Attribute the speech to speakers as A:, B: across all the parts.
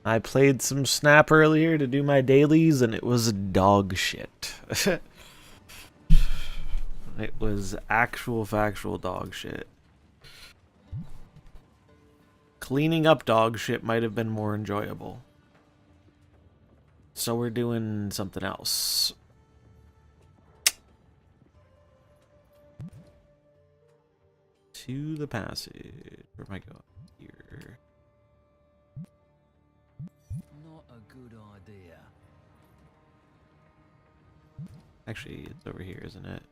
A: I played some Snap earlier to do my dailies, and it was dog shit. It was actual factual dog shit. Cleaning up dog shit might have been more enjoyable. So we're doing something else. To the passage. Where am I going? Here.
B: Not a good idea.
A: Actually, it's over here, isn't it?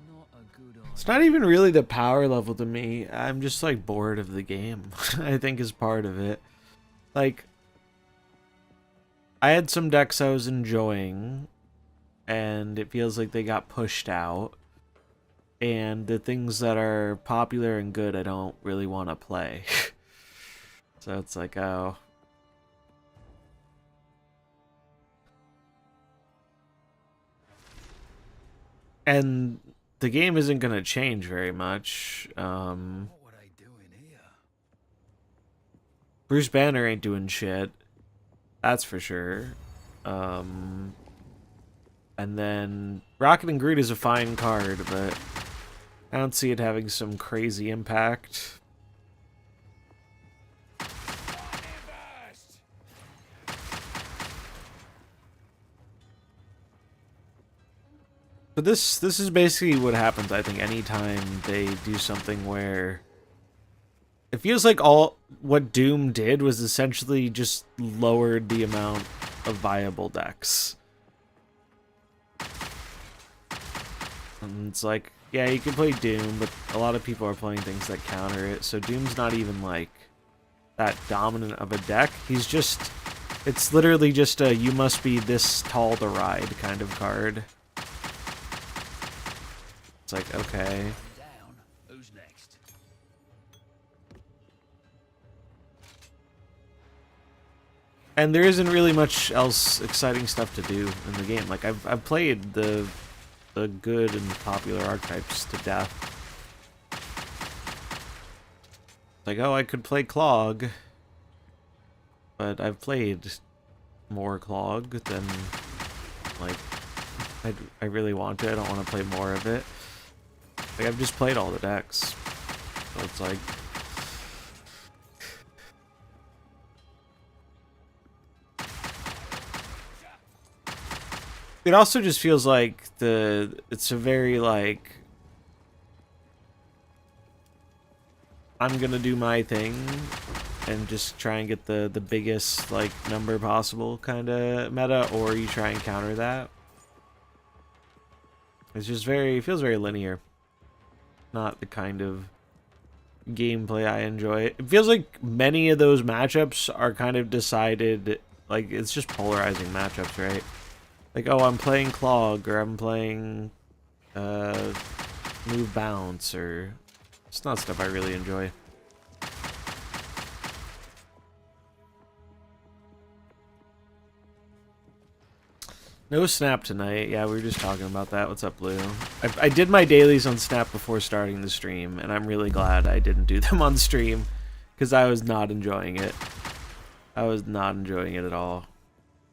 B: Not a good idea.
A: It's not even really the power level to me. I'm just like bored of the game. I think is part of it. Like, I had some decks I was enjoying, and it feels like they got pushed out. And the things that are popular and good, I don't really want to play. So it's like, oh. And the game isn't going to change very much.
B: What were they doing here?
A: Bruce Banner ain't doing shit. That's for sure. And then Rocket and Groot is a fine card, but I don't see it having some crazy impact. But this is basically what happens, I think, anytime they do something where it feels like all what Doom did was essentially just lowered the amount of viable decks. And it's like, yeah, you can play Doom, but a lot of people are playing things that counter it, so Doom's not even like that dominant of a deck. He's just, it's literally just a you must be this tall to ride kind of card. It's like, okay.
B: Down. Who's next?
A: And there isn't really much else exciting stuff to do in the game. Like, I've played the good and popular archetypes to death. Like, oh, I could play Clog, but I've played more Clog than, like, I really want to. I don't want to play more of it. Like, I've just played all the decks. So it's like... It also just feels like it's a very, like, I'm gonna do my thing and just try and get the biggest, like, number possible kind of meta, or you try and counter that. It's just it feels very linear. Not the kind of gameplay I enjoy. It feels like many of those matchups are kind of decided, like, it's just polarizing matchups, right? Like, oh, I'm playing Clog, or I'm playing Move Bounce, or... It's not stuff I really enjoy. No Snap tonight. Yeah, we were just talking about that. What's up, Blue? I did my dailies on Snap before starting the stream, and I'm really glad I didn't do them on stream, because I was not enjoying it. I was not enjoying it at all.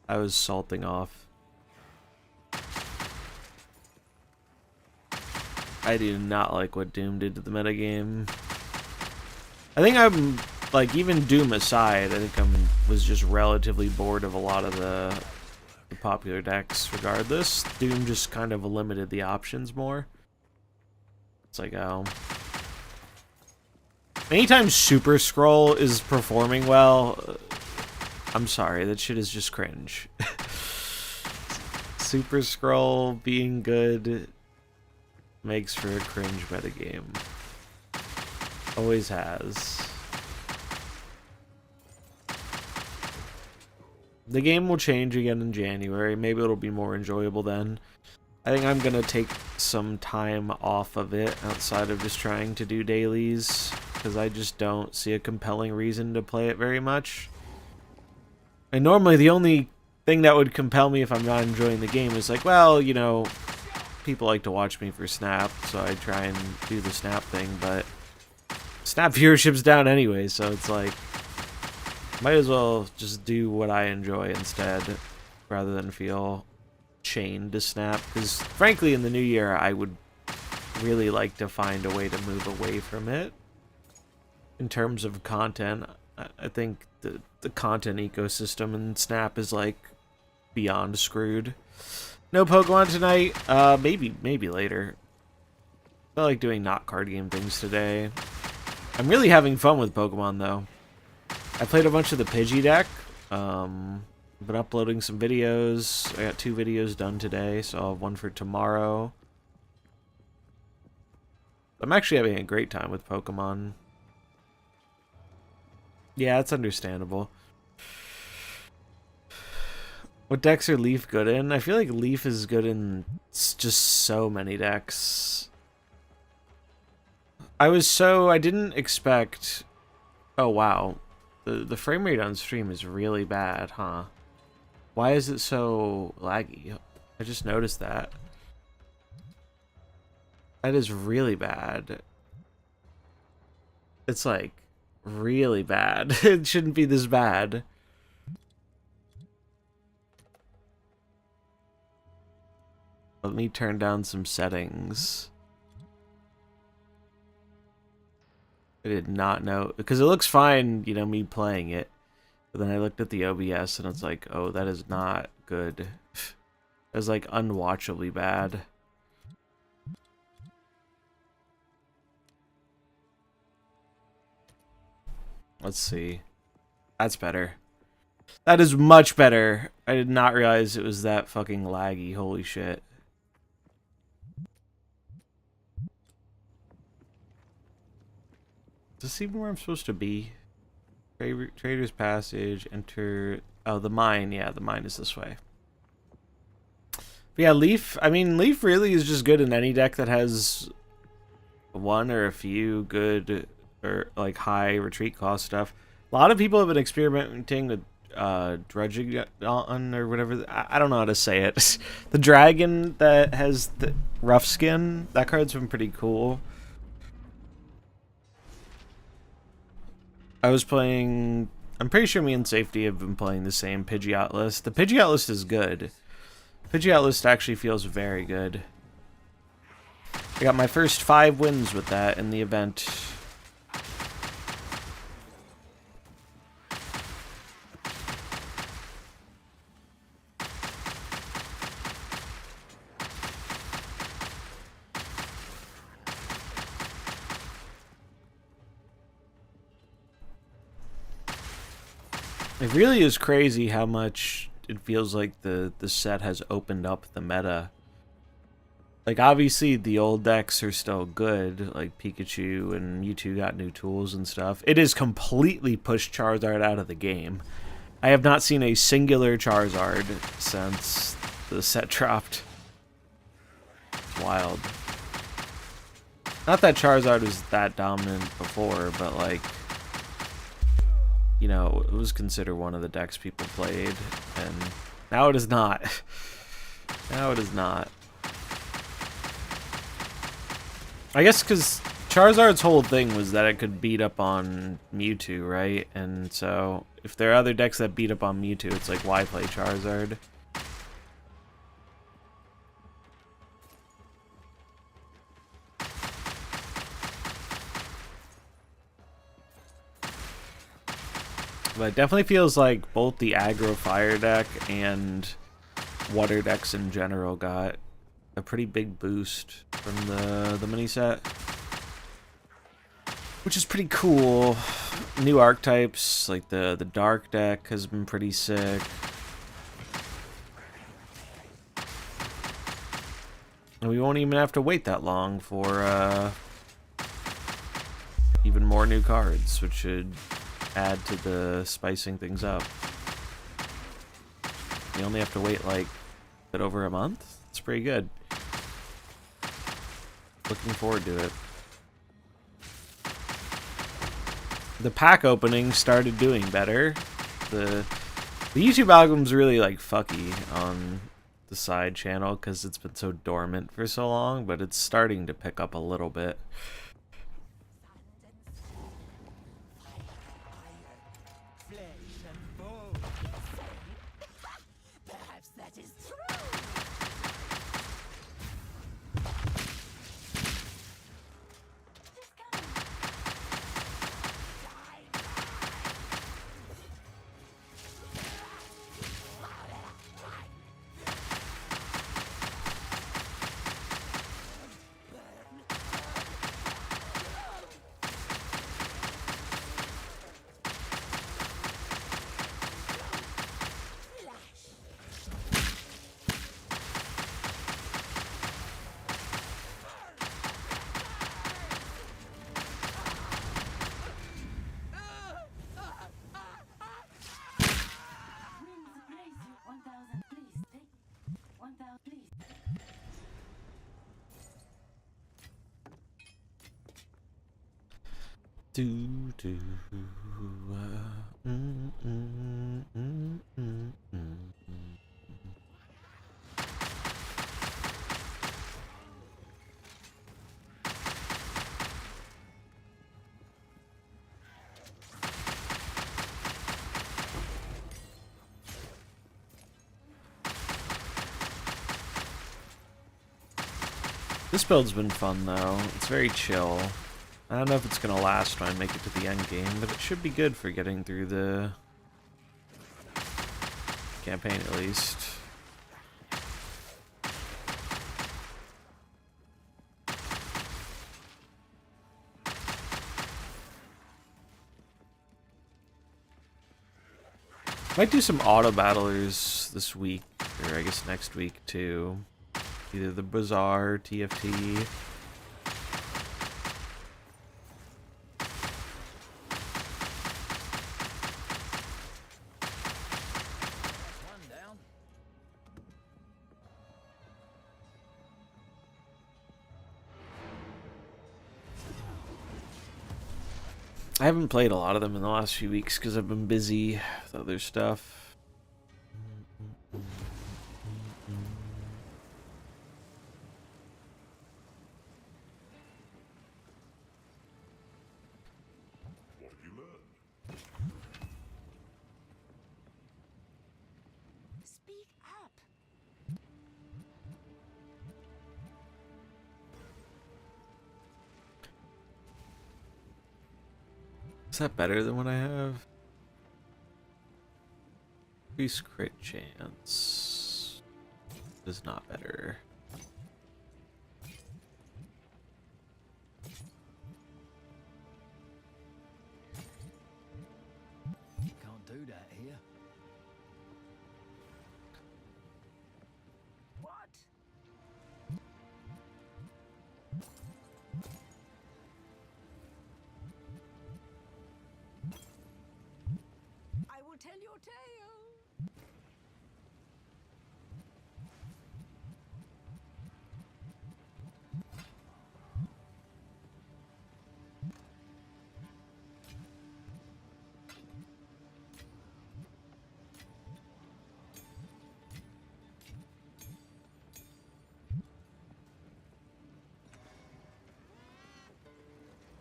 A: I was salting off. I do not like what Doom did to the metagame. I think I'm, like, even Doom aside, I think was just relatively bored of a lot of the popular decks regardless. Doom just kind of limited the options more. It's like, oh. Anytime Super Scroll is performing well, I'm sorry, that shit is just cringe. Super Scroll being good makes for a cringe metagame. Always has. The game will change again in January. Maybe it'll be more enjoyable then. I think I'm gonna take some time off of it outside of just trying to do dailies, because I just don't see a compelling reason to play it very much. And normally the only thing that would compel me if I'm not enjoying the game is like, well, you know, people like to watch me for Snap, so I try and do the Snap thing, but Snap viewership's down anyway, so it's like, might as well just do what I enjoy instead, rather than feel chained to Snap, because frankly, in the new year, I would really like to find a way to move away from it. In terms of content, I think the content ecosystem in Snap is like beyond screwed. No Pokemon tonight. Maybe later. I feel like doing not card game things today. I'm really having fun with Pokemon though. I played a bunch of the Pidgey deck. Been uploading some videos. I got 2 videos done today, so I'll have one for tomorrow. I'm actually having a great time with Pokemon. Yeah, it's understandable. What decks are Leaf good in? I feel like Leaf is good in just so many decks. I didn't expect... Oh, wow. The frame rate on stream is really bad, huh? Why is it so laggy? I just noticed that. That is really bad. It's like really bad. It shouldn't be this bad. Let me turn down some settings. I did not know, because it looks fine, you know, me playing it. But then I looked at the OBS and it's like, oh, that is not good. It was like unwatchably bad. Let's see. That's better. That is much better. I did not realize it was that fucking laggy. Holy shit. Is this even where I'm supposed to be? Trader's Passage, enter... Oh, the mine. Yeah, the mine is this way. But yeah, Leaf... I mean, Leaf really is just good in any deck that has one or a few good or, like, high retreat cost stuff. A lot of people have been experimenting with Drudging on, or whatever. I don't know how to say it. The dragon that has the rough skin, that card's been pretty cool. I was playing... I'm pretty sure me and Safety have been playing the same Pidgeot list. The Pidgeot list is good. Pidgeot list actually feels very good. I got my first 5 wins with that in the event. It really is crazy how much it feels like the set has opened up the meta. Like, obviously, the old decks are still good, like Pikachu and Mewtwo got new tools and stuff. It has completely pushed Charizard out of the game. I have not seen a singular Charizard since the set dropped. It's wild. Not that Charizard was that dominant before, but, like... You know, it was considered one of the decks people played, and now it is not. Now it is not. I guess because Charizard's whole thing was that it could beat up on Mewtwo, right? And so, if there are other decks that beat up on Mewtwo, it's like, why play Charizard? But it definitely feels like both the aggro fire deck and water decks in general got a pretty big boost from the mini set, which is pretty cool. New archetypes like the dark deck has been pretty sick. And we won't even have to wait that long for even more new cards, which should add to the spicing things up. You only have to wait like a bit over a month. It's pretty good. Looking forward to it. The pack opening started doing better. The The YouTube album's really like fucky on the side channel because it's been so dormant for so long, but it's starting to pick up a little bit.
C: Perhaps that is true.
A: Do do. Mm, mm, mm, mm, mm. This build's been fun though. It's very chill. I don't know if it's gonna last when I make it to the end game, but it should be good for getting through the campaign at least. Might do some auto battlers this week, or I guess next week too. Either the Bazaar, TFT. I haven't played a lot of them in the last few weeks because I've been busy with other stuff.
C: Speak up.
A: Is that better than what I have? Increase crit chance is not better.
B: Can't do that here.
C: What? I will tell your tale.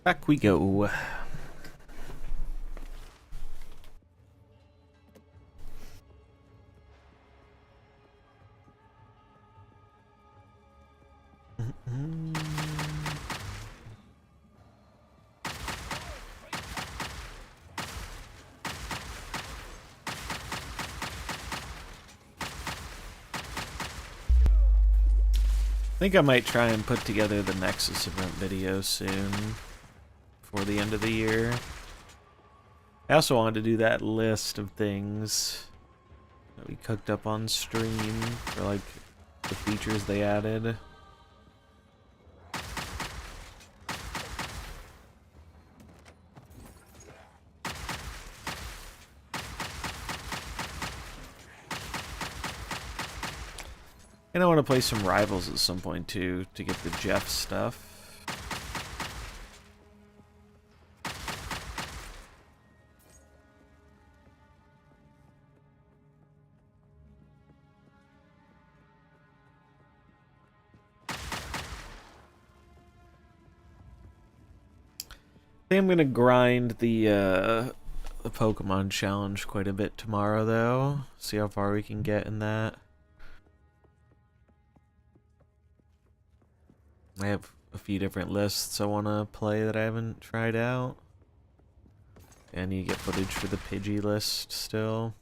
A: Back we go. I think I might try and put together the Nexus event video soon, before the end of the year. I also wanted to do that list of things that we cooked up on stream for like the features they added. And I want to play some Rivals at some point too, to get the Jeff stuff. think I'm gonna grind the Pokemon challenge quite a bit tomorrow, though. See how far we can get in that. I have a few different lists I want to play that I haven't tried out. And you get footage for the Pidgey list still.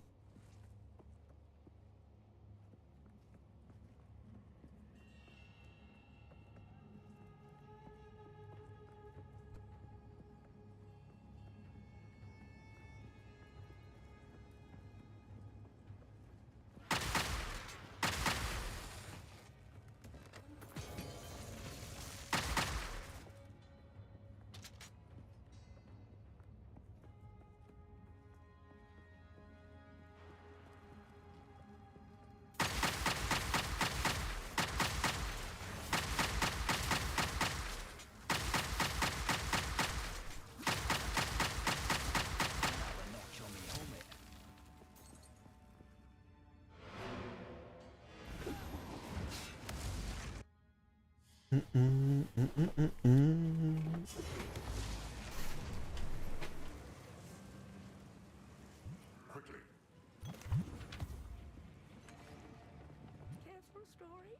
C: Careful, story.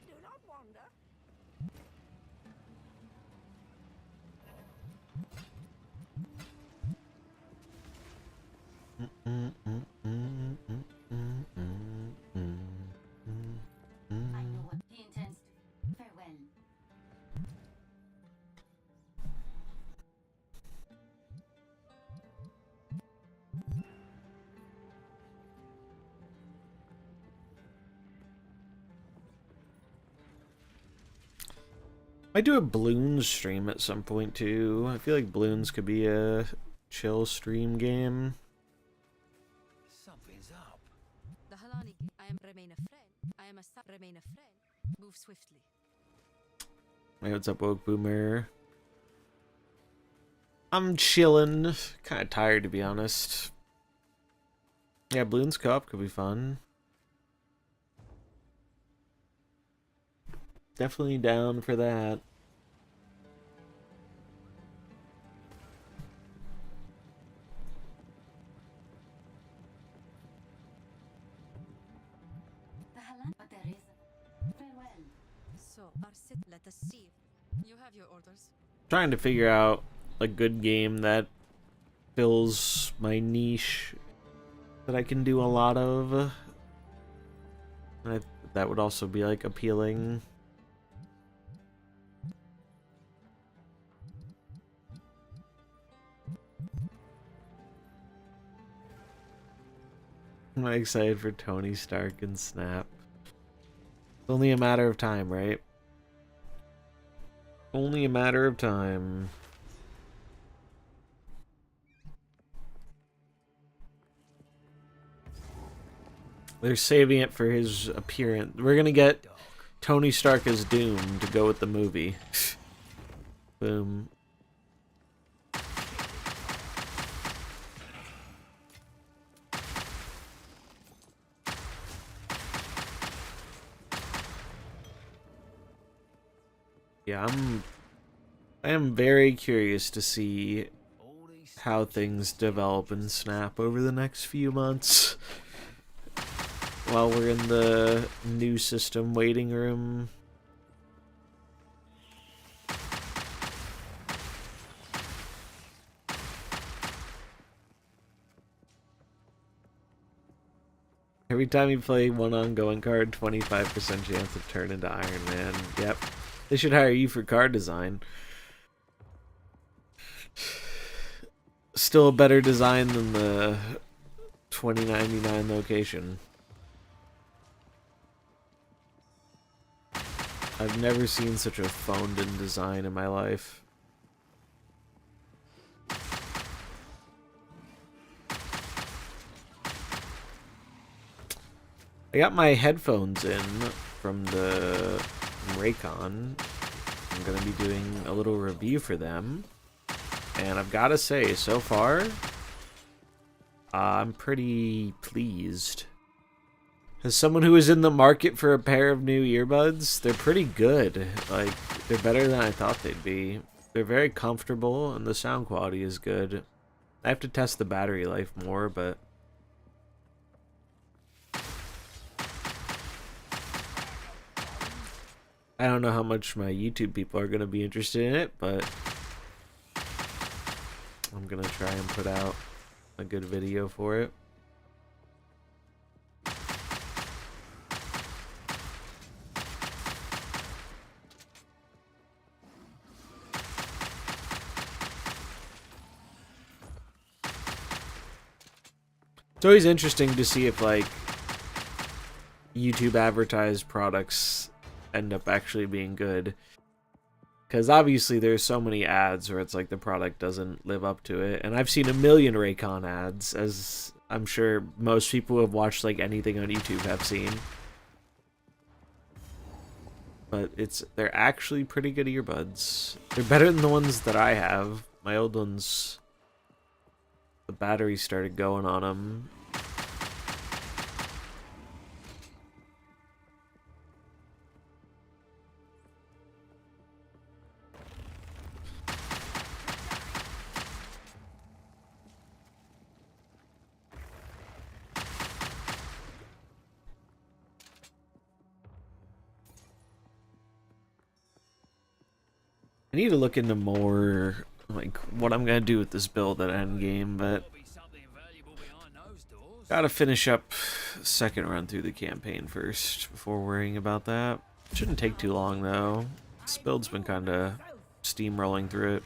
C: Do not wander.
D: I know what he intends to. Farewell.
A: Might do a Bloons stream at some point too. I feel like Bloons could be a chill stream game.
B: Something's up.
E: The Halani, I am remain a friend. I am a sub remain a friend. Move swiftly.
A: Hey, what's up, Woke Boomer? I'm chilling. Kind of tired, to be honest. Yeah, Bloons Co-op could be fun. Definitely down for that.
D: The Halan, but there is. Farewell.
E: So, Arsit, let us see. You have your orders.
A: Trying to figure out a good game that fills my niche that I can do a lot of. That would also be like appealing. I'm excited for Tony Stark and Snap. It's only a matter of time, right? Only a matter of time. They're saving it for his appearance. We're gonna get Tony Stark as Doom to go with the movie. Boom. Yeah, I am very curious to see
B: All these
A: how things develop in Snap over the next few months. While we're in the new system waiting room. Every time you play one ongoing card, 25% chance to turn into Iron Man. Yep. They should hire you for card design. Still a better design than the 2099 location. I've never seen such a phoned-in design in my life. I got my headphones in from the Raycon. I'm going to be doing a little review for them. And I've got to say, so far, I'm pretty pleased. As someone who is in the market for a pair of new earbuds, they're pretty good. Like, they're better than I thought they'd be. They're very comfortable, and the sound quality is good. I have to test the battery life more, but... I don't know how much my YouTube people are going to be interested in it, but... I'm going to try and put out a good video for it. It's always interesting to see if, like, YouTube advertised products end up actually being good. Because obviously there's so many ads where it's like the product doesn't live up to it. And I've seen a million Raycon ads, as I'm sure most people who have watched, like, anything on YouTube have seen. But they're actually pretty good earbuds. They're better than the ones that I have. My old ones... The battery started going on them. I need to look into more, like, what I'm gonna do with this build at endgame, but gotta finish up second run through the campaign first before worrying about that. Shouldn't take too long though. This build's been kinda steamrolling through it.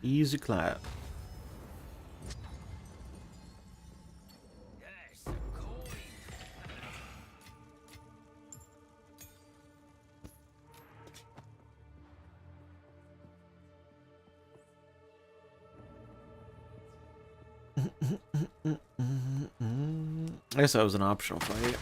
A: Easy clap.
B: Yes, a coin.
A: I guess that was an optional fight.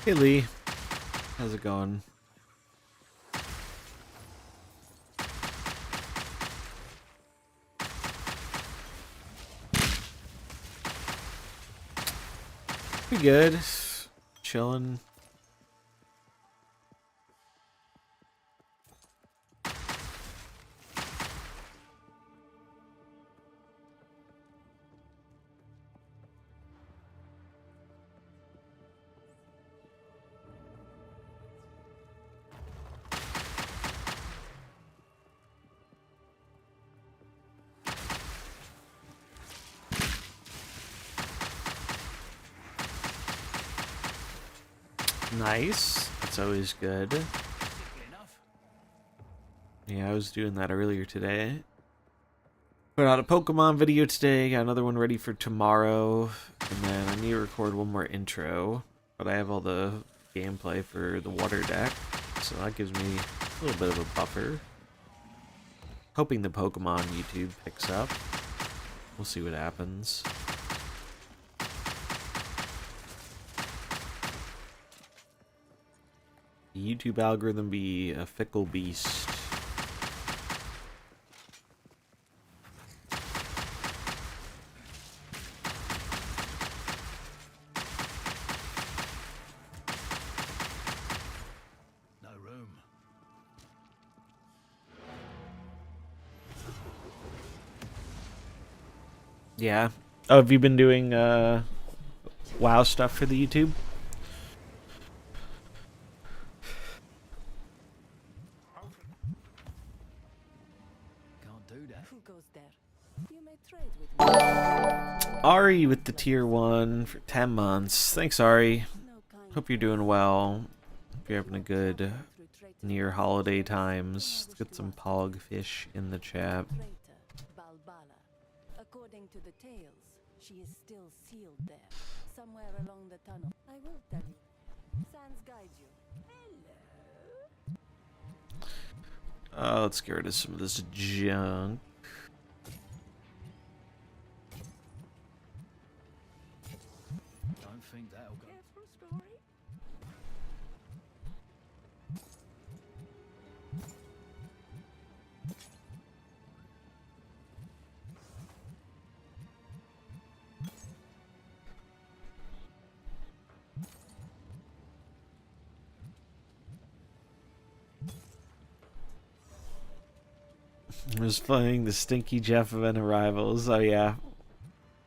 A: Hey Lee, how's it going? Pretty good. Chilling. Nice. That's always good. Yeah, I was doing that earlier today. Put out a Pokemon video today. Got another one ready for tomorrow. And then I need to record one more intro. But I have all the gameplay for the water deck. So that gives me a little bit of a buffer. Hoping the Pokemon YouTube picks up. We'll see what happens. The YouTube algorithm be a fickle beast.
B: No room.
A: Yeah. Oh, have you been doing WoW stuff for the YouTube?
B: Can't do that.
C: Who goes there? You may trade with me.
A: Ari with the tier 1 for 10 months. Thanks, Ari.
C: No kind
A: Hope you're doing well. Hope you're having a good near holiday times. Let's get some pogfish in the chat.
C: traitor, Balbala. According to the tales, she is still sealed there, somewhere along the tunnel. I will tell you. Sands guide you. Hello.
A: Let's get rid of some of this junk.
B: Don't think that'll go.
C: Careful story.
A: I was playing the Stinky Jeff event Arrivals. Oh yeah.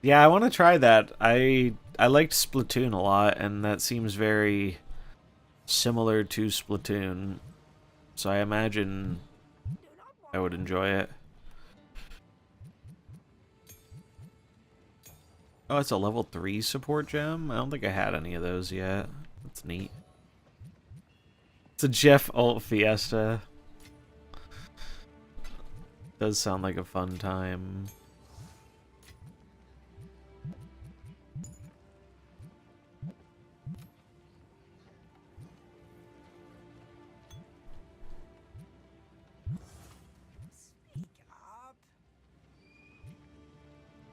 A: Yeah, I want to try that. I liked Splatoon a lot, and that seems very similar to Splatoon. So I imagine I would enjoy it. Oh, it's a level 3 support gem? I don't think I had any of those yet. That's neat. It's a Jeff ult fiesta. Does sound like a fun time.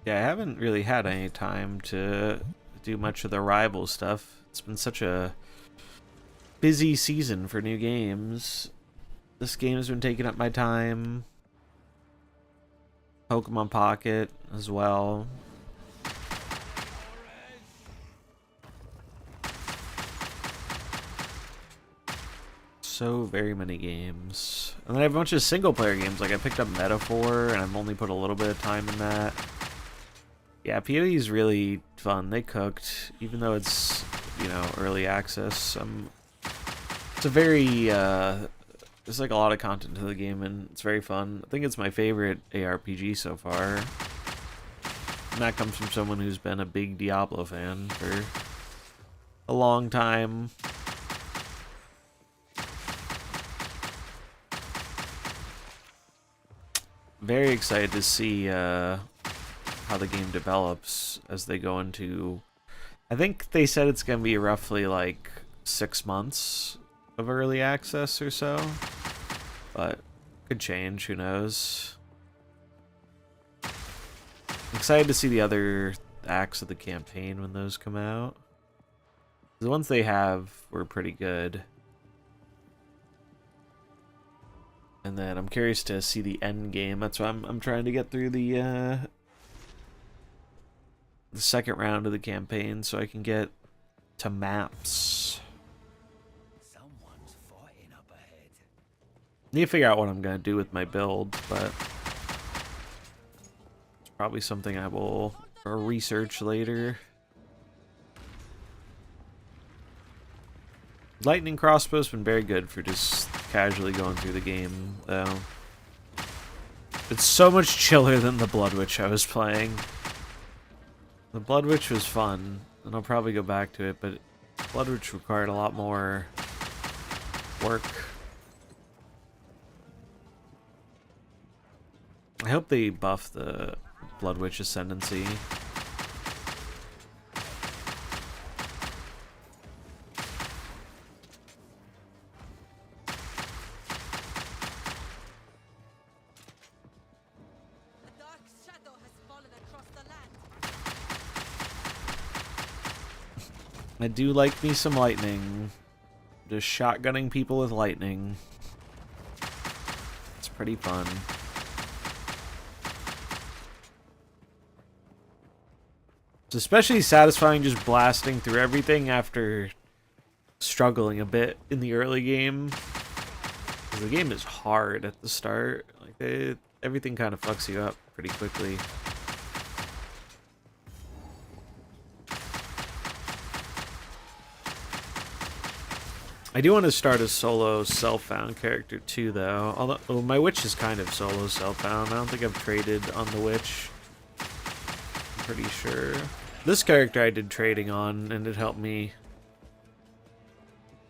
A: Yeah, I haven't really had any time to do much of the rival stuff. It's been such a busy season for new games. This game's been taking up my time. Pokemon Pocket as well. So very many games. And then I have a bunch of single player games. Like I picked up Metaphor and I've only put a little bit of time in that. Yeah, PoE is really fun. They cooked, even though it's, you know, early access. It's a very, there's like a lot of content to the game, and it's very fun. I think it's my favorite ARPG so far. And that comes from someone who's been a big Diablo fan for a long time. Very excited to see how the game develops as they go into... I think they said it's going to be roughly like 6 months of early access or so. But could change, who knows. I'm excited to see the other acts of the campaign when those come out. The ones they have were pretty good. And then I'm curious to see the end game. That's why I'm trying to get through the second round of the campaign so I can get to maps.
B: Someone's fighting up ahead.
A: Need to figure out what I'm gonna do with my build, but it's probably something I will research later. Lightning crossbow's been very good for just casually going through the game, though. It's so much chiller than the Blood Witch I was playing. The Blood Witch was fun, and I'll probably go back to it, but Blood Witch required a lot more work. I hope they buff the Blood Witch Ascendancy.
E: A dark shadow has fallen across the land.
A: I do like me some lightning. Just shotgunning people with lightning. It's pretty fun. It's especially satisfying just blasting through everything after struggling a bit in the early game. 'Cause the game is hard at the start. Like everything kind of fucks you up pretty quickly. I do want to start a solo self-found character too, though. Although my witch is kind of solo self-found. I don't think I've traded on the witch. I'm pretty sure. This character I did trading on, and it helped me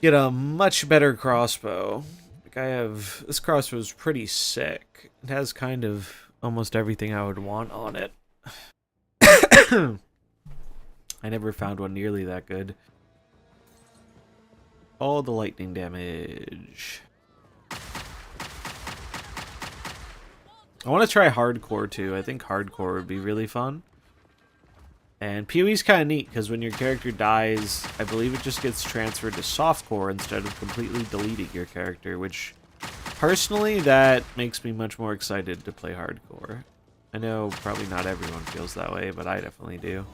A: get a much better crossbow. Like this crossbow is pretty sick. It has kind of almost everything I would want on it. I never found one nearly that good. All the lightning damage. I want to try hardcore too. I think hardcore would be really fun. And PoE's kind of neat because when your character dies, I believe it just gets transferred to softcore instead of completely deleting your character, which personally that makes me much more excited to play hardcore. I know probably not everyone feels that way, but I definitely do.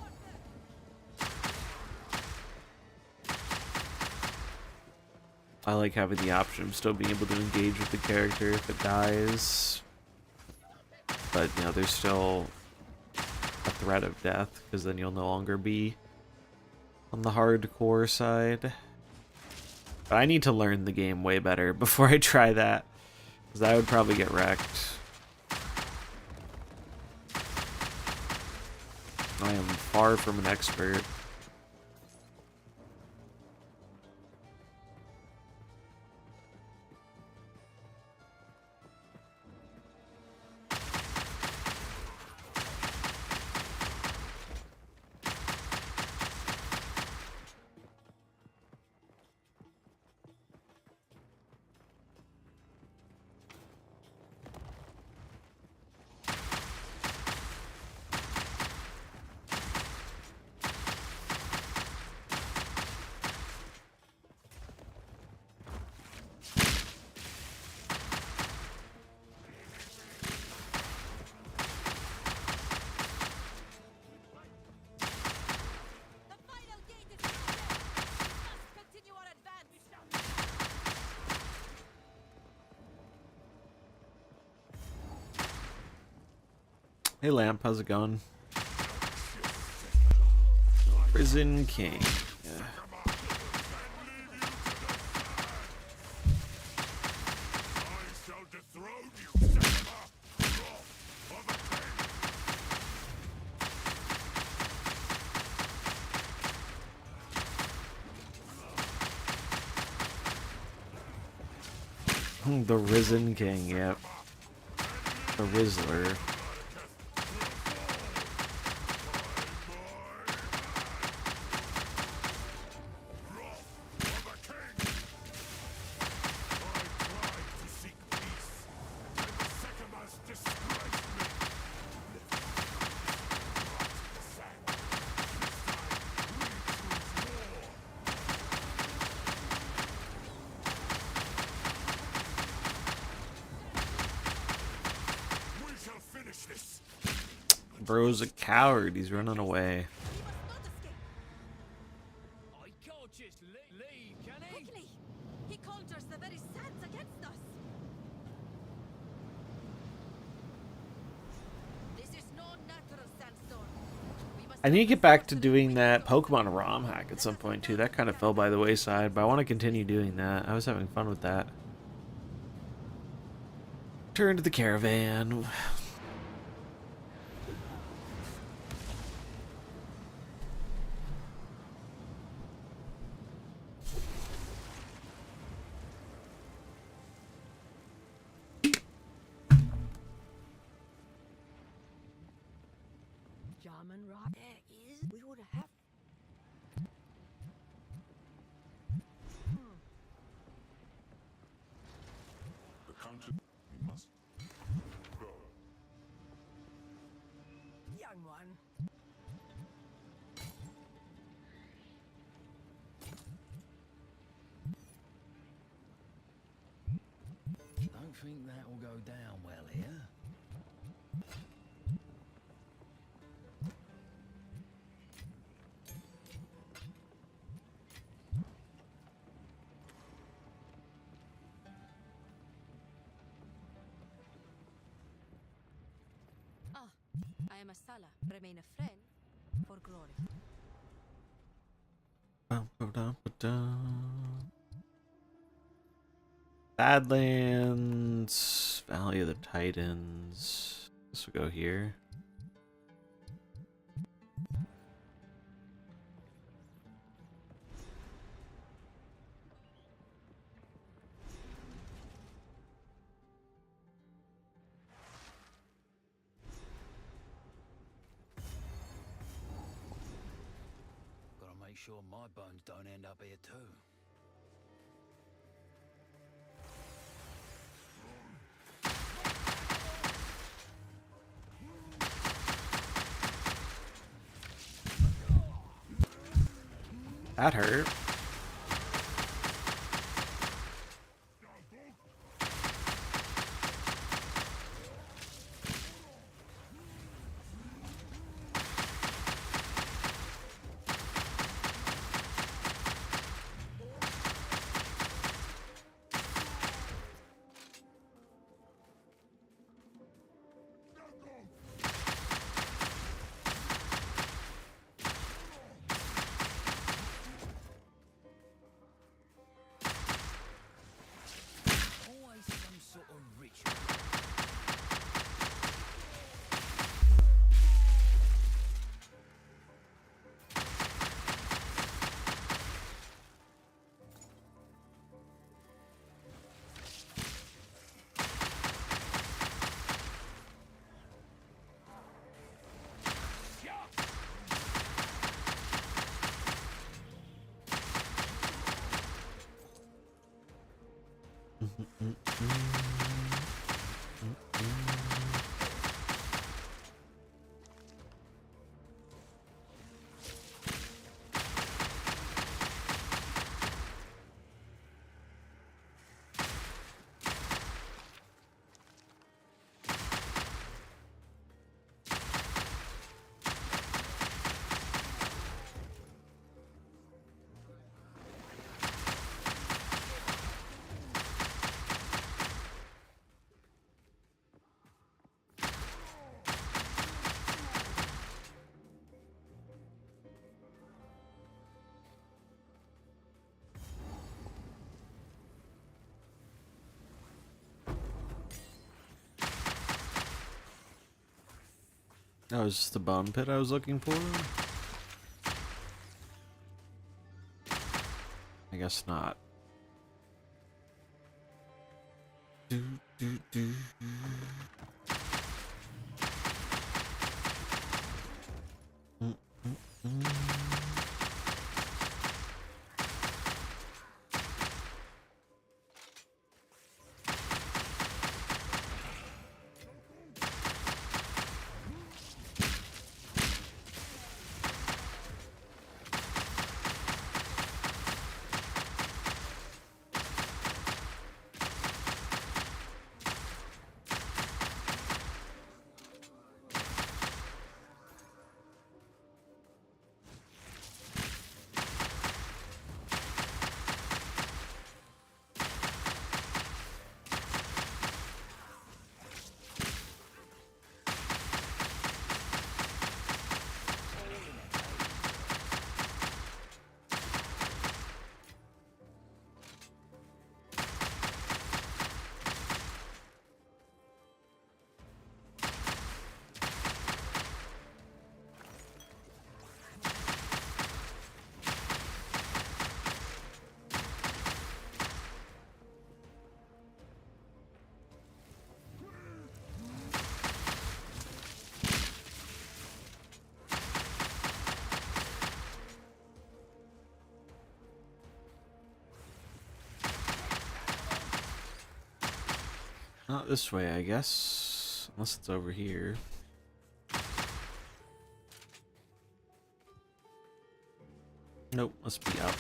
A: I like having the option of still being able to engage with the character if it dies. But, you know, there's still a threat of death, because then you'll no longer be on the hardcore side. But I need to learn the game way better before I try that, because I would probably get wrecked. I am far from an expert.
E: The final gate is open. We must continue our advance.
A: Hey Lamp, how's it going? Prison King. Yeah. The Risen King, yep. The Rizzler. Bro's a coward. He's running away.
E: We must not escape. conjures the very sands against us. This is no natural sandstorm. We must
A: I need to get back to doing that Pokemon ROM hack at some point too. That kind of fell by the wayside, but I want to continue doing that. I was having fun with that. Turn to the caravan.
E: German rock. There is. We would have.
F: The country we must go.
E: Young one.
B: Don't think that will go down well here.
E: Ah, I am a Sala. Remain a friend for glory.
A: Badlands, Valley of the Titans. This will go here.
B: Gotta make sure my bones don't end up here too.
A: That hurt.
B: Always some sort of ritual.
A: That was just the bone pit I was looking for. I guess not. Not this way, I guess. Unless it's over here. Nope, must be up.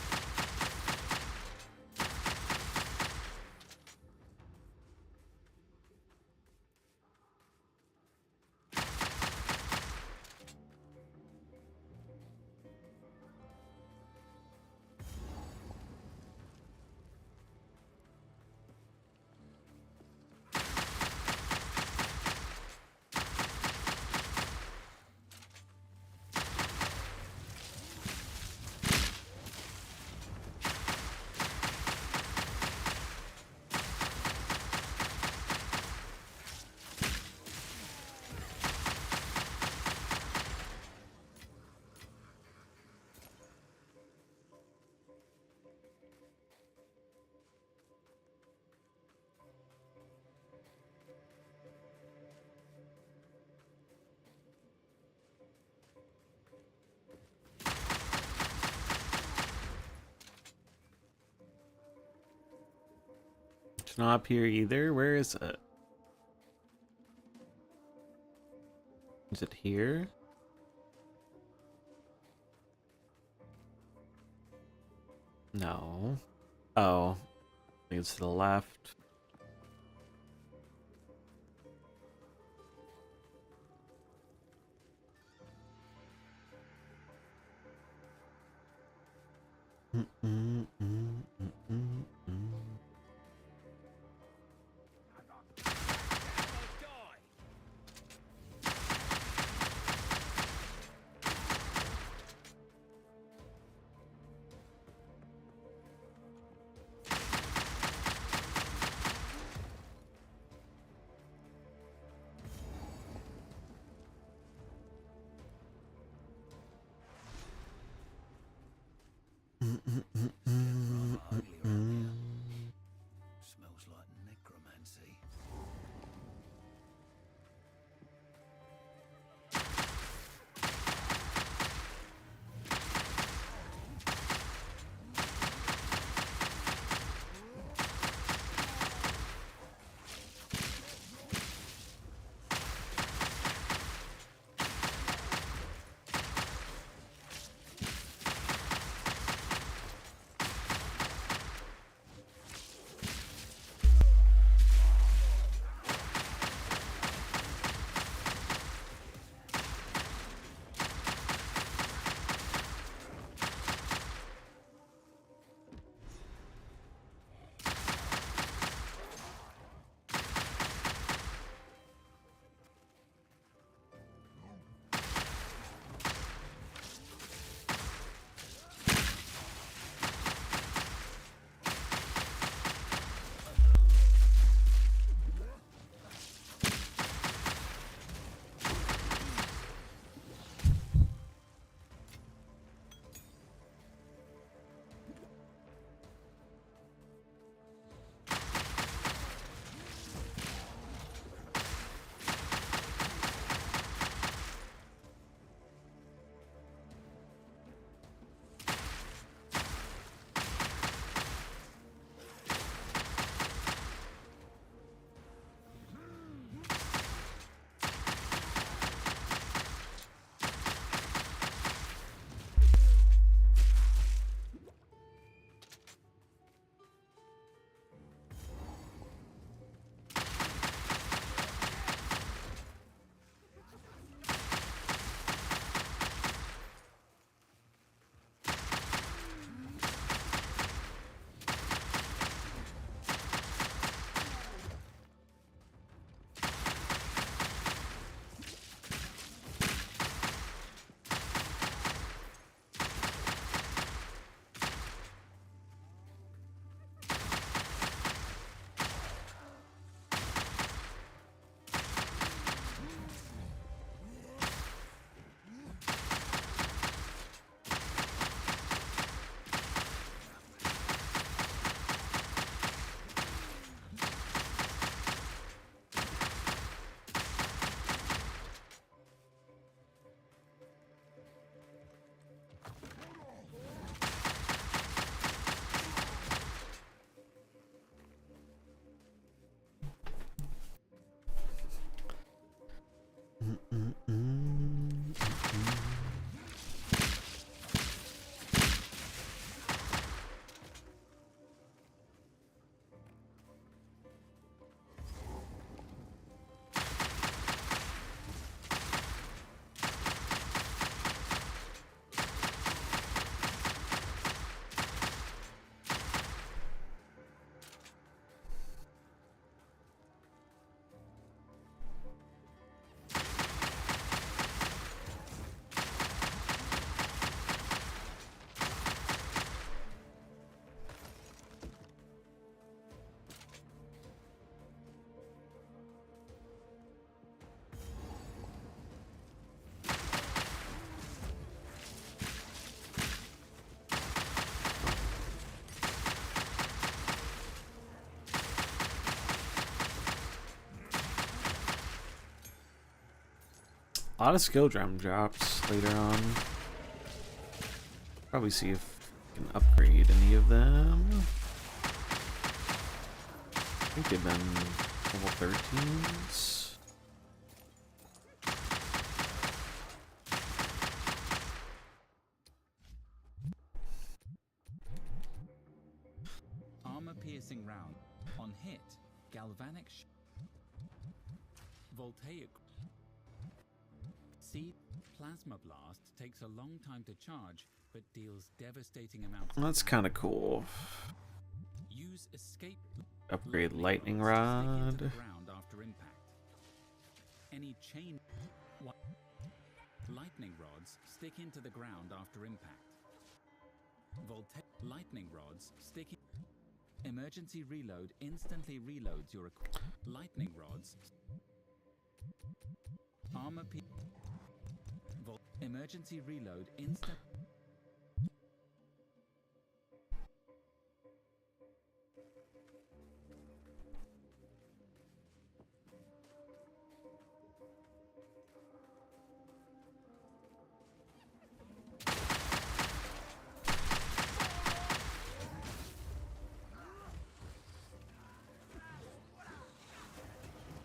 A: It's not up here either. Where is it? Is it here? No. Oh. I think it's to the left. A lot of skill drum drops later on. Probably see if we can upgrade any of them. I think they've been level 13s.
G: Armor-piercing round. On hit, galvanic voltaic seed plasma blast takes a long time to charge, but deals devastating amounts.
A: That's kind of cool.
G: Use escape.
A: Upgrade lightning
G: rods to stick into
A: rod.
G: the ground after impact. Any chain. Lightning rods stick into the ground after impact. Lightning rods stick in. Emergency reload instantly reloads your lightning rods. Armor emergency reload instant.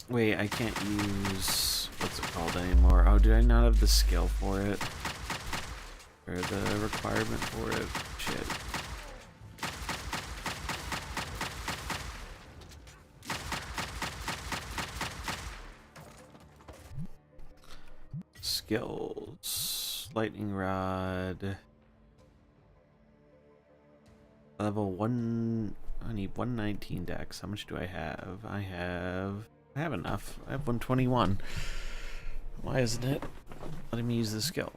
A: Wait, I can't use... what's it called anymore? Oh, did I not have the skill for it? Or the requirement for it? Shit. Skills. Lightning rod. Level 1... I need 119 dex. How much do I have? I have enough. I have 121. Why isn't it letting me use the skill?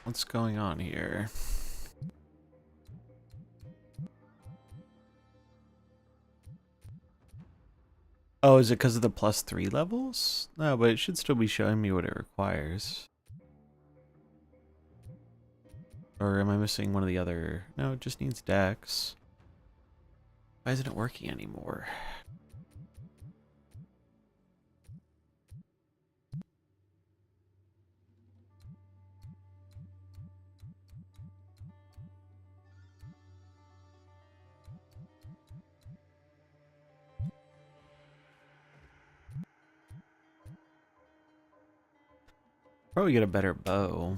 A: What's going on here? Oh, is it because of the +3 levels? No, but it should still be showing me what it requires. Or am I missing one of the other? No, it just needs dex. Why isn't it working anymore? Probably get a better bow.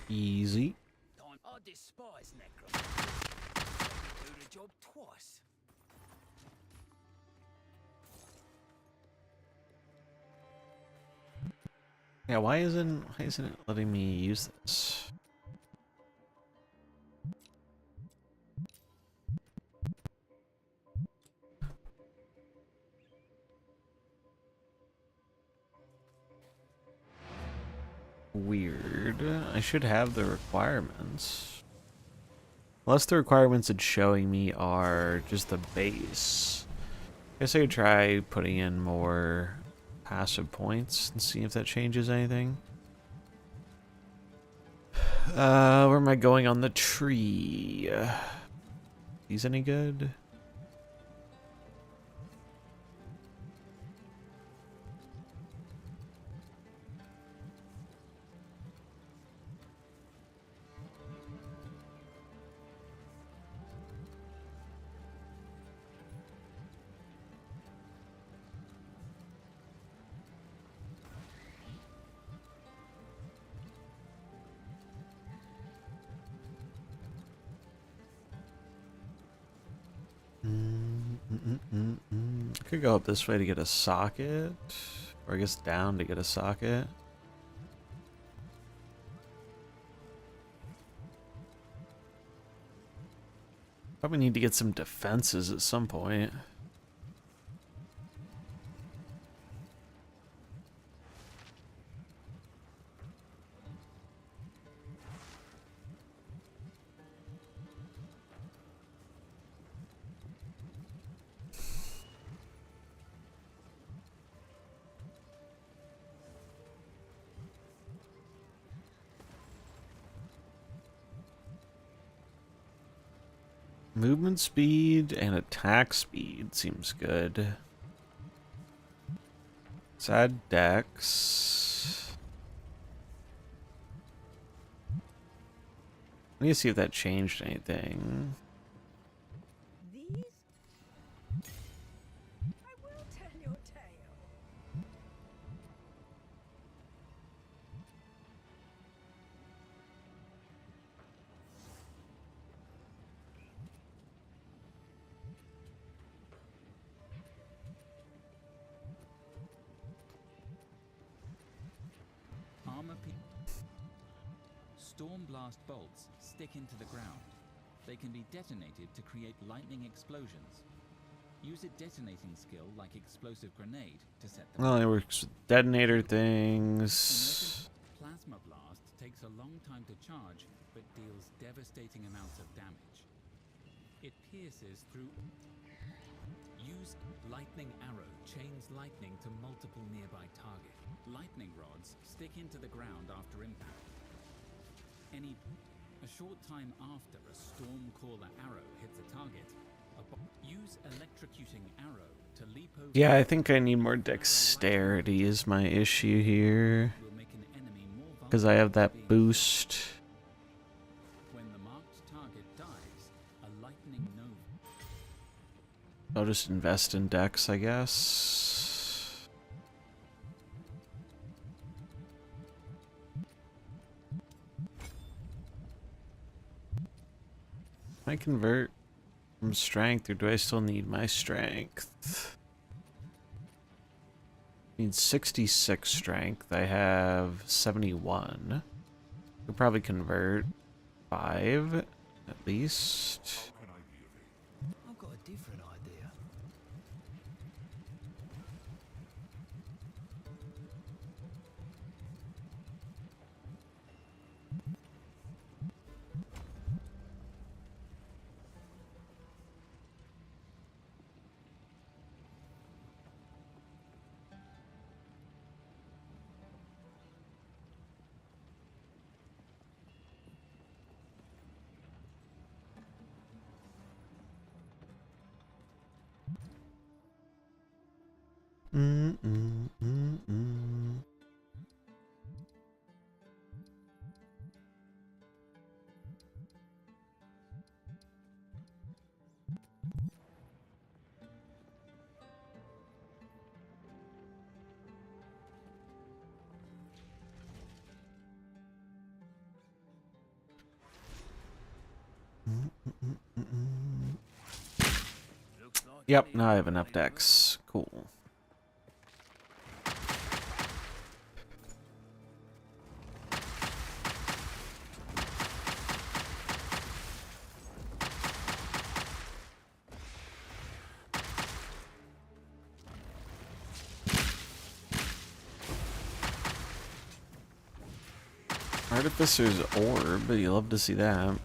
A: Easy.
B: I despise necromancy. Do the job twice.
A: Yeah, why isn't it letting me use this? Weird. I should have the requirements. Unless the requirements it's showing me are just the base. Guess I could try putting in more passive points and see if that changes anything. Where am I going on the tree? These any good? I could go up this way to get a socket, or I guess down to get a socket. Probably need to get some defenses at some point. Movement speed and attack speed seems good. Let's add dex. Let me see if that changed anything.
E: These? I will tell your tale.
G: Armor Storm blast bolts stick into the ground. They can be detonated to create lightning explosions. Use a detonating skill like explosive grenade to set them.
A: Well, it works with detonator things.
G: Plasma blast takes a long time to charge, but deals devastating amounts of damage. It pierces through. Use lightning arrow chains lightning to multiple nearby target. Lightning rods stick into the ground after impact. A short time after a Stormcaller arrow hits a target, use electrocuting arrow to leap over.
A: Yeah, I think I need more dexterity is my issue here. Because I have that boost.
G: When the marked target dies, a lightning nova.
A: I'll just invest in dex, I guess. Can I convert from strength, or do I still need my strength? Need 66 strength. I have 71. Could probably convert 5 at least.
F: How can I be of aid?
B: I've got a different idea.
A: Yep, now I have enough decks. Cool. Artificer's Orb, but you love to see that.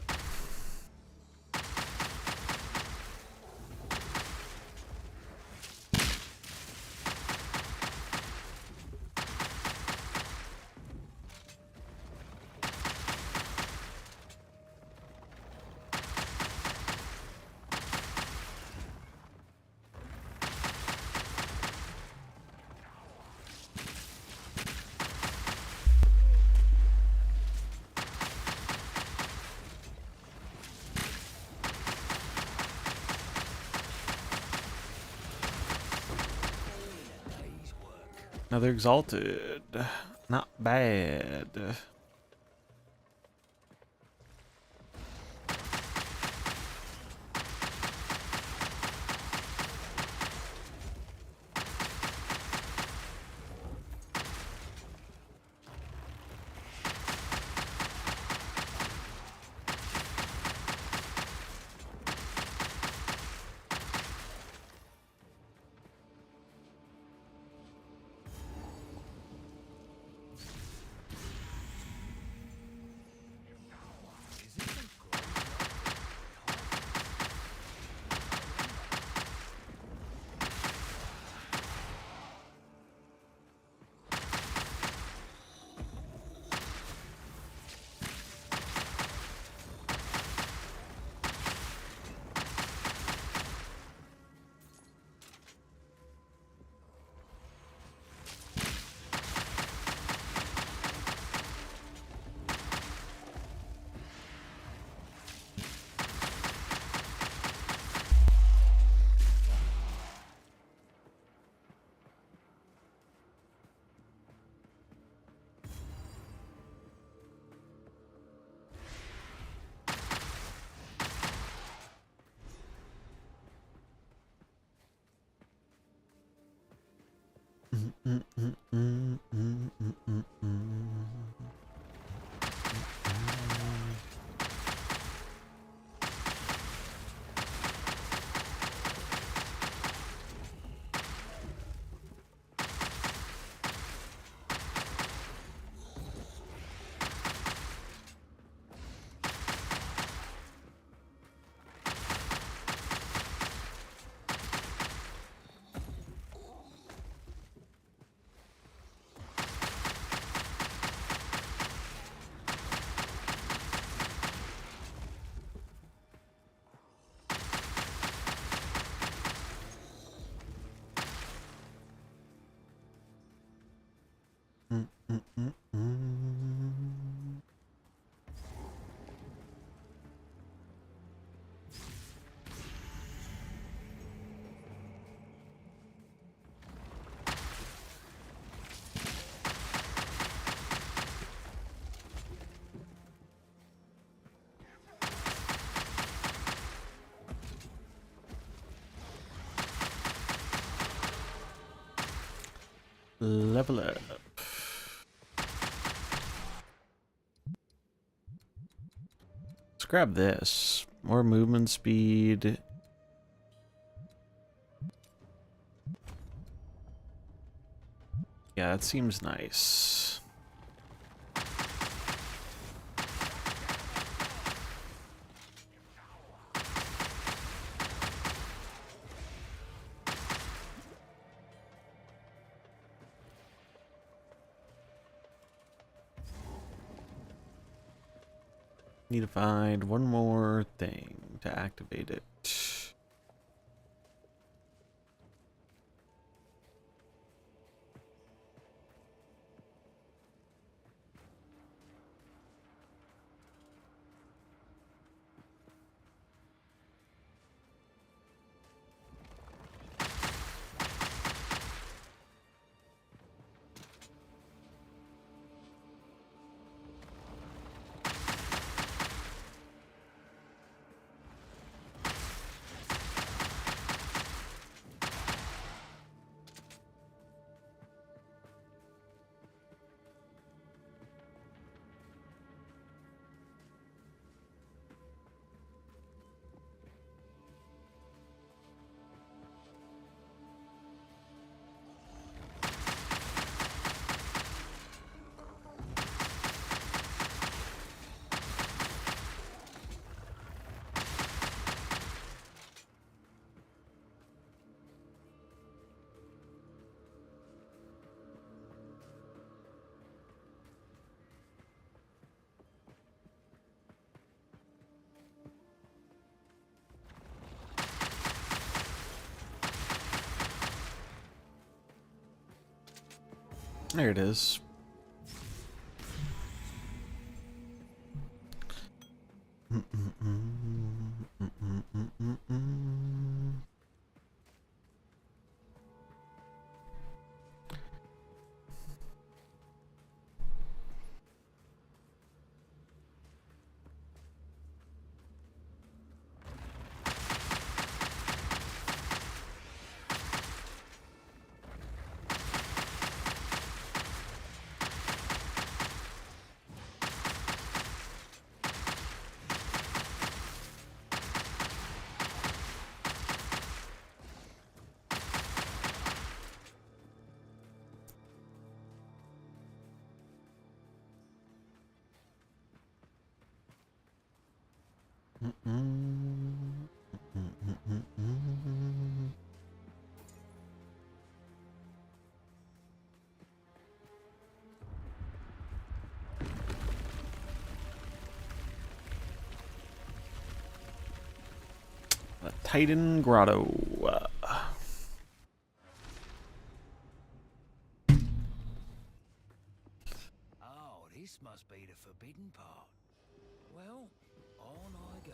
A: Another Exalted. Not bad. Level up. Let's grab this. More movement speed. Yeah, that seems nice. Need to find one more thing to activate it. There it is. Titan Grotto.
B: Oh, this must be the forbidden part. Well, on I go.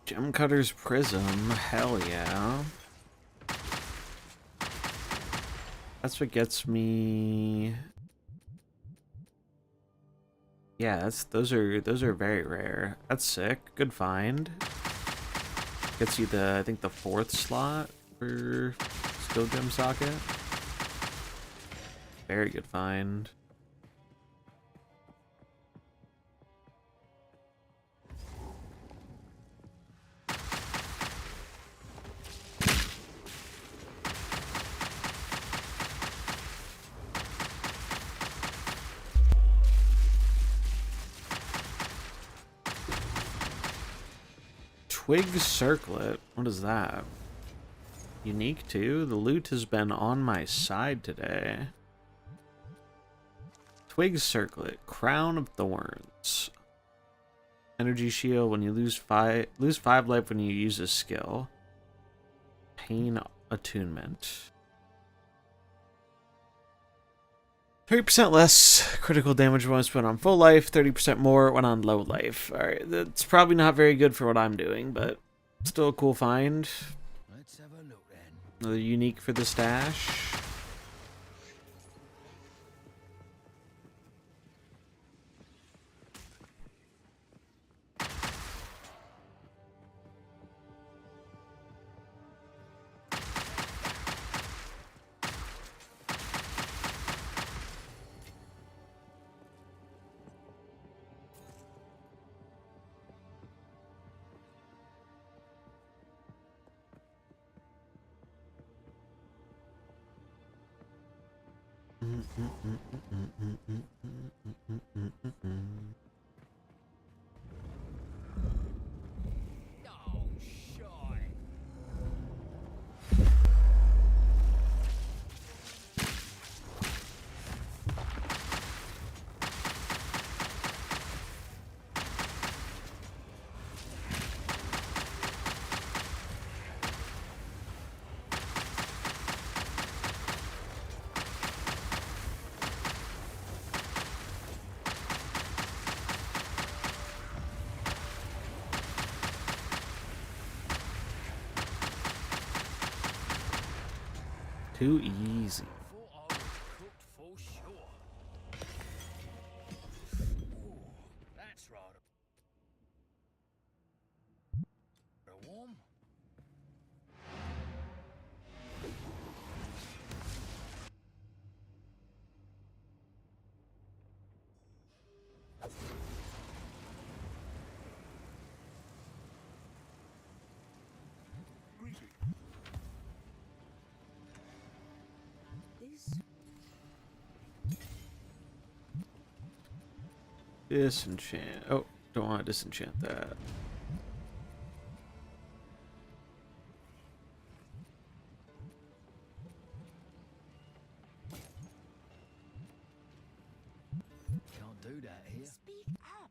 A: Gem Cutter's Prism. Hell yeah. That's what gets me. Yeah, those are very rare. That's sick. Good find. Gets you I think the 4th slot for Skill Gem Socket. Very good find. Twig Circlet. What is that? Unique too? The loot has been on my side today. Twig Circlet. Crown of Thorns. Energy shield when you lose 5 life when you use a skill. Pain attunement. 30% less critical damage once when on full life, 30% more when on low life. Alright, that's probably not very good for what I'm doing, but still a cool find.
B: Let's have a look then.
A: Another unique for the stash.
B: Oh, shy.
A: Too easy.
B: Thought I was cooked for sure. Ooh, that's rather warm.
A: Disenchant. Oh, don't want to disenchant that.
B: Can't do that here.
E: Speak up.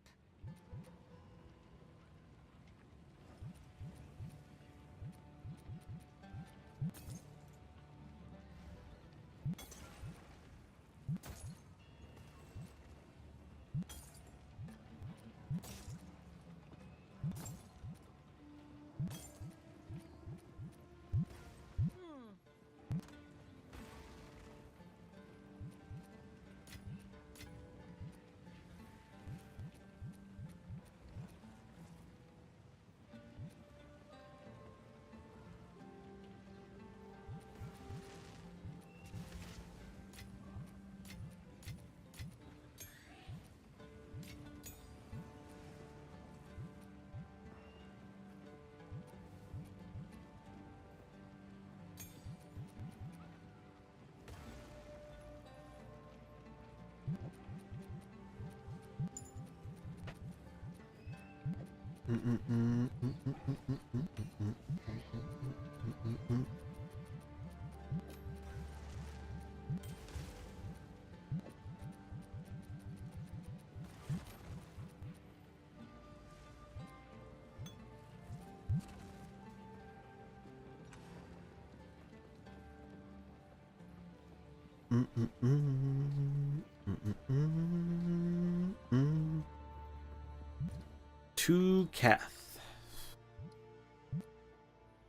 A: To Kath.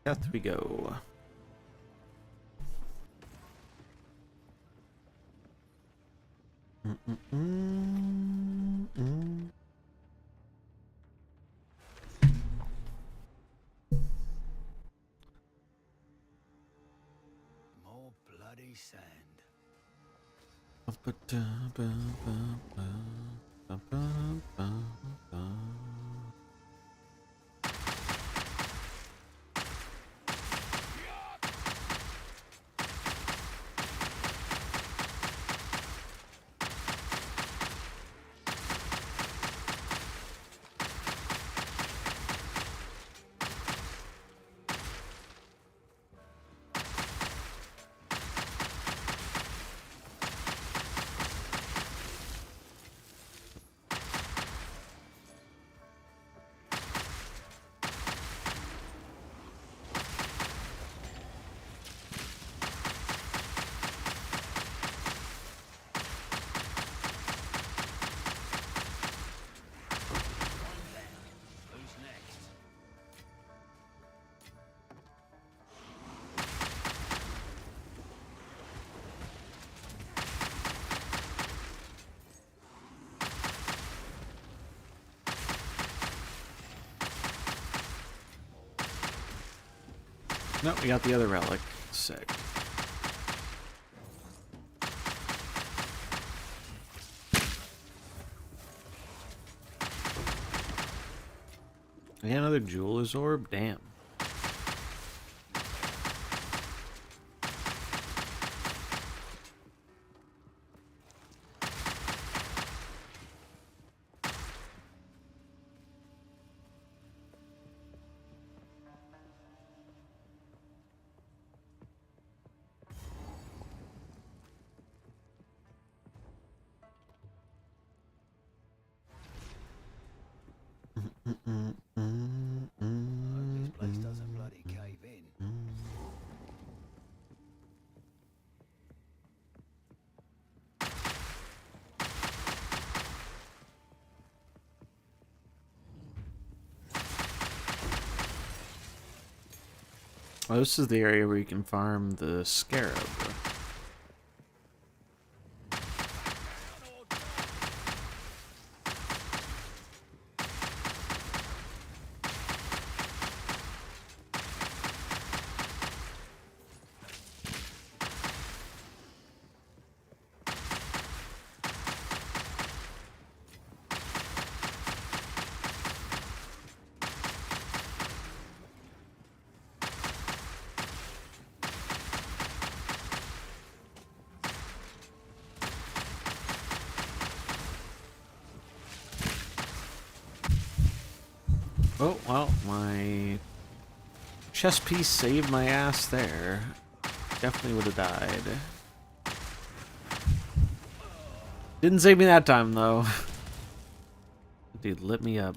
A: Kath we go.
B: More bloody sand. Who's next?
A: No, we got the other relic. Sick. And another jeweler's orb? Damn.
B: Hope this place doesn't bloody cave in.
A: Oh, this is the area where you can farm the scarab. Oh, well, my chest piece saved my ass there. Definitely would have died. Didn't save me that time, though. Dude, lit me up.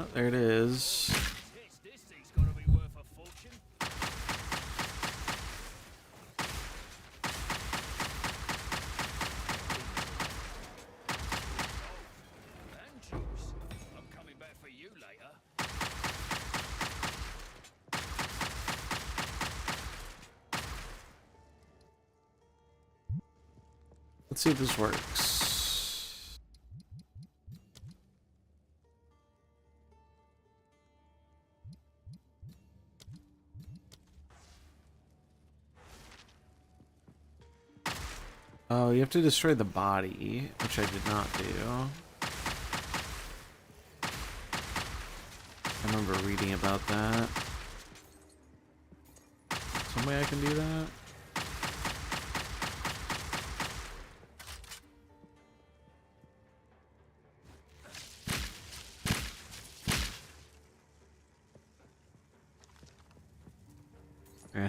A: Oh, there it is.
B: This thing's gotta be worth a fortune. And juice. I'm coming back for you later.
A: Let's see if this works. Oh, you have to destroy the body, which I did not do. I remember reading about that. Some way I can do that? Eh.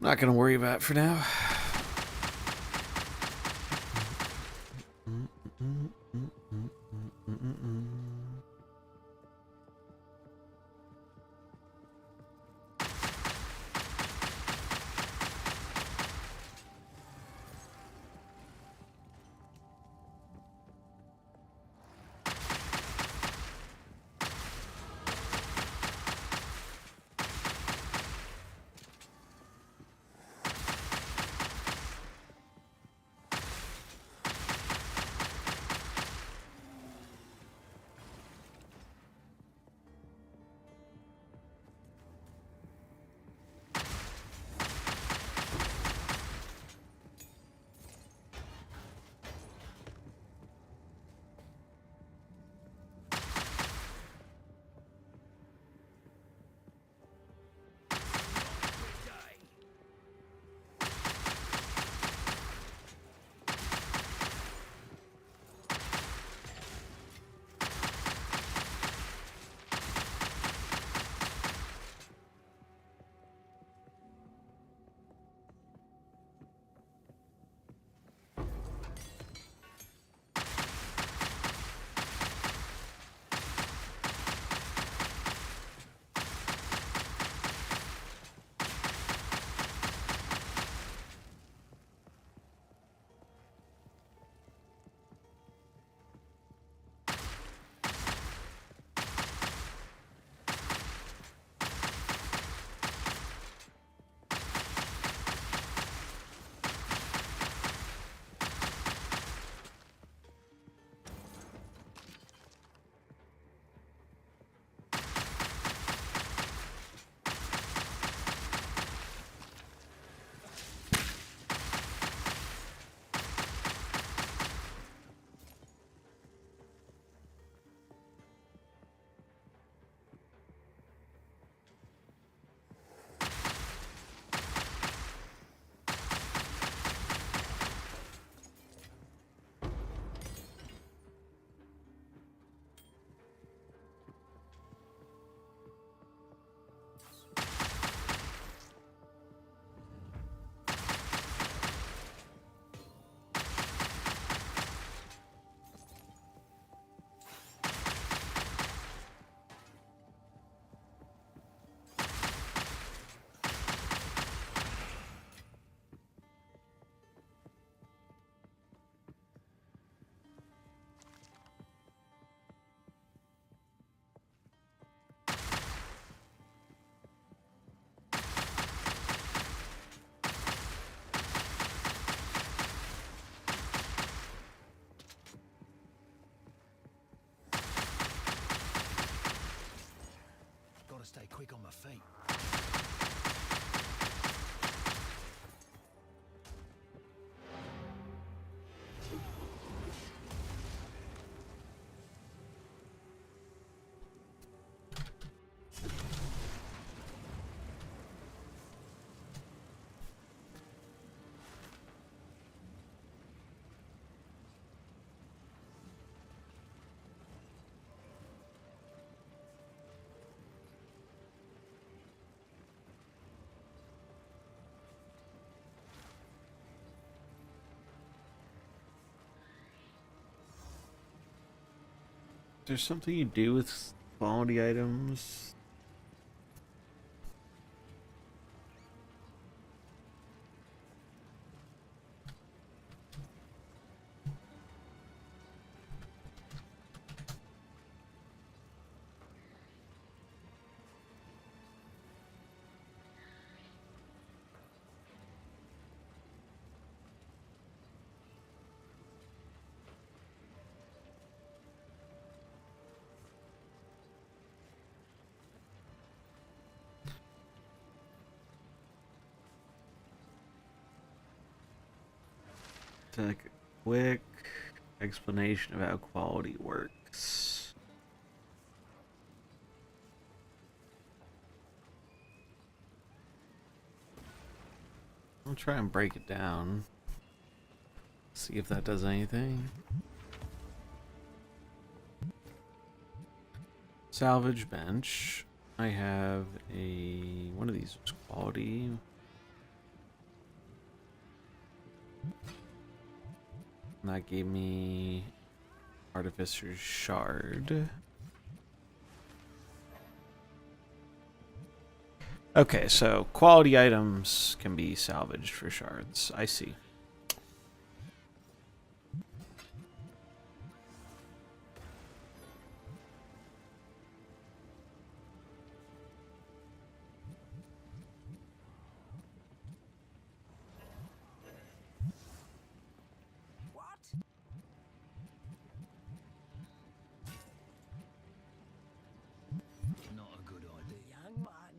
A: Not gonna worry about it for now.
B: quick on my feet.
A: There's something you do with quality items. Like a quick explanation of how quality works. I'll try and break it down. See if that does anything. Salvage bench. I have one of these was quality. And that gave me Artificer's Shard. Okay, so quality items can be salvaged for shards. I see.
B: Not a good idea.
E: Young man.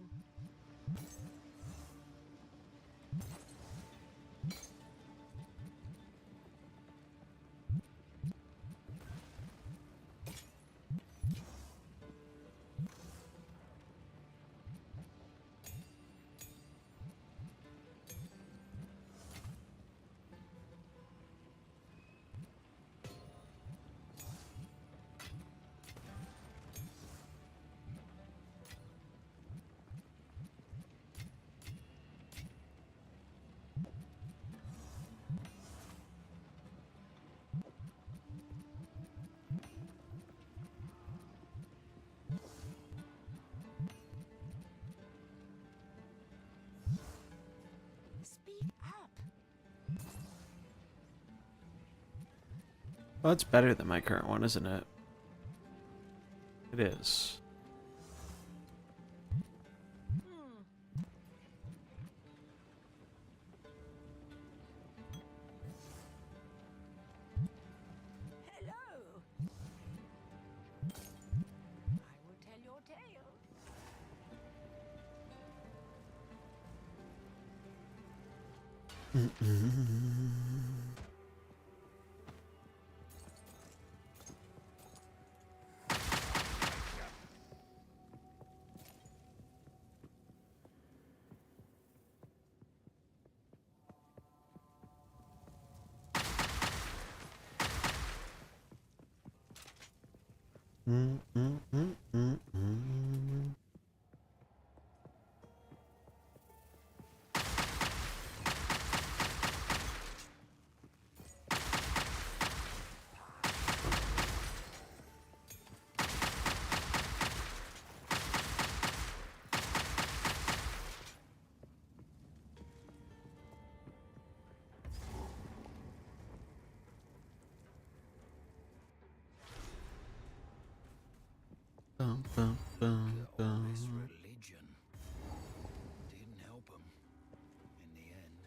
E: Speak up.
A: Well, it's better than my current one, isn't it? It is.
E: Hello. I will tell your tale.
A: Bum, bum, bum,
B: All
A: bum.
B: this religion didn't help him in the end.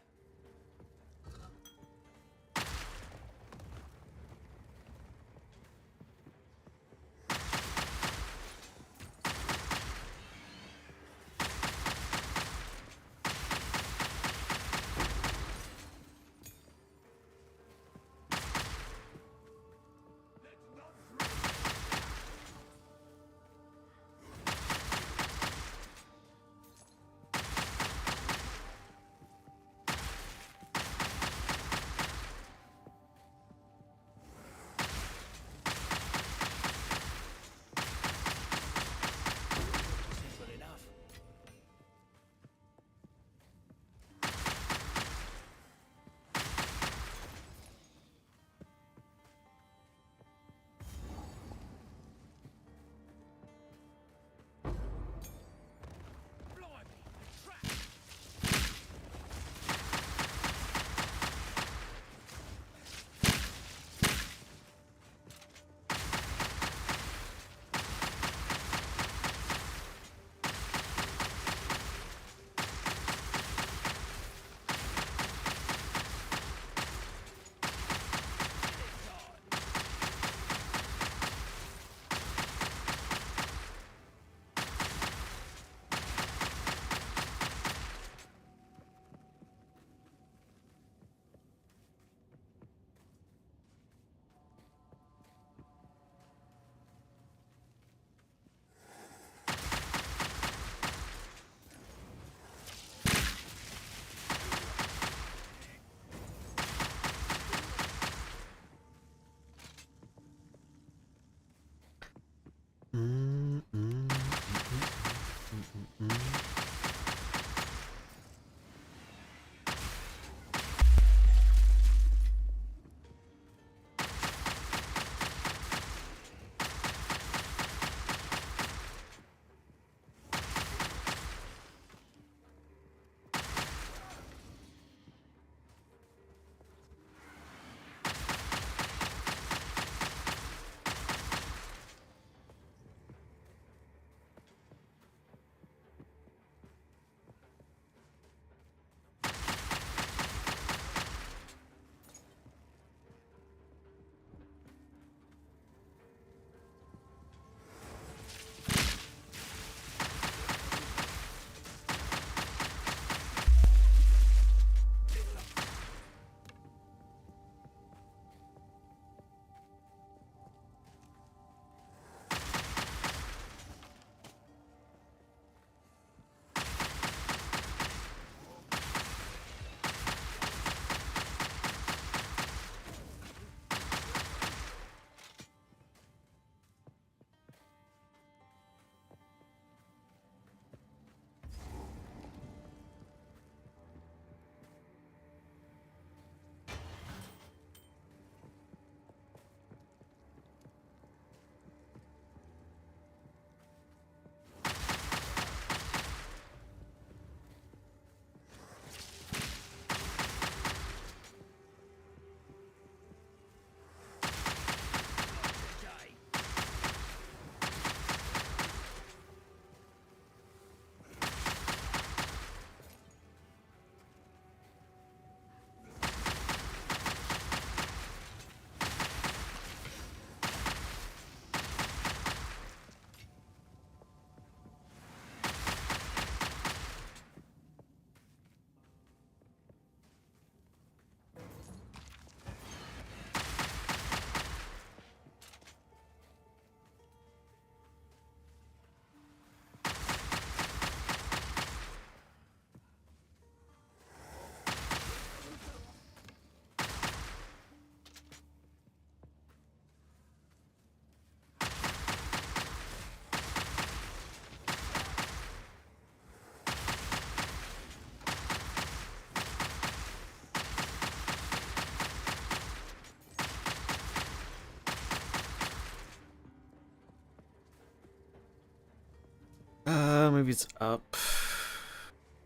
A: Maybe it's up.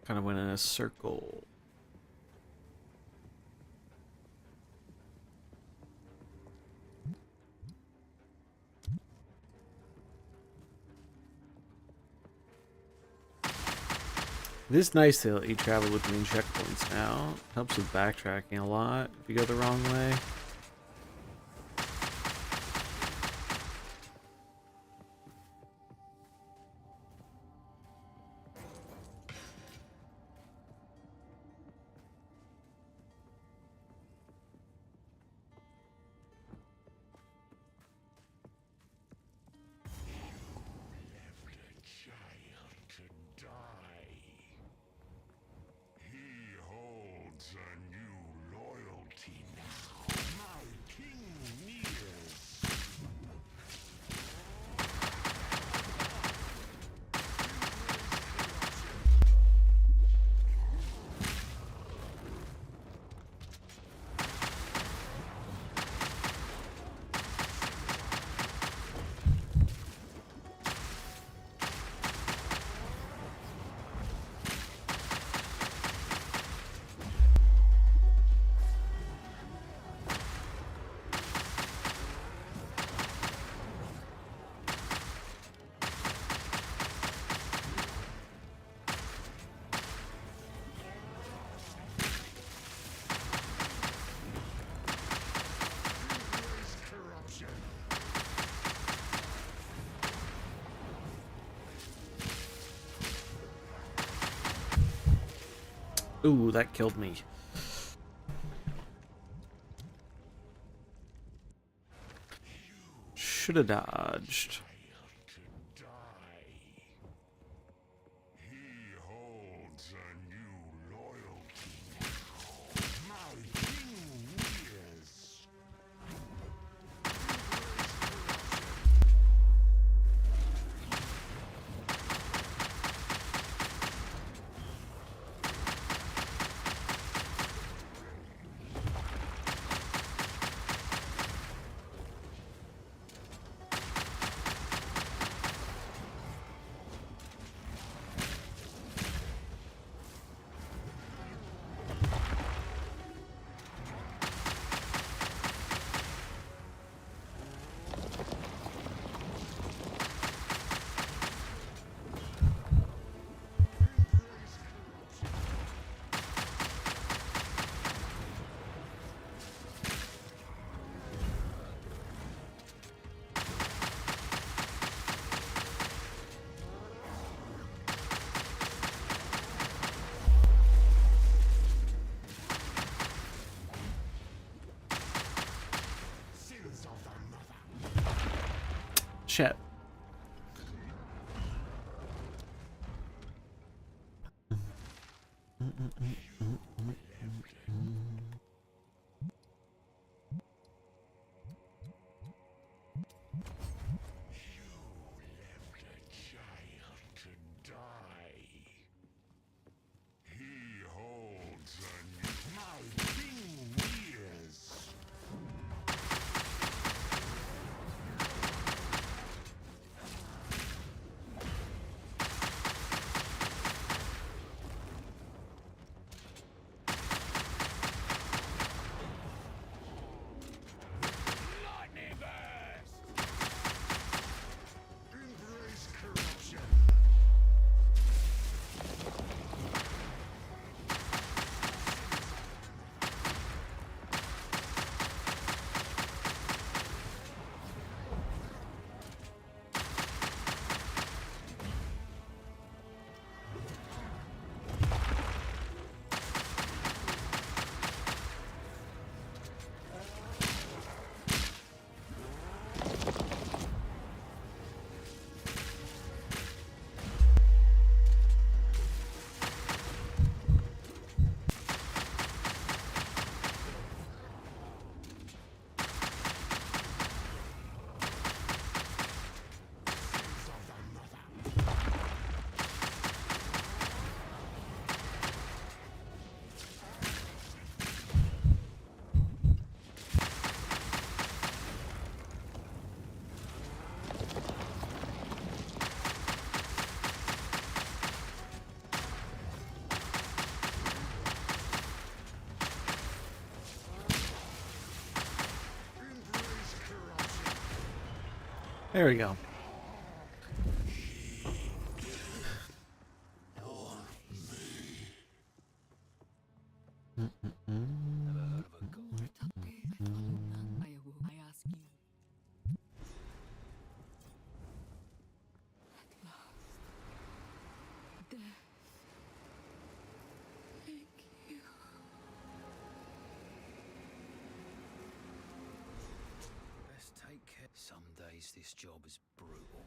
A: Kind of went in a circle. It is nice to let you travel between checkpoints now. Helps with backtracking a lot if you go the wrong way. Ooh, that killed me. Should have dodged. Shit. There we go.
E: I ask you. At last. Death. Thank you.
B: Let's take care. Some days this job is brutal.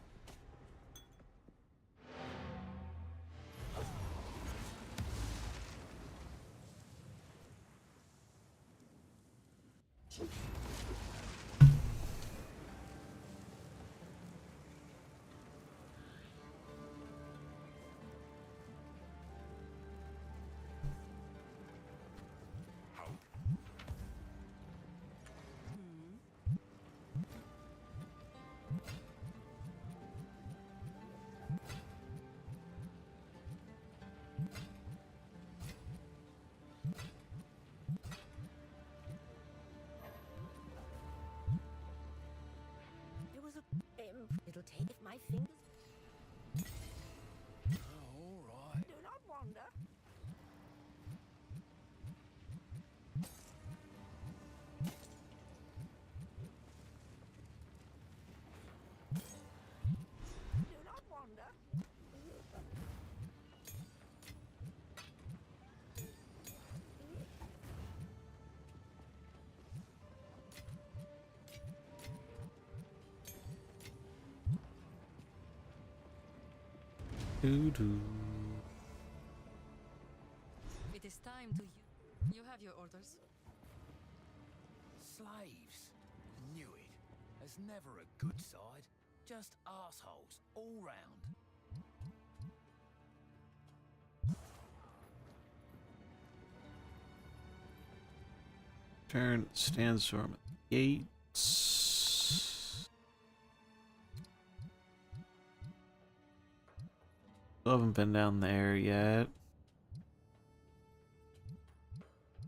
E: There was a it'll take my fingers.
B: Oh, all right.
E: Do not wander. Do not wander.
A: Doo-doo.
E: It is time to you have your orders.
B: Slaves. Knew it. There's never a good side. Just assholes all round.
A: Turn sandstorm at the gates. Still haven't been down there yet.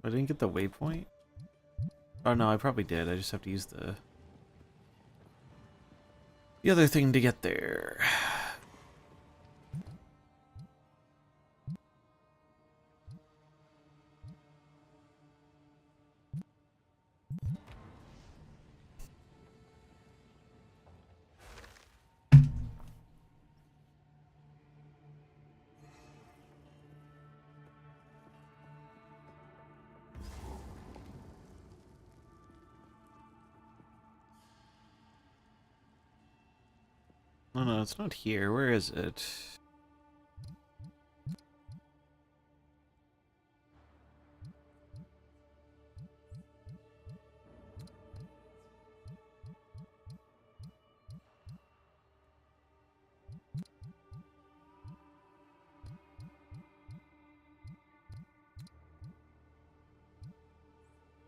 A: I didn't get the waypoint. Oh no, I probably did. I just have to use the other thing to get there. Oh no, it's not here. Where is it?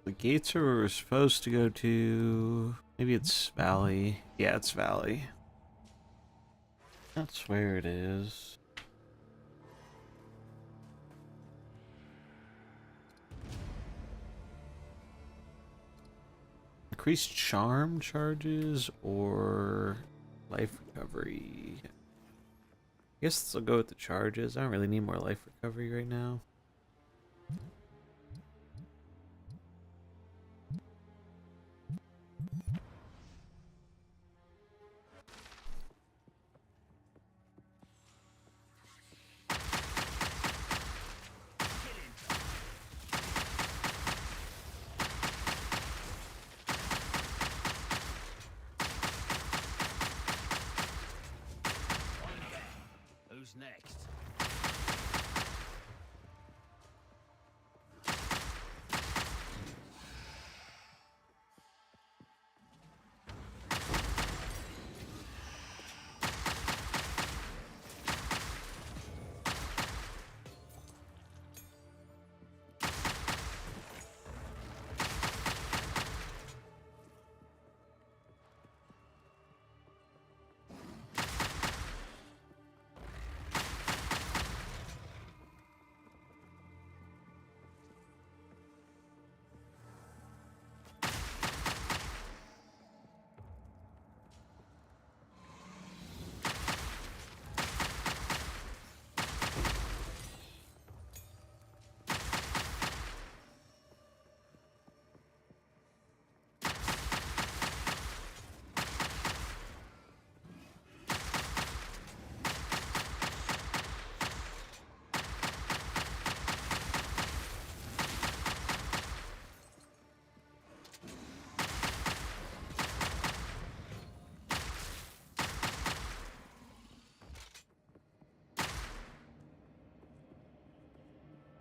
A: The gates are where we're supposed to go to. Maybe it's Valley. Yeah, it's Valley. That's where it is. Increased charm charges or life recovery. I guess I'll go with the charges. I don't really need more life recovery right now.
B: Who's next?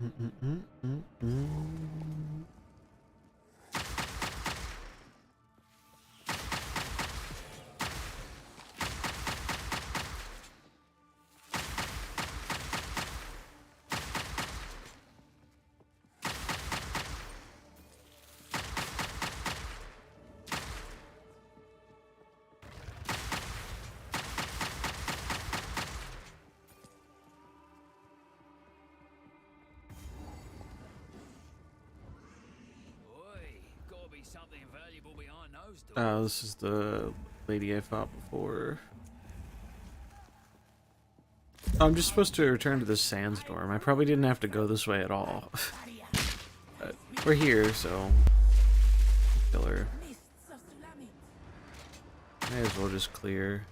B: Oi, gotta be something valuable behind those doors.
A: Oh, this is the lady I fought before. Oh, I'm just supposed to return to the sandstorm. I probably didn't have to go this way at all. But we're here, so kill her. May as well just clear.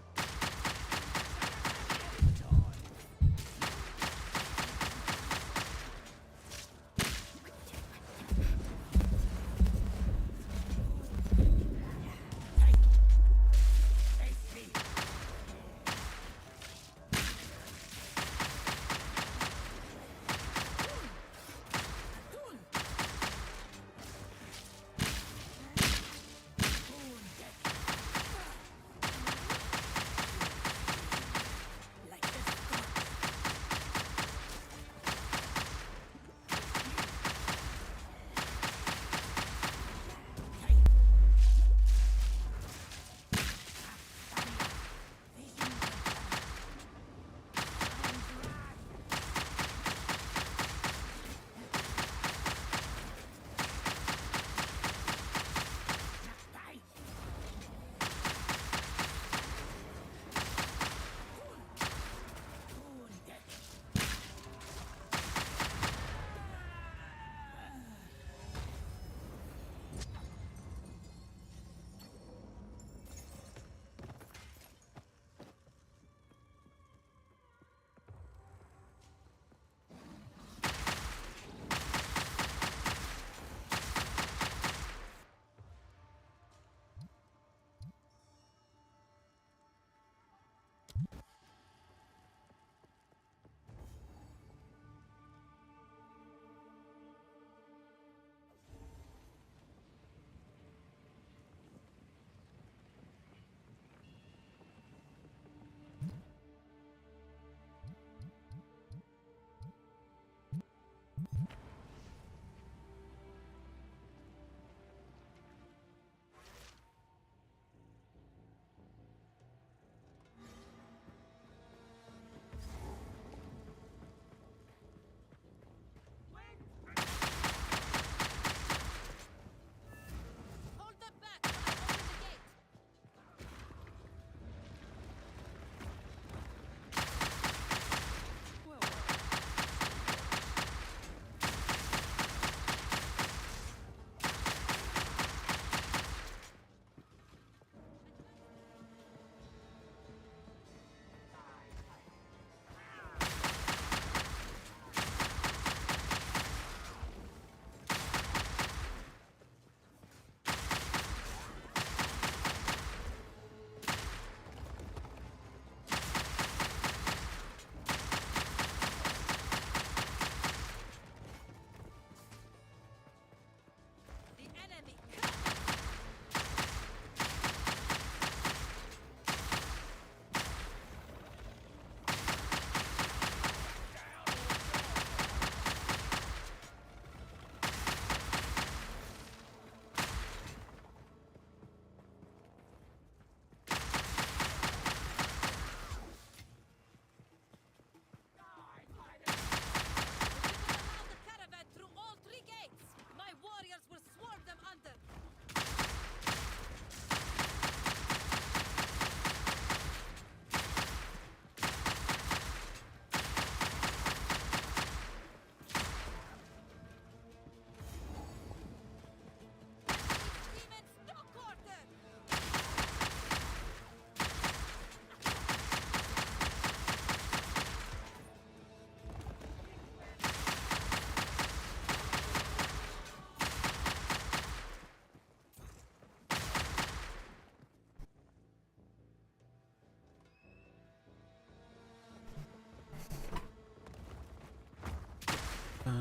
E: The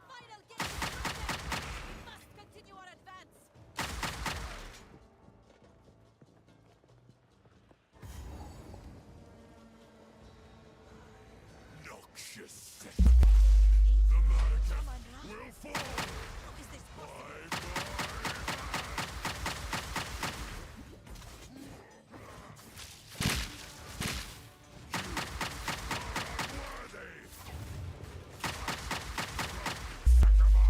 E: final gate is open! We must continue our advance!
F: Noxious second. The Vatican will fall
E: How is this possible?
F: by unworthy. Sakama,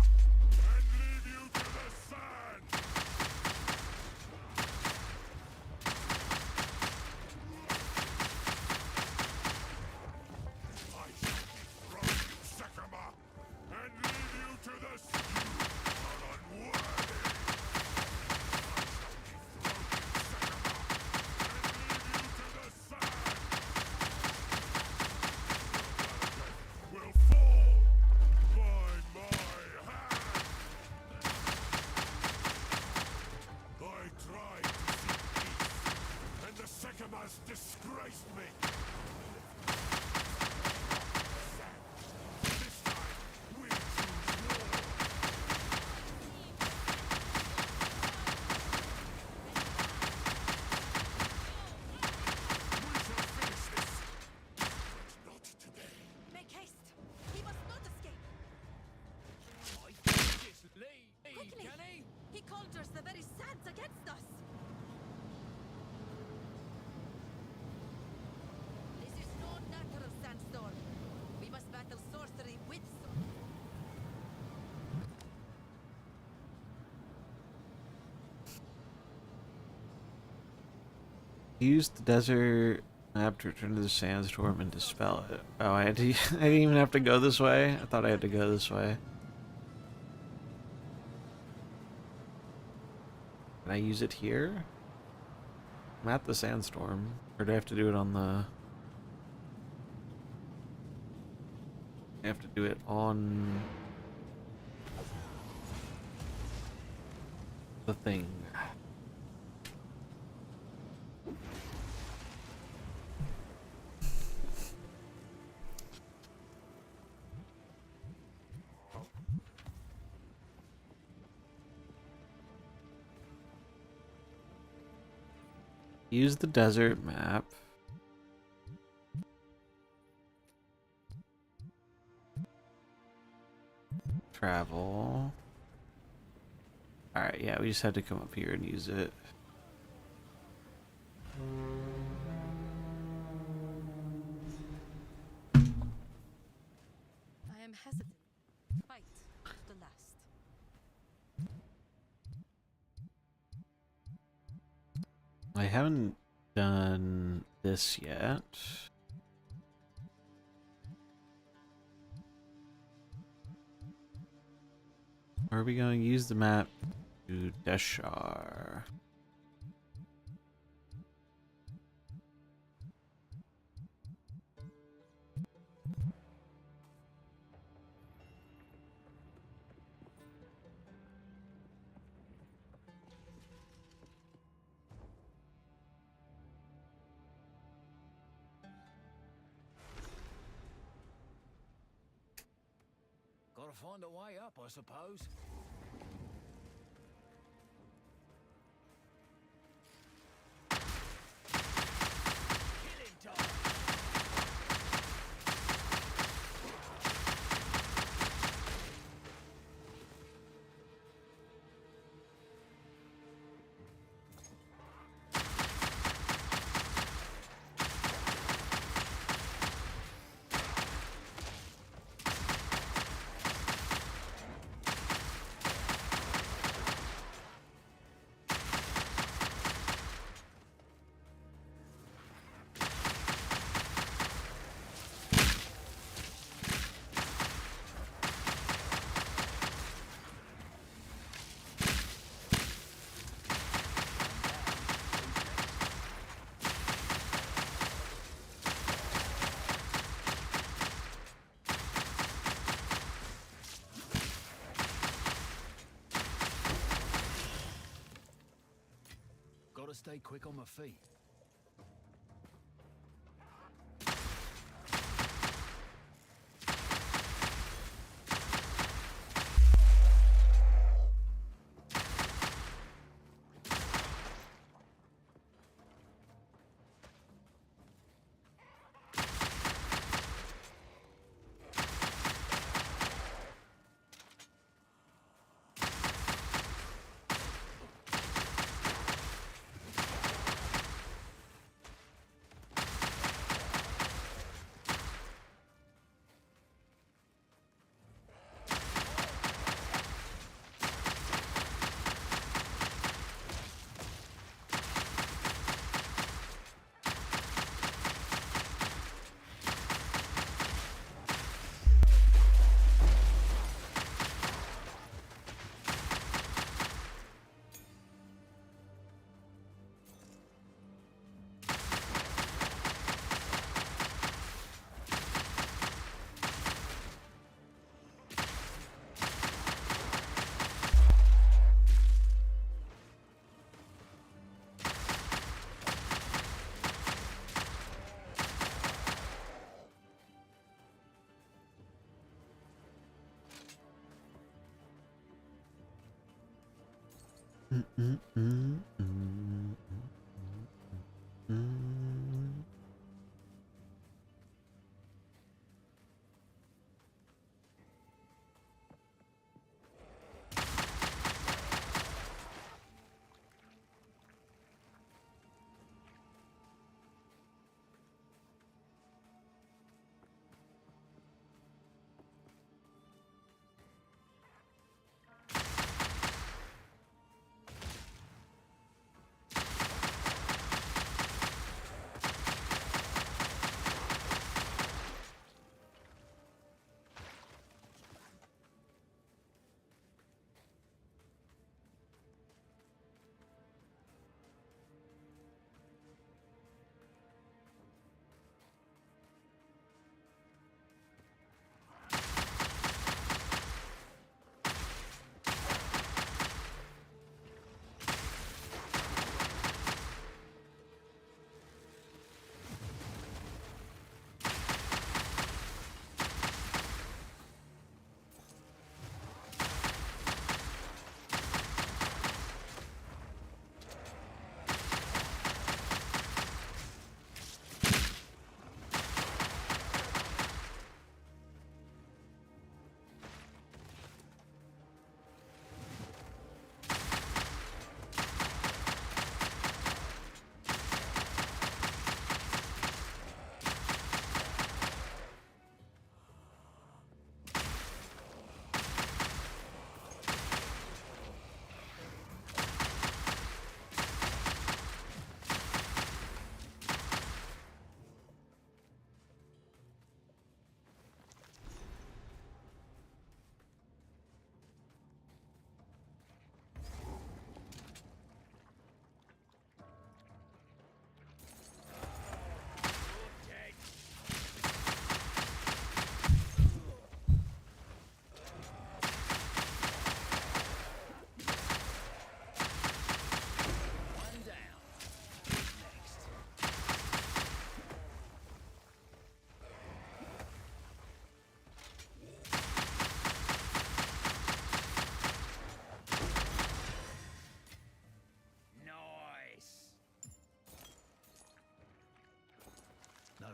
F: and leave you to the sand. I shall dethrone you, Sakama, and leave you to the stew. You are unworthy. I shall dethrone you, Sakama, and leave you to the sand. Will fall by my hand. I tried to seek peace, and the Sekamas disgraced me. This time, we choose war. We shall finish this, but not today.
E: Make haste! He must not escape! Quickly! He conjures the very sands against us! This is no natural sandstorm. We must battle sorcery with sorcery.
A: Use the desert map to return to the sandstorm and dispel it. Oh, I didn't even have to go this way? I thought I had to go this way. Can I use it here? I'm at the sandstorm. Or do I have to do it on the... I have to do it on... the thing. Use the desert map. Travel. Alright, yeah, we just had to come up here and use it.
E: I am hesitant. Fight to the last.
A: I haven't done this yet. Are we going to use the map to Deshar?
B: Gotta find a way up, I suppose. Killing time! stay quick on my feet.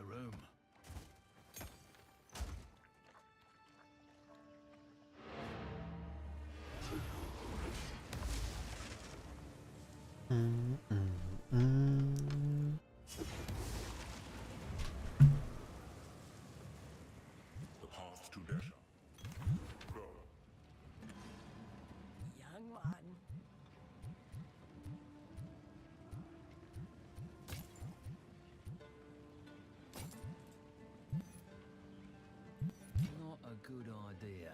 B: room.
F: The path to leisure. Go.
C: Young one.
B: Not a good idea.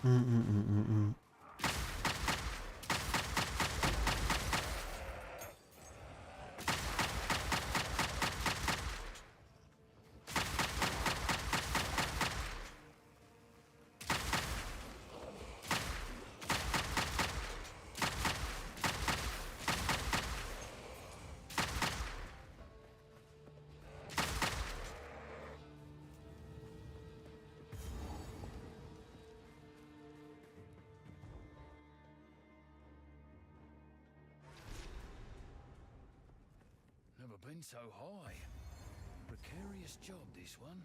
A: Mm-mm-mm-mm-mm.
B: Never been so high. Precarious job, this one.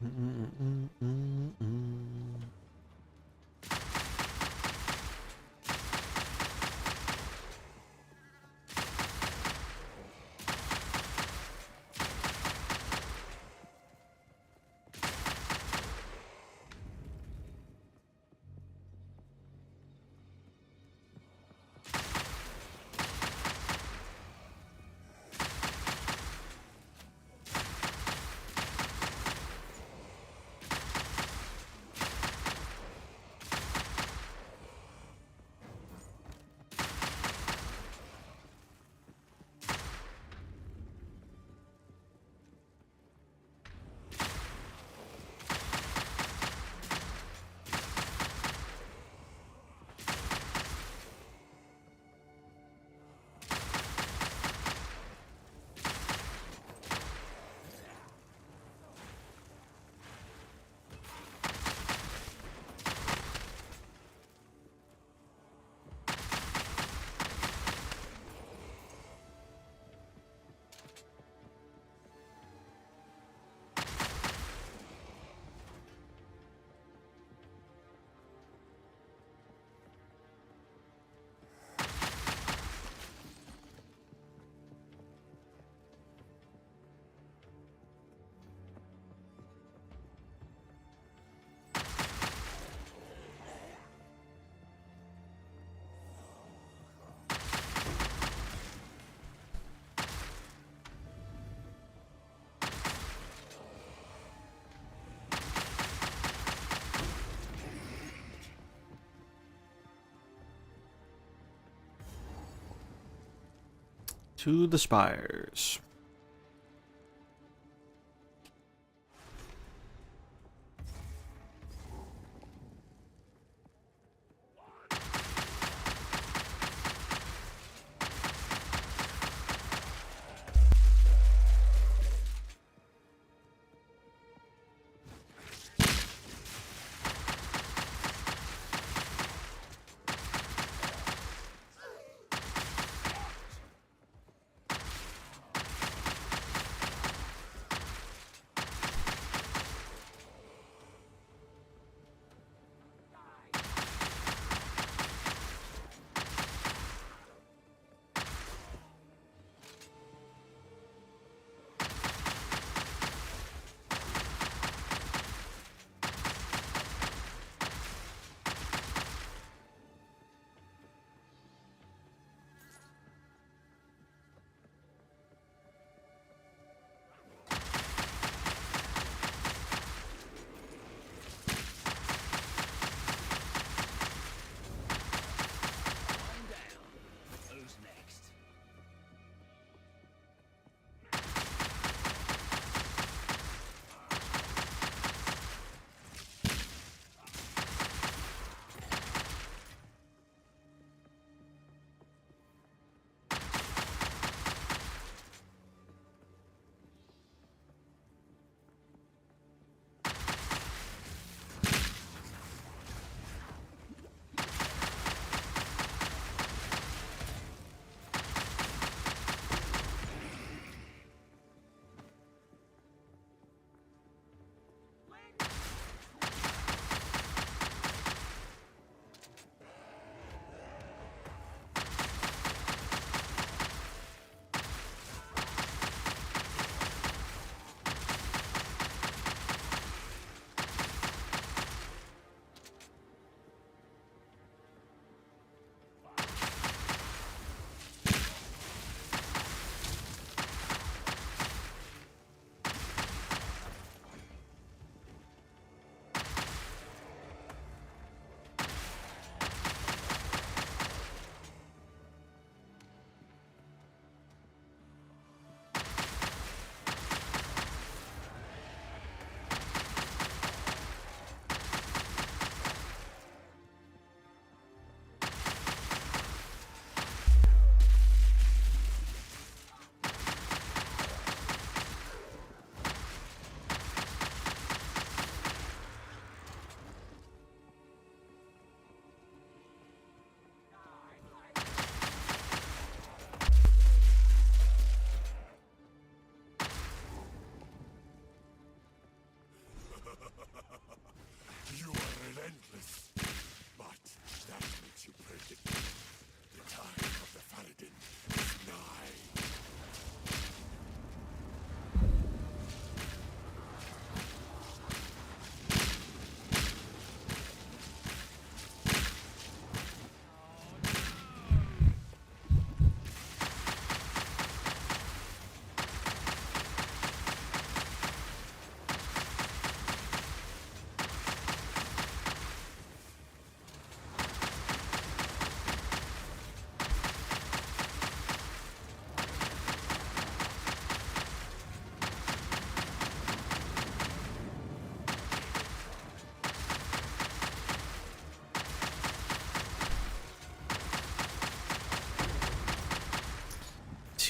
A: Mm-mm-mm-mm-mm. To the spires.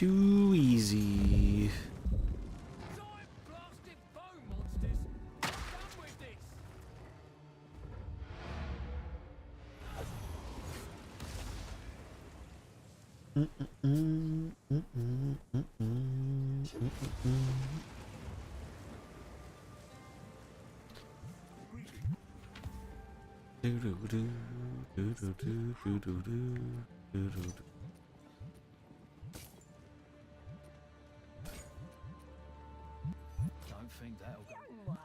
A: too easy.
B: Giant blasted foam monsters! I'm done with this! Don't think that'll go.
C: Young one.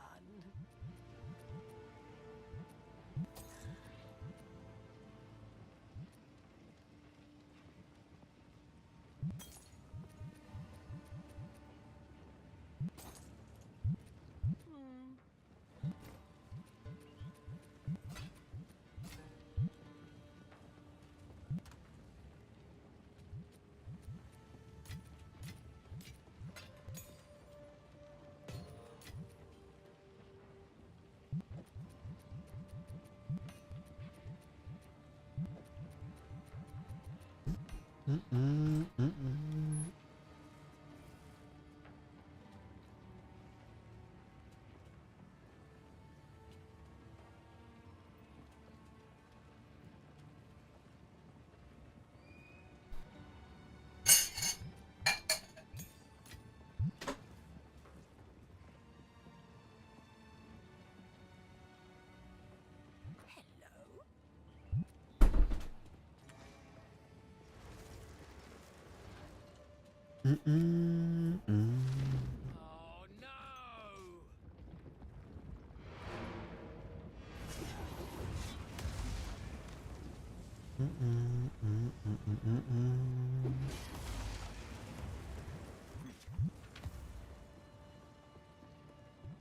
B: Oh no!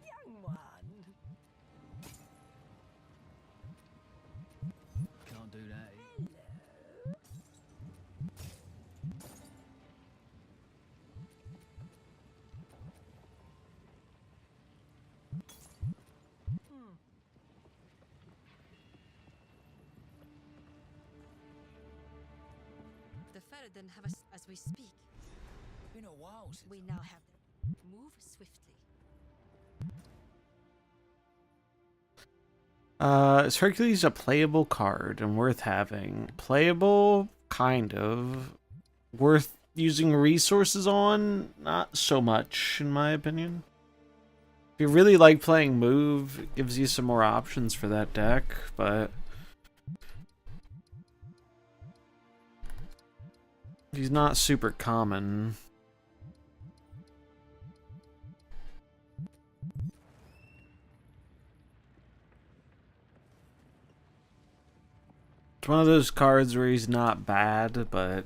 C: Young one.
B: Can't do that.
E: The Ferrodon have us as we speak.
B: Been a while since.
E: We now have them. Move swiftly.
A: Is Hercules a playable card and worth having? Playable, kind of. Worth using resources on? Not so much, in my opinion. If you really like playing Move, it gives you some more options for that deck, but he's not super common. It's one of those cards where he's not bad, but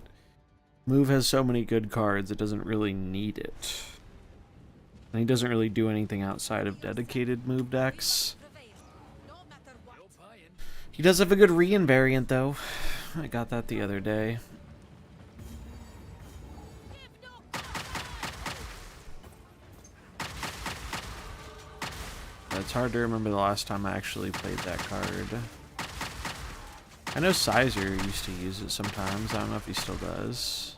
A: Move has so many good cards, it doesn't really need it. And he doesn't really do anything outside of dedicated Move decks.
E: No matter what.
B: You're paying.
A: He does have a good Rian variant, though. I got that the other day. It's hard to remember the last time I actually played that card. I know Sizer used to use it sometimes. I don't know if he still does.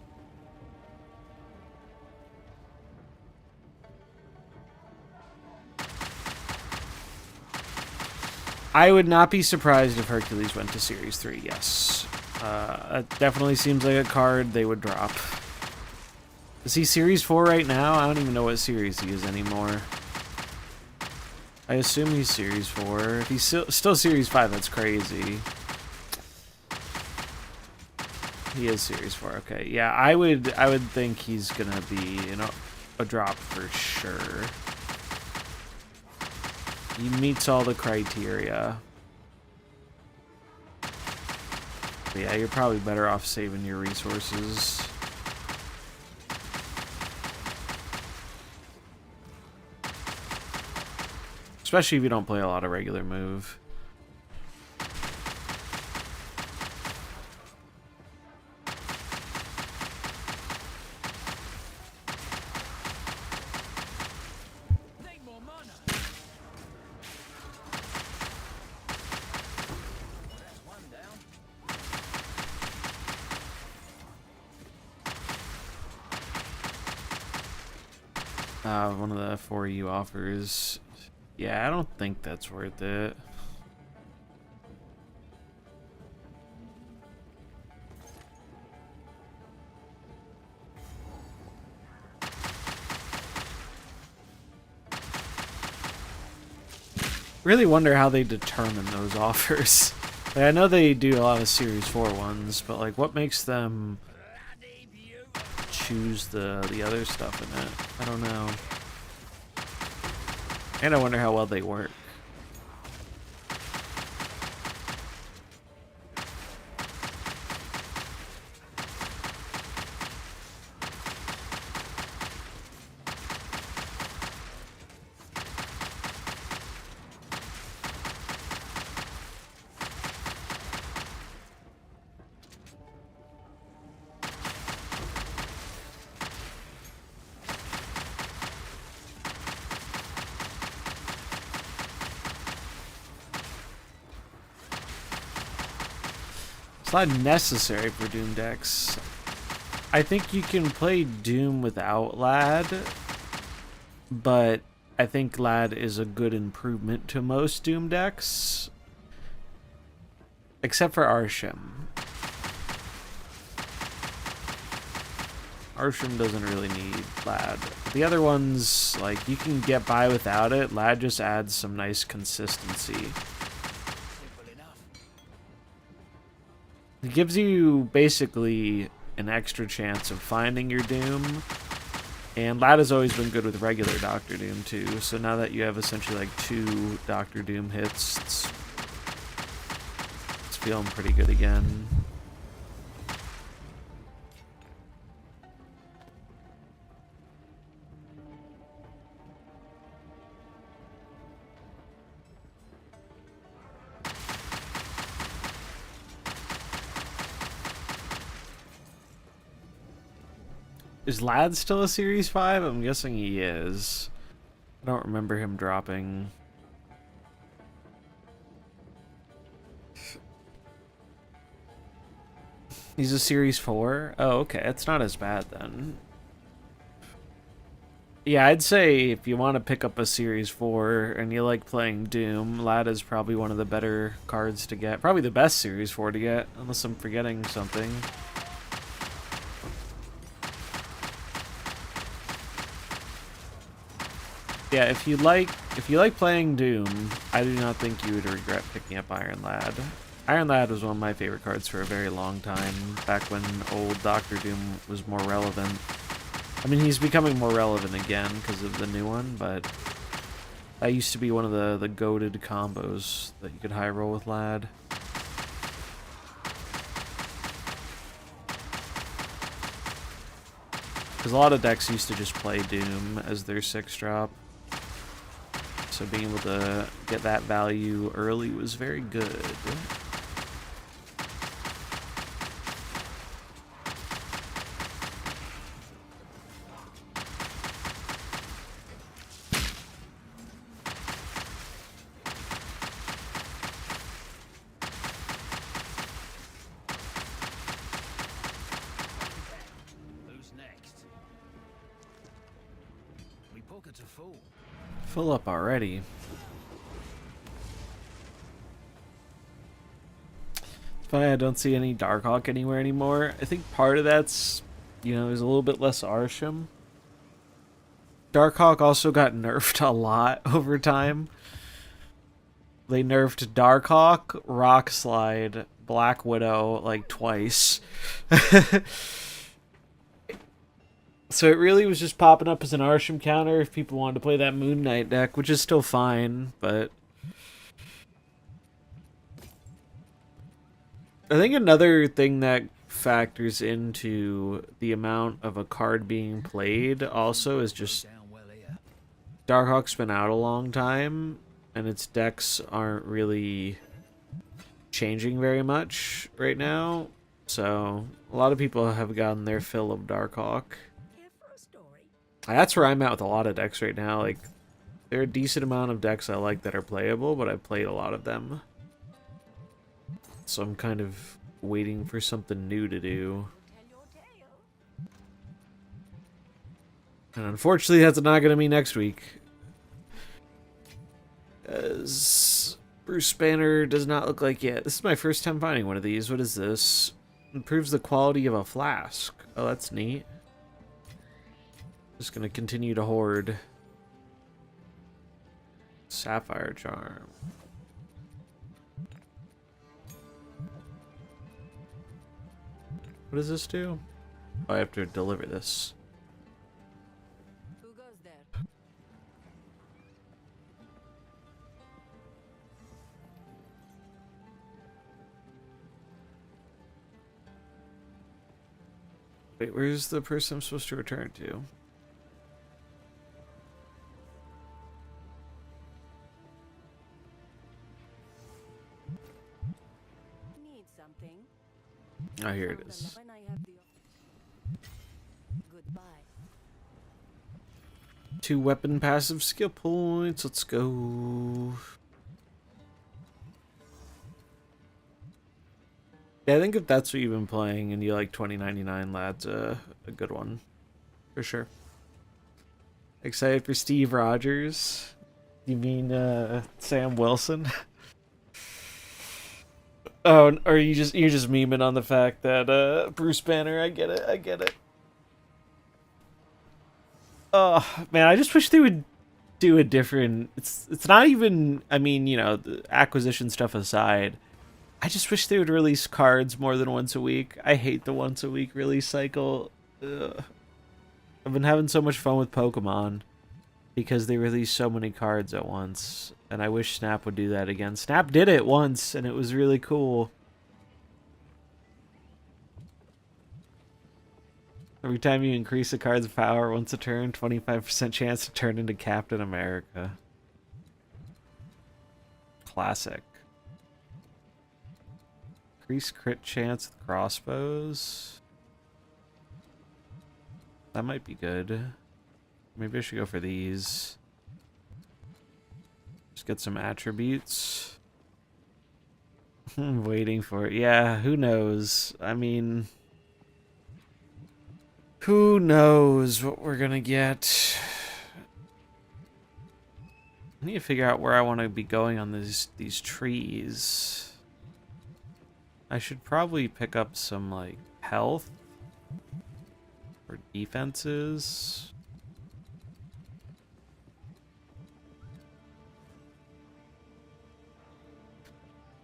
A: I would not be surprised if Hercules went to Series 3, yes. That definitely seems like a card they would drop. Is he Series 4 right now? I don't even know what series he is anymore. I assume he's Series 4. If he's still Series 5, that's crazy. He is Series 4, okay. Yeah, I would think he's gonna be, you know, a drop for sure. He meets all the criteria. But yeah, you're probably better off saving your resources. Especially if you don't play a lot of regular Move.
B: Need more mana. That's one down.
A: One of the 4U offers. Yeah, I don't think that's worth it. Really wonder how they determine those offers. Like, I know they do a lot of Series 4 ones, but like, what makes them choose the other stuff in it? I don't know. And I wonder how well they work. It's not necessary for Doom decks. I think you can play Doom without Lad, but I think Lad is a good improvement to most Doom decks. Except for Arsham. Arsham doesn't really need Lad. The other ones, like, you can get by without it. Lad just adds some nice consistency. It gives you basically an extra chance of finding your Doom. And Lad has always been good with regular Doctor Doom too. So now that you have essentially like 2 Doctor Doom hits, it's feeling pretty good again. Is Lad still a Series 5? I'm guessing he is. I don't remember him dropping. He's a Series 4? Oh, okay. It's not as bad then. Yeah, I'd say if you want to pick up a Series 4 and you like playing Doom, Lad is probably one of the better cards to get. Probably the best Series 4 to get, unless I'm forgetting something. Yeah, if you like playing Doom, I do not think you would regret picking up Iron Lad. Iron Lad was one of my favorite cards for a very long time, back when old Doctor Doom was more relevant. I mean, he's becoming more relevant again because of the new one, but that used to be one of the goated combos that you could high roll with Lad. Because a lot of decks used to just play Doom as their 6-drop. So being able to get that value early was very good.
B: Who's next? We pocket a fool.
A: Full up already. It's funny I don't see any Darkhawk anywhere anymore. I think part of that's, you know, there's a little bit less Arsham. Darkhawk also got nerfed a lot over time. They nerfed Darkhawk, Rock Slide, Black Widow like twice. So it really was just popping up as an Arsham counter if people wanted to play that Moon Knight deck, which is still fine, but I think another thing that factors into the amount of a card being played also is just
B: Down well here.
A: Darkhawk's been out a long time, and its decks aren't really changing very much right now, so a lot of people have gotten their fill of Darkhawk. That's where I'm at with a lot of decks right now. Like, there are a decent amount of decks I like that are playable, but I've played a lot of them. So I'm kind of waiting for something new to do. And unfortunately, that's not going to be next week. As Bruce Banner does not look like yet. This is my first time finding one of these. What is this? Improves the quality of a flask. Oh, that's neat. Just going to continue to hoard. Sapphire Charm. What does this do? Oh, I have to deliver this.
C: Who goes there?
A: Wait, where's the person I'm supposed to return to?
C: Need something?
A: Oh, here it
C: Found
A: is.
C: when I have the goodbye.
A: 2 weapon passive skill points. Let's go. Yeah, I think if that's what you've been playing and you like 2099, that's a good one. For sure. Excited for Steve Rogers? You mean Sam Wilson? Oh, or you're just memeing on the fact that Bruce Banner, I get it. Oh, man, I just wish they would do a different... It's not even... I mean, you know, the acquisition stuff aside, I just wish they would release cards more than once a week. I hate the once a week release cycle. Ugh. I've been having so much fun with Pokemon because they release so many cards at once, and I wish Snap would do that again. Snap did it once, and it was really cool. Every time you increase a card's power once a turn, 25% chance to turn into Captain America. Classic. Increase crit chance with crossbows. That might be good. Maybe I should go for these. Just get some attributes. I'm waiting for it. Yeah, who knows? I mean... who knows what we're gonna get? I need to figure out where I want to be going on these trees. I should probably pick up some, like, health or defenses.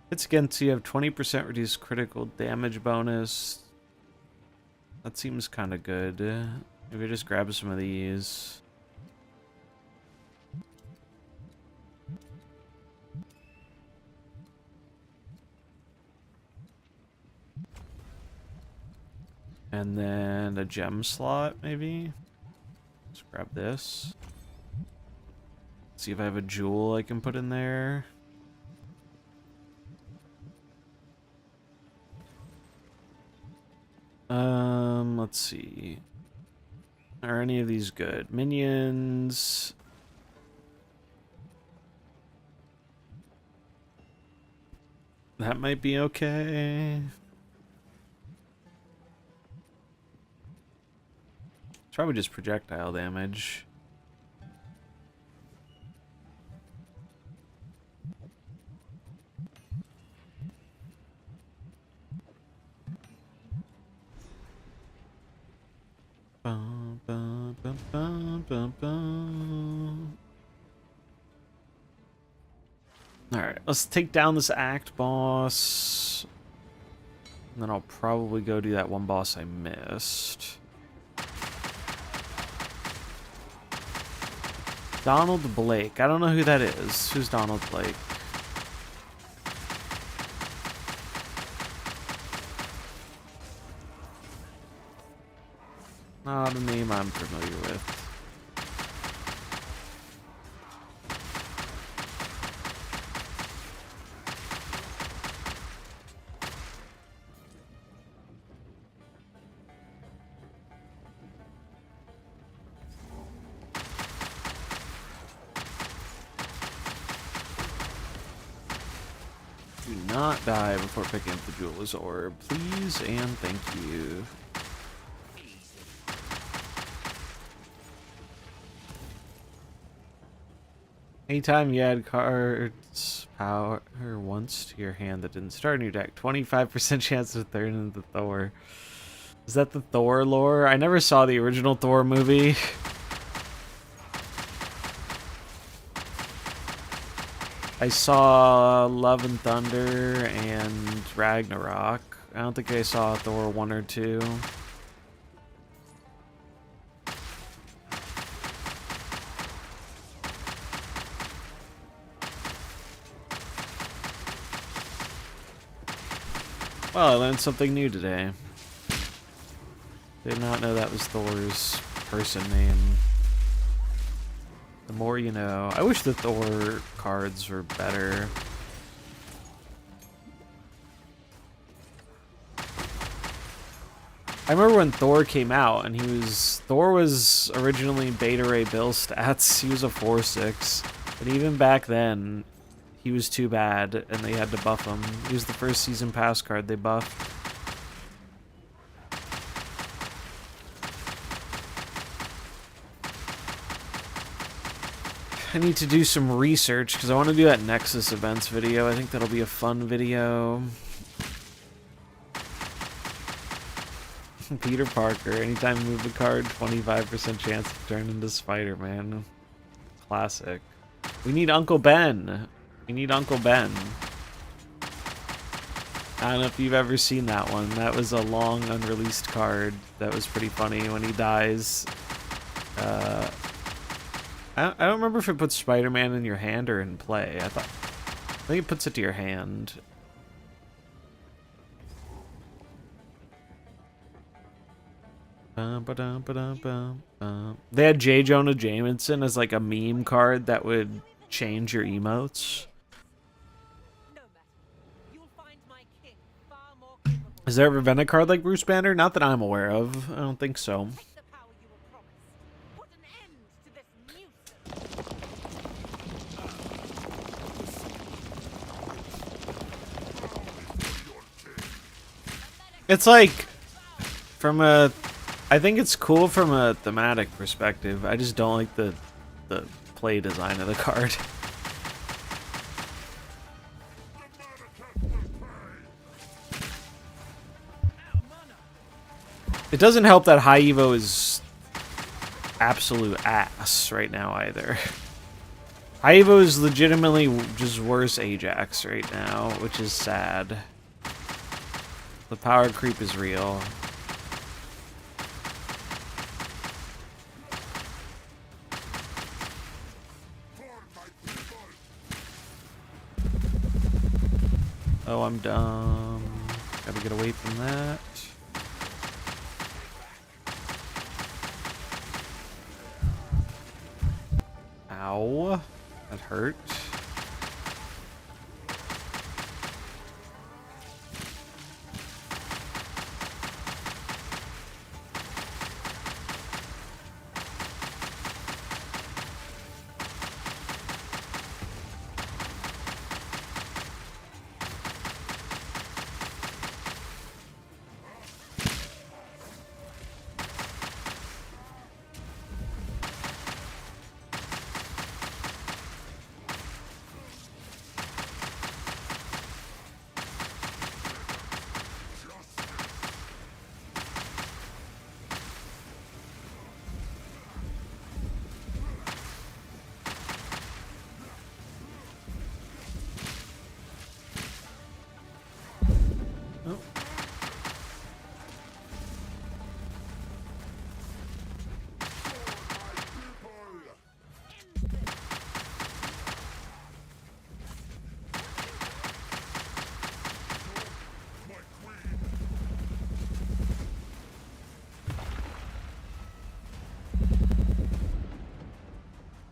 A: Hits against you have 20% reduced critical damage bonus. That seems kind of good. Maybe I just grab some of these. And then a gem slot, maybe. Let's grab this. See if I have a jewel I can put in there. Let's see. Are any of these good? Minions. That might be okay. It's probably just projectile damage. Bum, bum, bum, bum, bum, bum. Alright, let's take down this act boss. And then I'll probably go do that one boss I missed. Donald Blake. I don't know who that is. Who's Donald Blake? Not a name I'm familiar with. Do not die before picking up the Jeweler's Orb, please and thank you. Anytime you add cards power once to your hand that didn't start a new deck, 25% chance to turn into Thor. Is that the Thor lore? I never saw the original Thor movie. I saw Love and Thunder and Ragnarok. I don't think I saw Thor 1 or 2. Well, I learned something new today. Did not know that was Thor's person name. The more you know. I wish the Thor cards were better. I remember when Thor came out, and Thor was originally Beta Ray Bill stats. He was a 4/6, and even back then, he was too bad, and they had to buff him. He was the first season pass card they buffed. I need to do some research because I want to do that Nexus events video. I think that'll be a fun video. Peter Parker, anytime you move a card, 25% chance to turn into Spider-Man. Classic. We need Uncle Ben. We need Uncle Ben. I don't know if you've ever seen that one. That was a long unreleased card that was pretty funny when he dies. I don't remember if it puts Spider-Man in your hand or in play. I think it puts it to your hand. They had J. Jonah Jameson as like a meme card that would change your emotes.
E: No matter. You'll find my king far more capable.
A: Has there ever been a card like Bruce Banner? Not that I'm aware of. I don't think so.
E: Take the power you were promised. Put an end to this nuisance.
A: It's like from a I think it's cool from a thematic perspective. I just don't like the play design of the card. It doesn't help that High Evo is absolute ass right now either. High Evo is legitimately just worse Ajax right now, which is sad. The power creep is real. Oh, I'm dumb. Gotta get away from that. Ow. That hurt.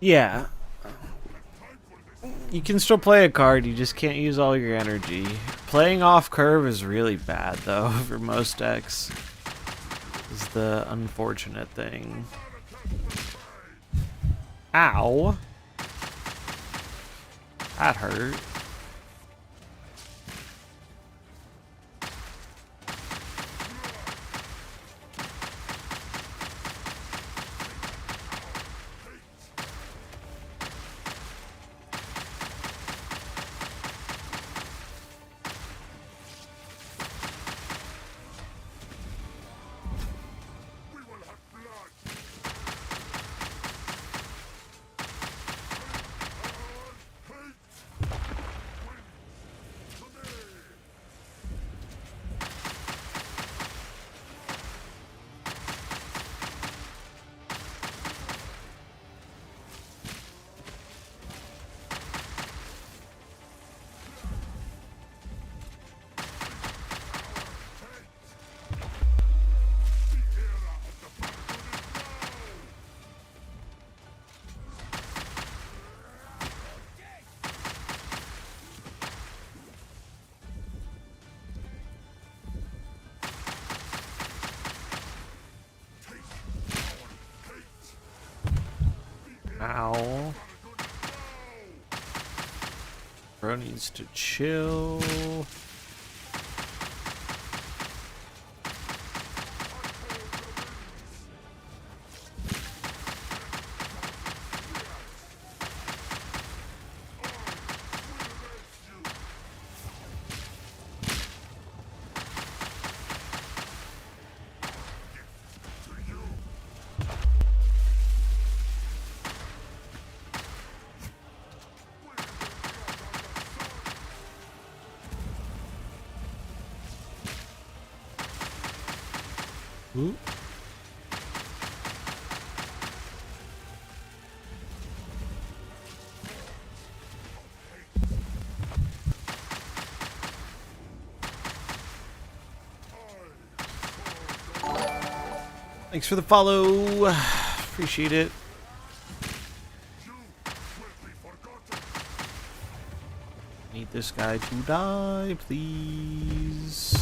A: Yeah. You can still play a card, you just can't use all your energy. Playing off curve is really bad, though, for most decks. Is the unfortunate thing. Ow. That hurt. Ow. Bro needs to chill. Ooh. Thanks for the follow. Appreciate it. Need this guy to die, please.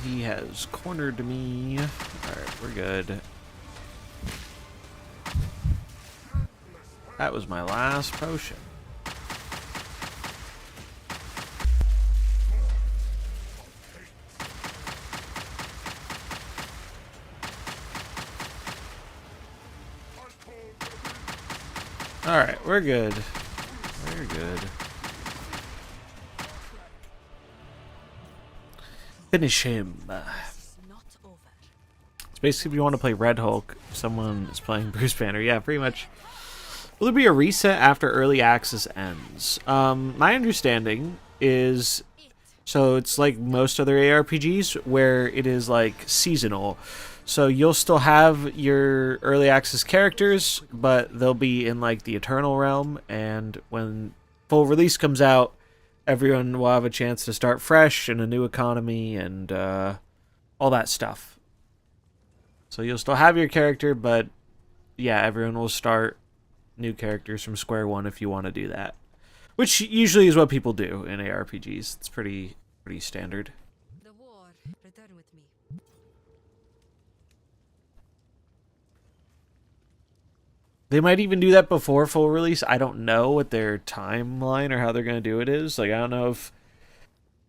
A: He has cornered me. Alright, we're good. That was my last potion. Alright, we're good. We're good. Finish him. It's basically if you want to play Red Hulk, someone is playing Bruce Banner. Yeah, pretty much. Will there be a reset after early access ends? My understanding is, so it's like most other ARPGs where it is like seasonal. So you'll still have your early access characters, but they'll be in like the Eternal Realm, and when full release comes out, everyone will have a chance to start fresh in a new economy and all that stuff. So you'll still have your character, but yeah, everyone will start new characters from square one if you want to do that. Which usually is what people do in ARPGs. It's pretty standard.
E: The war, return with me.
A: They might even do that before full release. I don't know what their timeline or how they're going to do it is. Like, I don't know if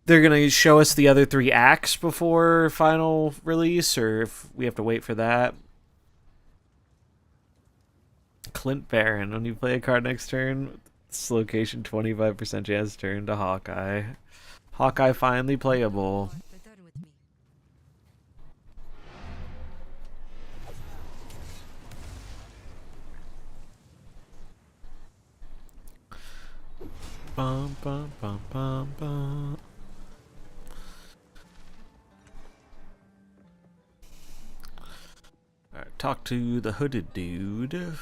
A: they're going to show us the other 3 acts before final release, or if we have to wait for that. Clint Baron, when you play a card next turn, this location 25% chance to turn to Hawkeye. Hawkeye finally playable.
E: Return with me.
A: Bum, bum, bum, bum, bum. Alright, talk to the hooded dude.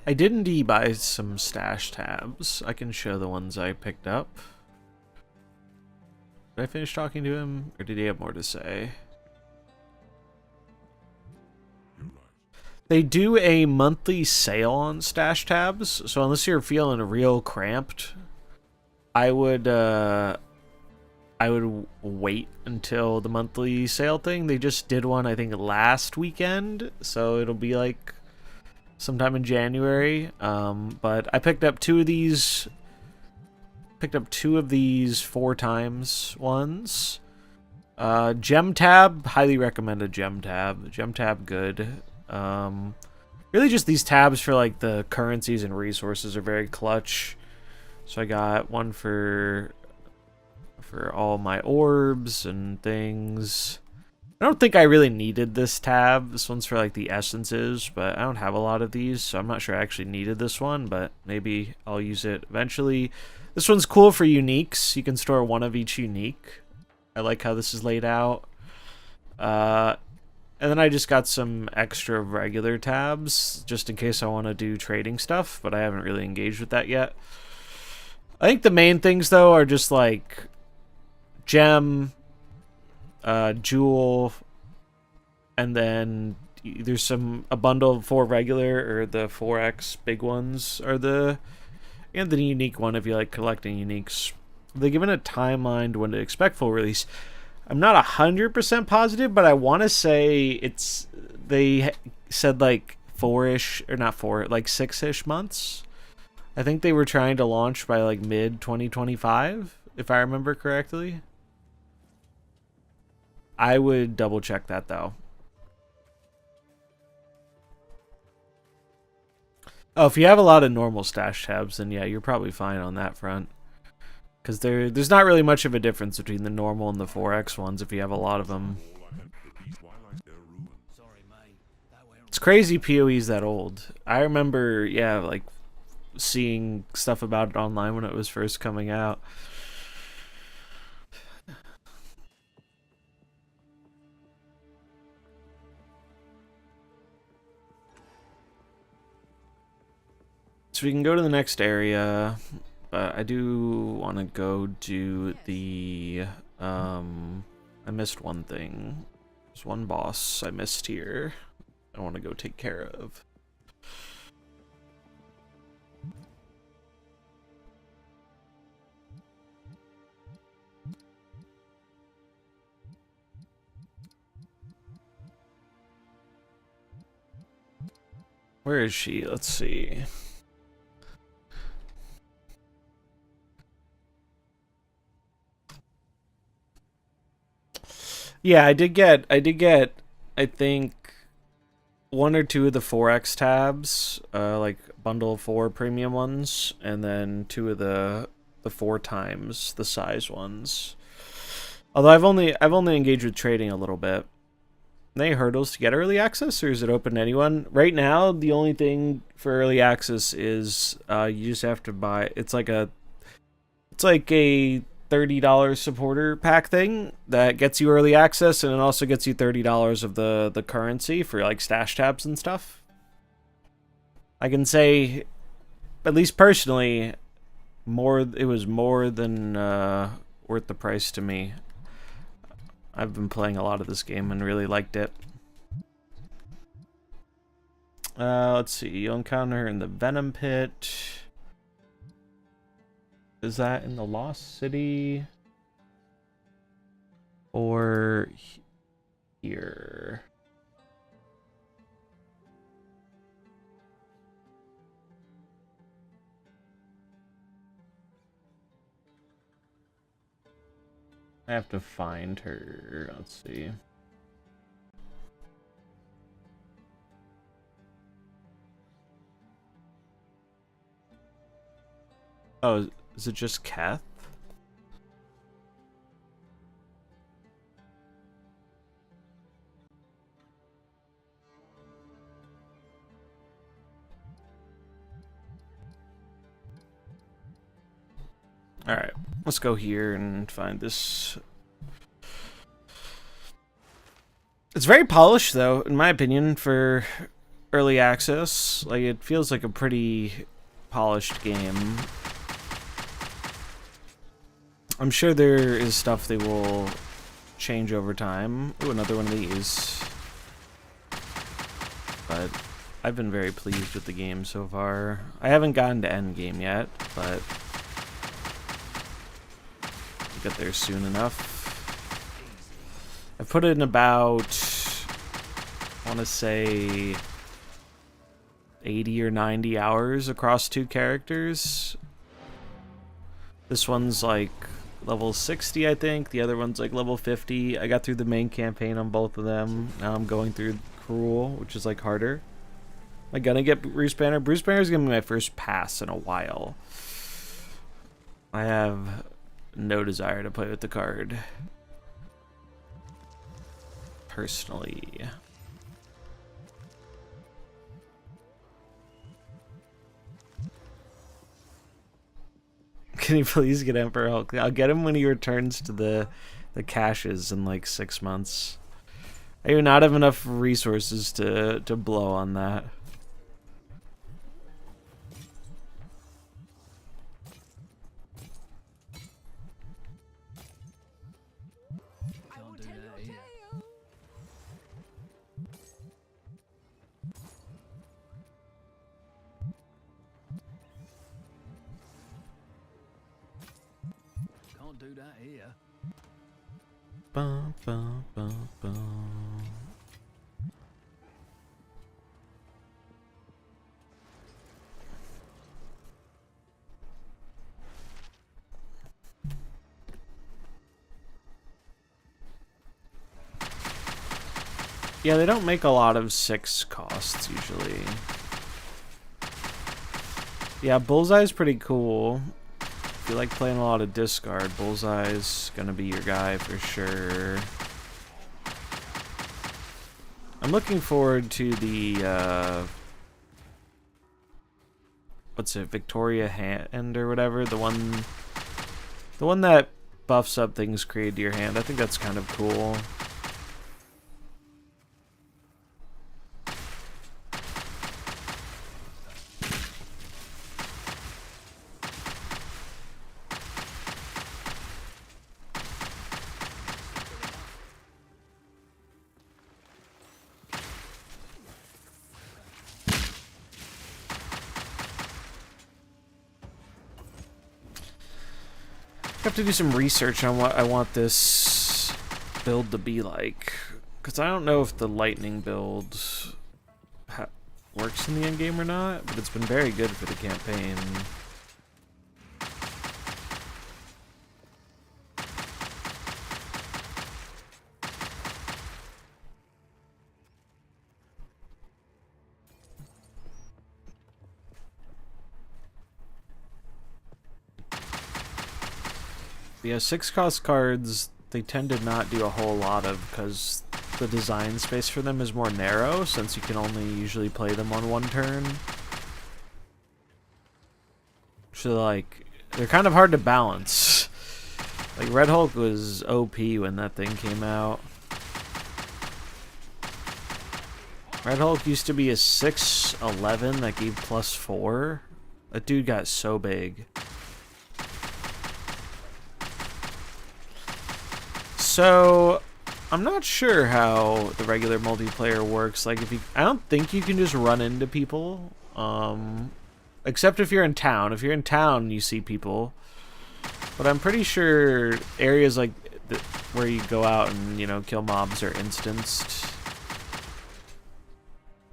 A: I did indeed buy some stash tabs. I can show the ones I picked up. Did I finish talking to him, or did he have more to say? They do a monthly sale on stash tabs, so unless you're feeling real cramped, I would wait until the monthly sale thing. They just did one, I think, last weekend, so it'll be like sometime in January. But I picked up 2 of these. Picked up 2 of these 4 times ones. Gem tab, highly recommend a gem tab. Gem tab, good. Really just these tabs for like the currencies and resources are very clutch. So I got one for all my orbs and things. I don't think I really needed this tab. This one's for like the essences, but I don't have a lot of these, so I'm not sure I actually needed this one, but maybe I'll use it eventually. This one's cool for uniques. You can store 1 of each unique. I like how this is laid out. And then I just got some extra regular tabs, just in case I want to do trading stuff, but I haven't really engaged with that yet. I think the main things, though, are just like gem, Jewel, and then there's a bundle of 4 regular, or the 4X big ones are the unique one if you like collecting uniques. They're given a timeline to when to expect full release. I'm not 100% positive, but I want to say they said like 4-ish, or not 4, like 6-ish months. I think they were trying to launch by like mid 2025, if I remember correctly. I would double check that though. Oh, if you have a lot of normal stash tabs, then yeah, you're probably fine on that front. Because there's not really much of a difference between the normal and the 4X ones if you have a lot of them. It's crazy PoE's that old. I remember, yeah, like seeing stuff about it online when it was first coming out. So we can go to the next area, but I do want to go do the, I missed one thing. There's one boss I missed here I want to go take care of. Where is she? Let's see. Yeah, I did get, I think, 1 or 2 of the 4X tabs, like bundle of 4 premium ones, and then 2 of the 4 times the size ones. Although I've only engaged with trading a little bit. Any hurdles to get early access, or is it open to anyone? Right now, the only thing for early access is you just have to buy. It's like a $30 supporter pack thing that gets you early access, and it also gets you $30 of the currency for like stash tabs and stuff. I can say, at least personally, it was more than worth the price to me. I've been playing a lot of this game and really liked it. Let's see. You'll encounter her in the Venom Pit. Is that in the Lost City? Or here? I have to find her. Let's see. Oh, is it just Keth? Alright, let's go here and find this. It's very polished, though, in my opinion, for early access. Like, it feels like a pretty polished game. I'm sure there is stuff they will change over time. Ooh, another one of these. But I've been very pleased with the game so far. I haven't gotten to endgame yet, but I'll get there soon enough. I've put in about, I want to say, 80 or 90 hours across 2 characters. This one's like level 60, I think. The other one's like level 50. I got through the main campaign on both of them. Now I'm going through Cruel, which is like harder. Am I gonna get Bruce Banner? Bruce Banner is gonna be my first pass in a while. I have no desire to play with the card. Personally. Can you please get Emperor Hulk? I'll get him when he returns to the caches in like 6 months. I do not have enough resources to blow on that.
E: I will tell you
B: do that here.
A: Bum, bum, bum, bum. Yeah, they don't make a lot of 6 costs usually. Yeah, Bullseye's pretty cool. If you like playing a lot of discard, Bullseye's gonna be your guy for sure. I'm looking forward to the what's it, Victoria hand or whatever, the one that buffs up things created to your hand. I think that's kind of cool. I have to do some research on what I want this build to be like, because I don't know if the lightning build works in the endgame or not, but it's been very good for the campaign. Yeah, 6 cost cards, they tend to not do a whole lot of, because the design space for them is more narrow, since you can only usually play them on 1 turn. So, like, they're kind of hard to balance. Like, Red Hulk was OP when that thing came out. Red Hulk used to be a 6'11 that gave +4. That dude got so big. So, I'm not sure how the regular multiplayer works. Like, I don't think you can just run into people. Except if you're in town. If you're in town, you see people. But I'm pretty sure areas like where you go out and, you know, kill mobs are instanced.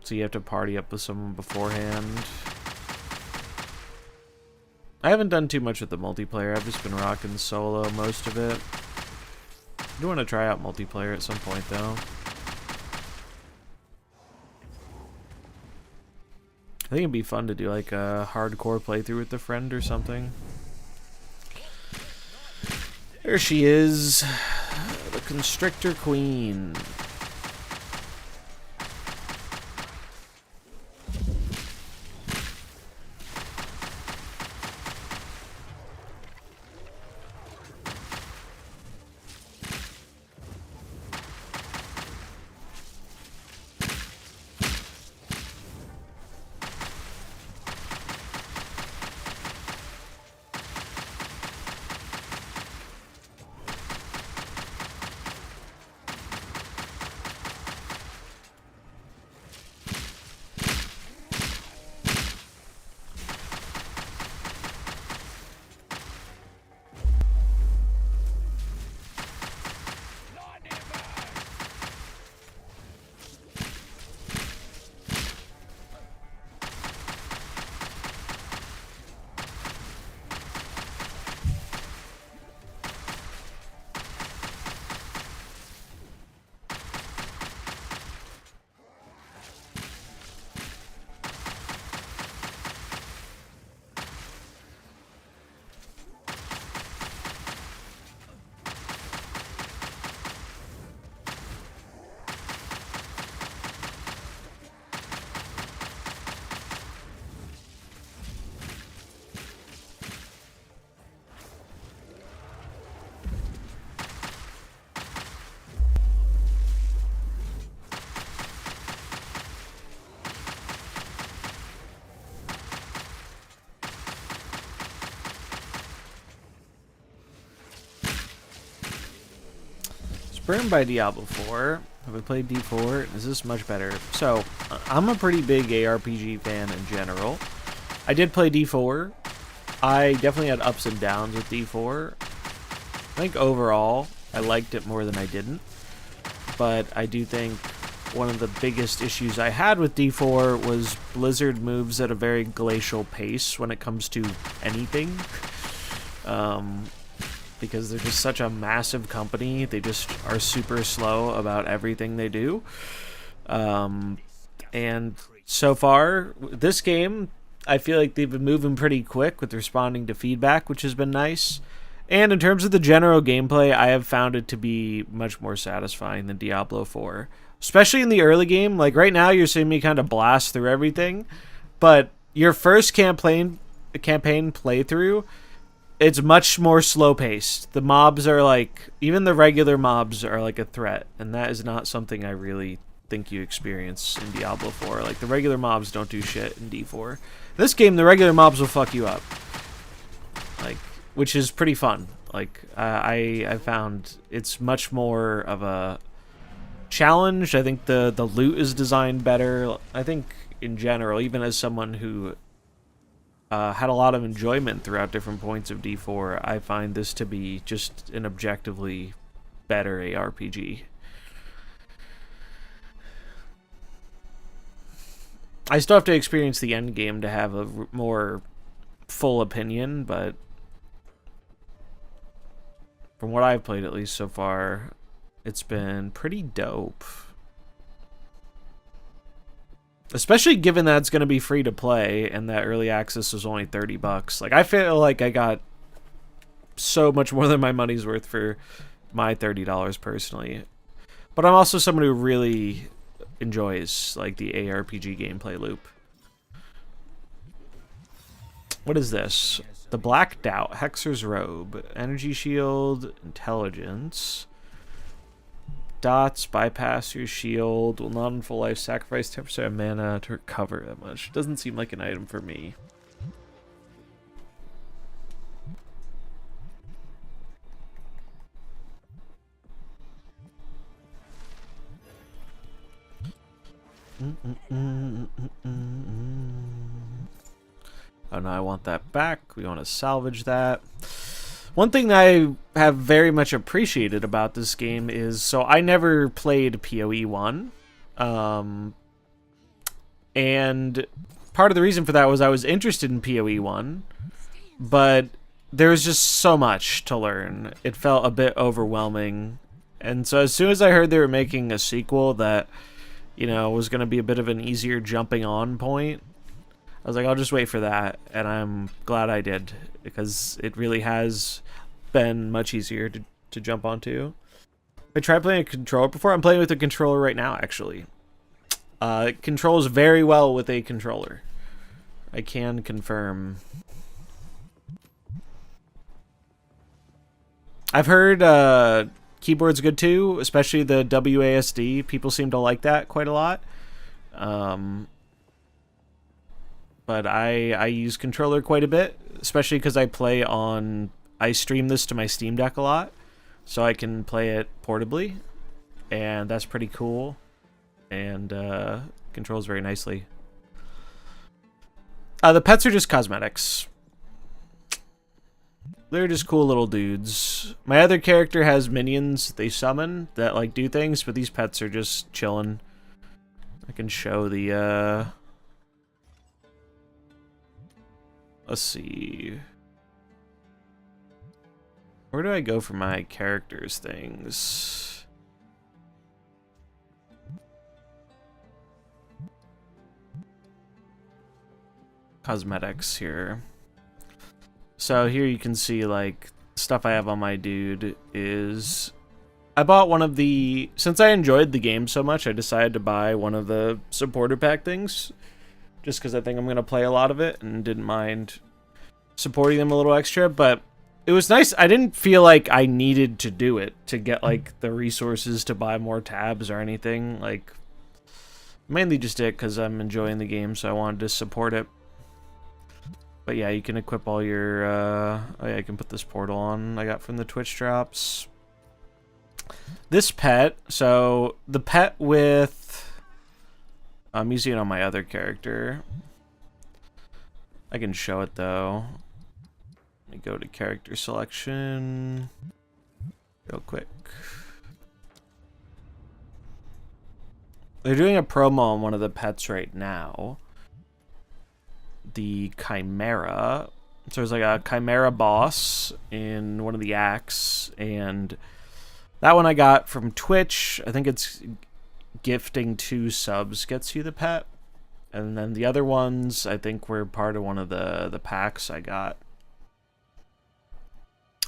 A: So you have to party up with someone beforehand. I haven't done too much with the multiplayer. I've just been rocking solo most of it. I do want to try out multiplayer at some point, though. I think it'd be fun to do like a hardcore playthrough with a friend or something. There she is, the Constrictor Queen. Burned by Diablo 4. Have I played D4? Is this much better? So, I'm a pretty big ARPG fan in general. I did play D4. I definitely had ups and downs with D4. I think overall, I liked it more than I didn't. But I do think one of the biggest issues I had with D4 was Blizzard moves at a very glacial pace when it comes to anything. Because they're just such a massive company. They just are super slow about everything they do. And so far, this game, I feel like they've been moving pretty quick with responding to feedback, which has been nice. And in terms of the general gameplay, I have found it to be much more satisfying than Diablo 4. Especially in the early game. Like right now, you're seeing me kind of blast through everything. But your first campaign playthrough, it's much more slow-paced. The mobs are like... Even the regular mobs are like a threat. And that is not something I really think you experience in Diablo 4. Like, the regular mobs don't do shit in D4. This game, the regular mobs will fuck you up. Like, which is pretty fun. Like, I found it's much more of a challenge. I think the loot is designed better. I think, in general, even as someone who... had a lot of enjoyment throughout different points of D4, I find this to be just an objectively better ARPG. I still have to experience the end game to have a more full opinion, but from what I've played at least so far, it's been pretty dope. Especially given that it's going to be free to play and that early access was only $30. Like, I feel like I got so much more than my money's worth for my $30 personally. But I'm also someone who really enjoys like the ARPG gameplay loop. What is this? The Black Doubt, Hexer's Robe, Energy Shield, Intelligence. Dots, bypass your shield, will not in full life sacrifice 10% of mana to recover that much. Doesn't seem like an item for me. Oh no, I want that back. We want to salvage that. One thing that I have very much appreciated about this game is, so I never played PoE 1. And part of the reason for that was I was interested in PoE 1, but there was just so much to learn. It felt a bit overwhelming. And so as soon as I heard they were making a sequel that, you know, was going to be a bit of an easier jumping on point, I was like, I'll just wait for that, and I'm glad I did, because it really has been much easier to jump onto. I tried playing a controller before. I'm playing with a controller right now, actually. It controls very well with a controller. I can confirm. I've heard keyboard's good too, especially the WASD. People seem to like that quite a lot. But I use controller quite a bit, especially because I stream this to my Steam Deck a lot, so I can play it portably, and that's pretty cool, and controls very nicely. The pets are just cosmetics. They're just cool little dudes. My other character has minions they summon that like do things, but these pets are just chilling. I can show the let's see. Where do I go for my characters things? Cosmetics here. So here you can see like stuff I have on my dude is I bought one of the, since I enjoyed the game so much, I decided to buy one of the supporter pack things. Just because I think I'm going to play a lot of it and didn't mind supporting them a little extra. But it was nice. I didn't feel like I needed to do it to get like the resources to buy more tabs or anything. Like, mainly just did it because I'm enjoying the game, so I wanted to support it. But yeah, you can equip all your... oh yeah, I can put this portal on I got from the Twitch drops. This pet, so the pet with... I'm using it on my other character. I can show it though. Let me go to character selection. real quick. They're doing a promo on one of the pets right now. The Chimera. So there's like a Chimera boss in one of the acts, and that one I got from Twitch. I think it's gifting 2 subs gets you the pet. And then the other ones, I think, were part of one of the packs I got.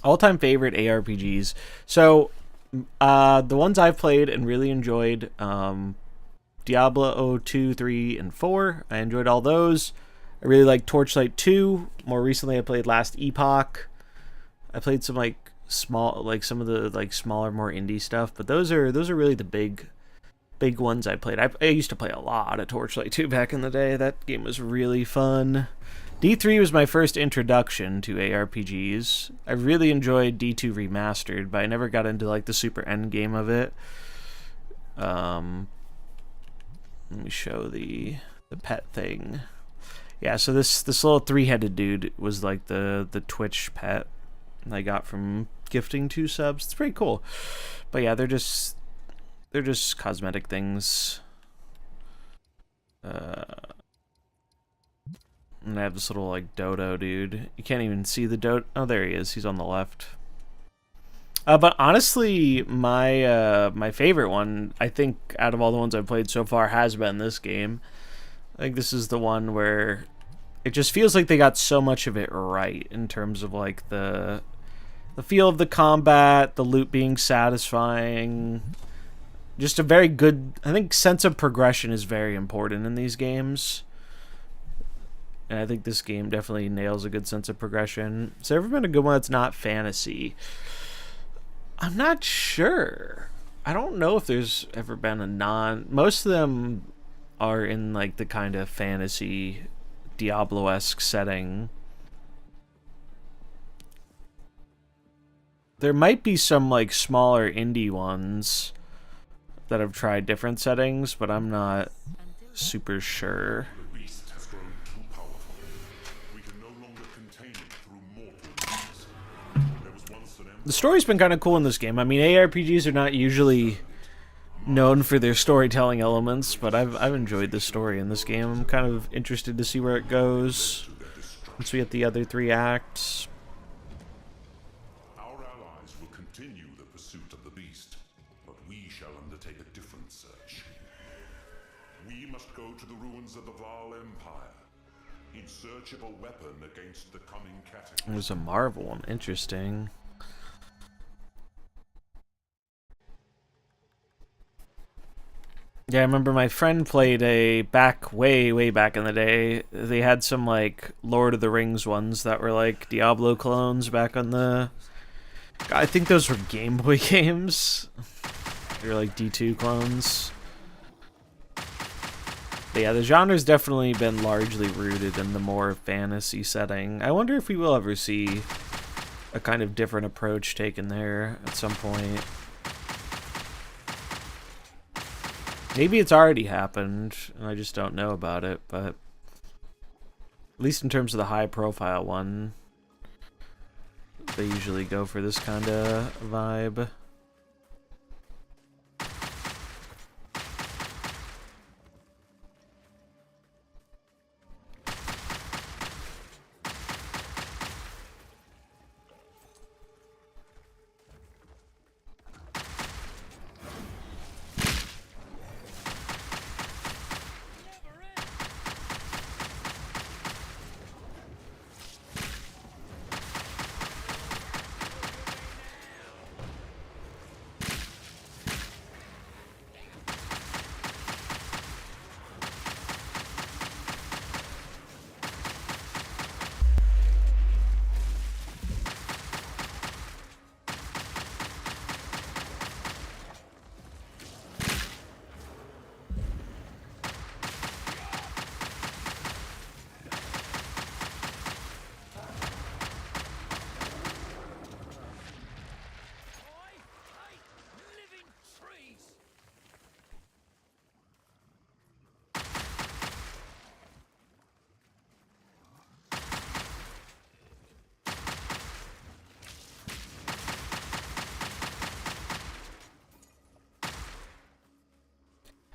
A: All-time favorite ARPGs. So, the ones I've played and really enjoyed, Diablo 2, 3, and 4. I enjoyed all those. I really like Torchlight 2. More recently, I played Last Epoch. I played some some of the smaller, more indie stuff. But those are really the big ones I played. I used to play a lot of Torchlight 2 back in the day. That game was really fun. D3 was my first introduction to ARPGs. I really enjoyed D2 Remastered, but I never got into like the super end game of it. Let me show the pet thing. Yeah, so this little 3-headed dude was like the Twitch pet I got from gifting 2 subs. It's pretty cool. But yeah, they're just cosmetic things. And I have this little like dodo dude. You can't even see the dodo. Oh, there he is. He's on the left. But honestly, my favorite one, I think, out of all the ones I've played so far, has been this game. I think this is the one where it just feels like they got so much of it right in terms of like the feel of the combat, the loot being satisfying. Just a very good, I think, sense of progression is very important in these games. And I think this game definitely nails a good sense of progression. Has there ever been a good one that's not fantasy? I'm not sure. I don't know if there's ever been a most of them are in like the kind of fantasy Diablo-esque setting. There might be some like smaller indie ones that have tried different settings, but I'm not super sure.
F: The beast has grown too powerful. We can no longer contain it through mortal means. There was once an
A: The story's been kind of cool in this game. I mean, ARPGs are not usually known for their storytelling elements, but I've enjoyed the story in this game. I'm kind of interested to see where it goes once we get the other 3 acts.
F: Our allies will continue the pursuit of the beast, but we shall undertake a different search. We must go to the ruins of the Val Empire in search of a weapon against the coming cataclysm.
A: There's a Marvel one. Interesting. Yeah, I remember my friend played way back in the day. They had some like Lord of the Rings ones that were like Diablo clones back on the... I think those were Game Boy games. They were like D2 clones. But yeah, the genre's definitely been largely rooted in the more fantasy setting. I wonder if we will ever see a kind of different approach taken there at some point. Maybe it's already happened, and I just don't know about it, but at least in terms of the high-profile one, they usually go for this kind of vibe.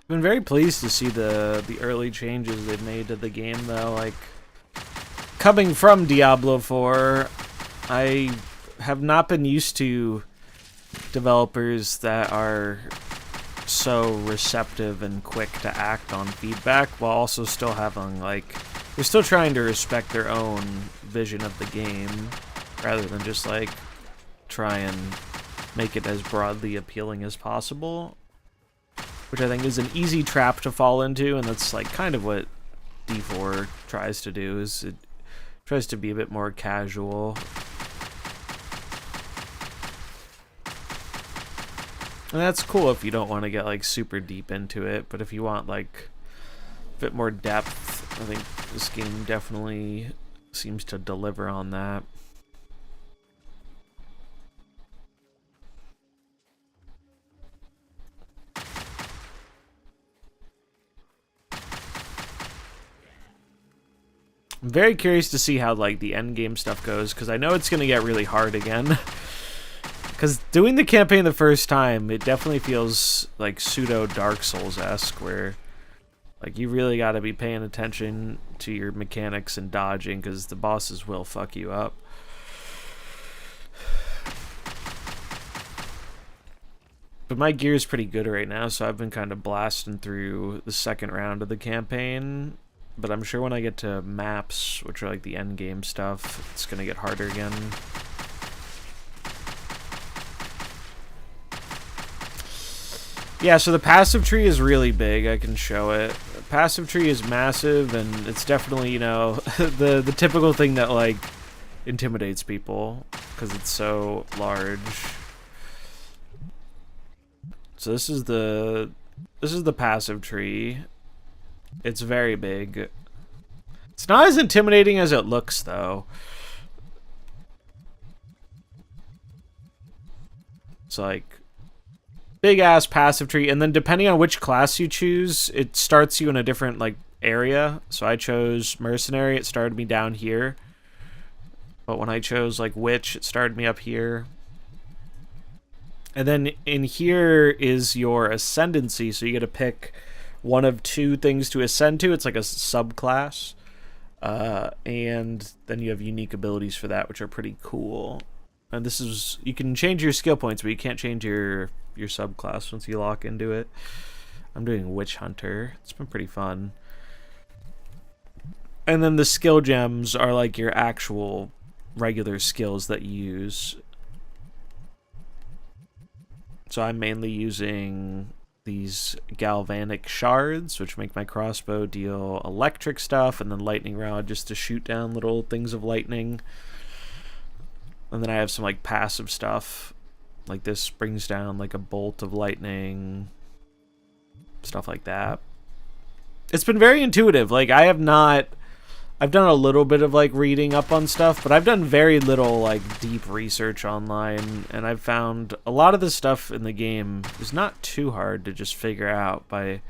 A: Been very pleased to see the early changes they've made to the game, though. Like, coming from Diablo 4, I have not been used to developers that are so receptive and quick to act on feedback, while also still having, like, they're still trying to respect their own vision of the game, rather than just, like, try and make it as broadly appealing as possible. Which I think is an easy trap to fall into, and that's like kind of what D4 tries to do, is it tries to be a bit more casual. And that's cool if you don't want to get like super deep into it, but if you want like a bit more depth, I think this game definitely seems to deliver on that. I'm very curious to see how like the end game stuff goes, because I know it's going to get really hard again. Because doing the campaign the first time, it definitely feels like pseudo Dark Souls-esque, where like you really got to be paying attention to your mechanics and dodging, because the bosses will fuck you up. But my gear is pretty good right now, so I've been kind of blasting through the second round of the campaign. But I'm sure when I get to maps, which are like the end game stuff, it's going to get harder again. Yeah, so the passive tree is really big. I can show it. The passive tree is massive, and it's definitely, you know, the typical thing that like intimidates people because it's so large. So this is the passive tree. It's very big. It's not as intimidating as it looks, though. It's like big ass passive tree, and then depending on which class you choose, it starts you in a different like area. So I chose mercenary, it started me down here. But when I chose like witch, it started me up here. And then in here is your ascendancy, so you get to pick one of two things to ascend to. It's like a subclass. And then you have unique abilities for that, which are pretty cool. And this is, you can change your skill points, but you can't change your subclass once you lock into it. I'm doing Witch Hunter. It's been pretty fun. And then the skill gems are like your actual regular skills that you use. So I'm mainly using these galvanic shards, which make my crossbow deal electric stuff, and then lightning rod just to shoot down little things of lightning. And then I have some like passive stuff, like this brings down like a bolt of lightning, stuff like that. It's been very intuitive. Like I've done a little bit of like reading up on stuff, but I've done very little like deep research online, and I've found a lot of the stuff in the game is not too hard to just figure out by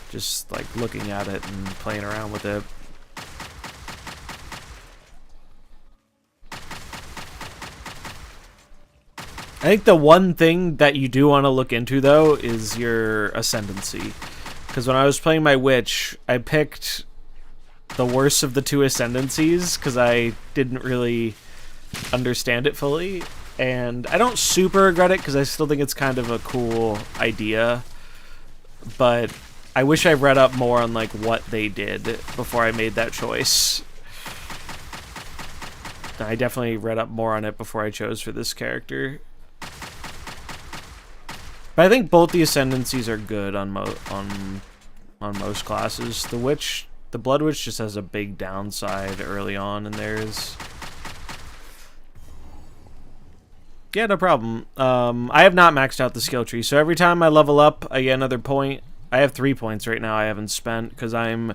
A: just like looking at it and playing around with it. I think the one thing that you do want to look into though is your ascendancy, because when I was playing my witch, I picked the worst of the two ascendancies because I didn't really understand it fully, and I don't super regret it because I still think it's kind of a cool idea, but I wish I read up more on like what they did before I made that choice. I definitely read up more on it before I chose for this character. But I think both the ascendancies are good on most classes. The Blood Witch just has a big downside early on in theirs. Yeah, no problem. I have not maxed out the skill tree, so every time I level up, I get another point. I have 3 points right now I haven't spent, because I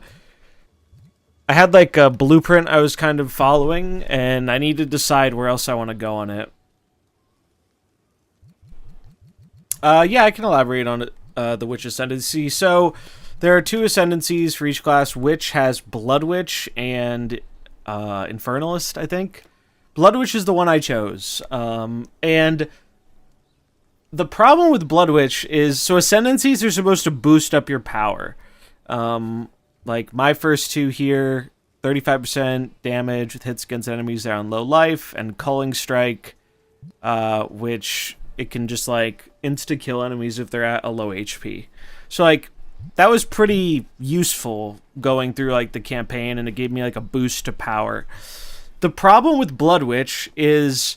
A: had like a blueprint I was kind of following, and I need to decide where else I want to go on it. Yeah, I can elaborate on it, the Witch Ascendancy. So there are 2 ascendancies for each class. Witch has Blood Witch and Infernalist, I think. Blood Witch is the one I chose. And the problem with Blood Witch is, so ascendancies are supposed to boost up your power. Like my first two here, 35% damage with hits against enemies that are on low life, and Culling Strike, which it can just like insta-kill enemies if they're at a low HP. So like, that was pretty useful going through like the campaign, and it gave me like a boost to power. The problem with Blood Witch is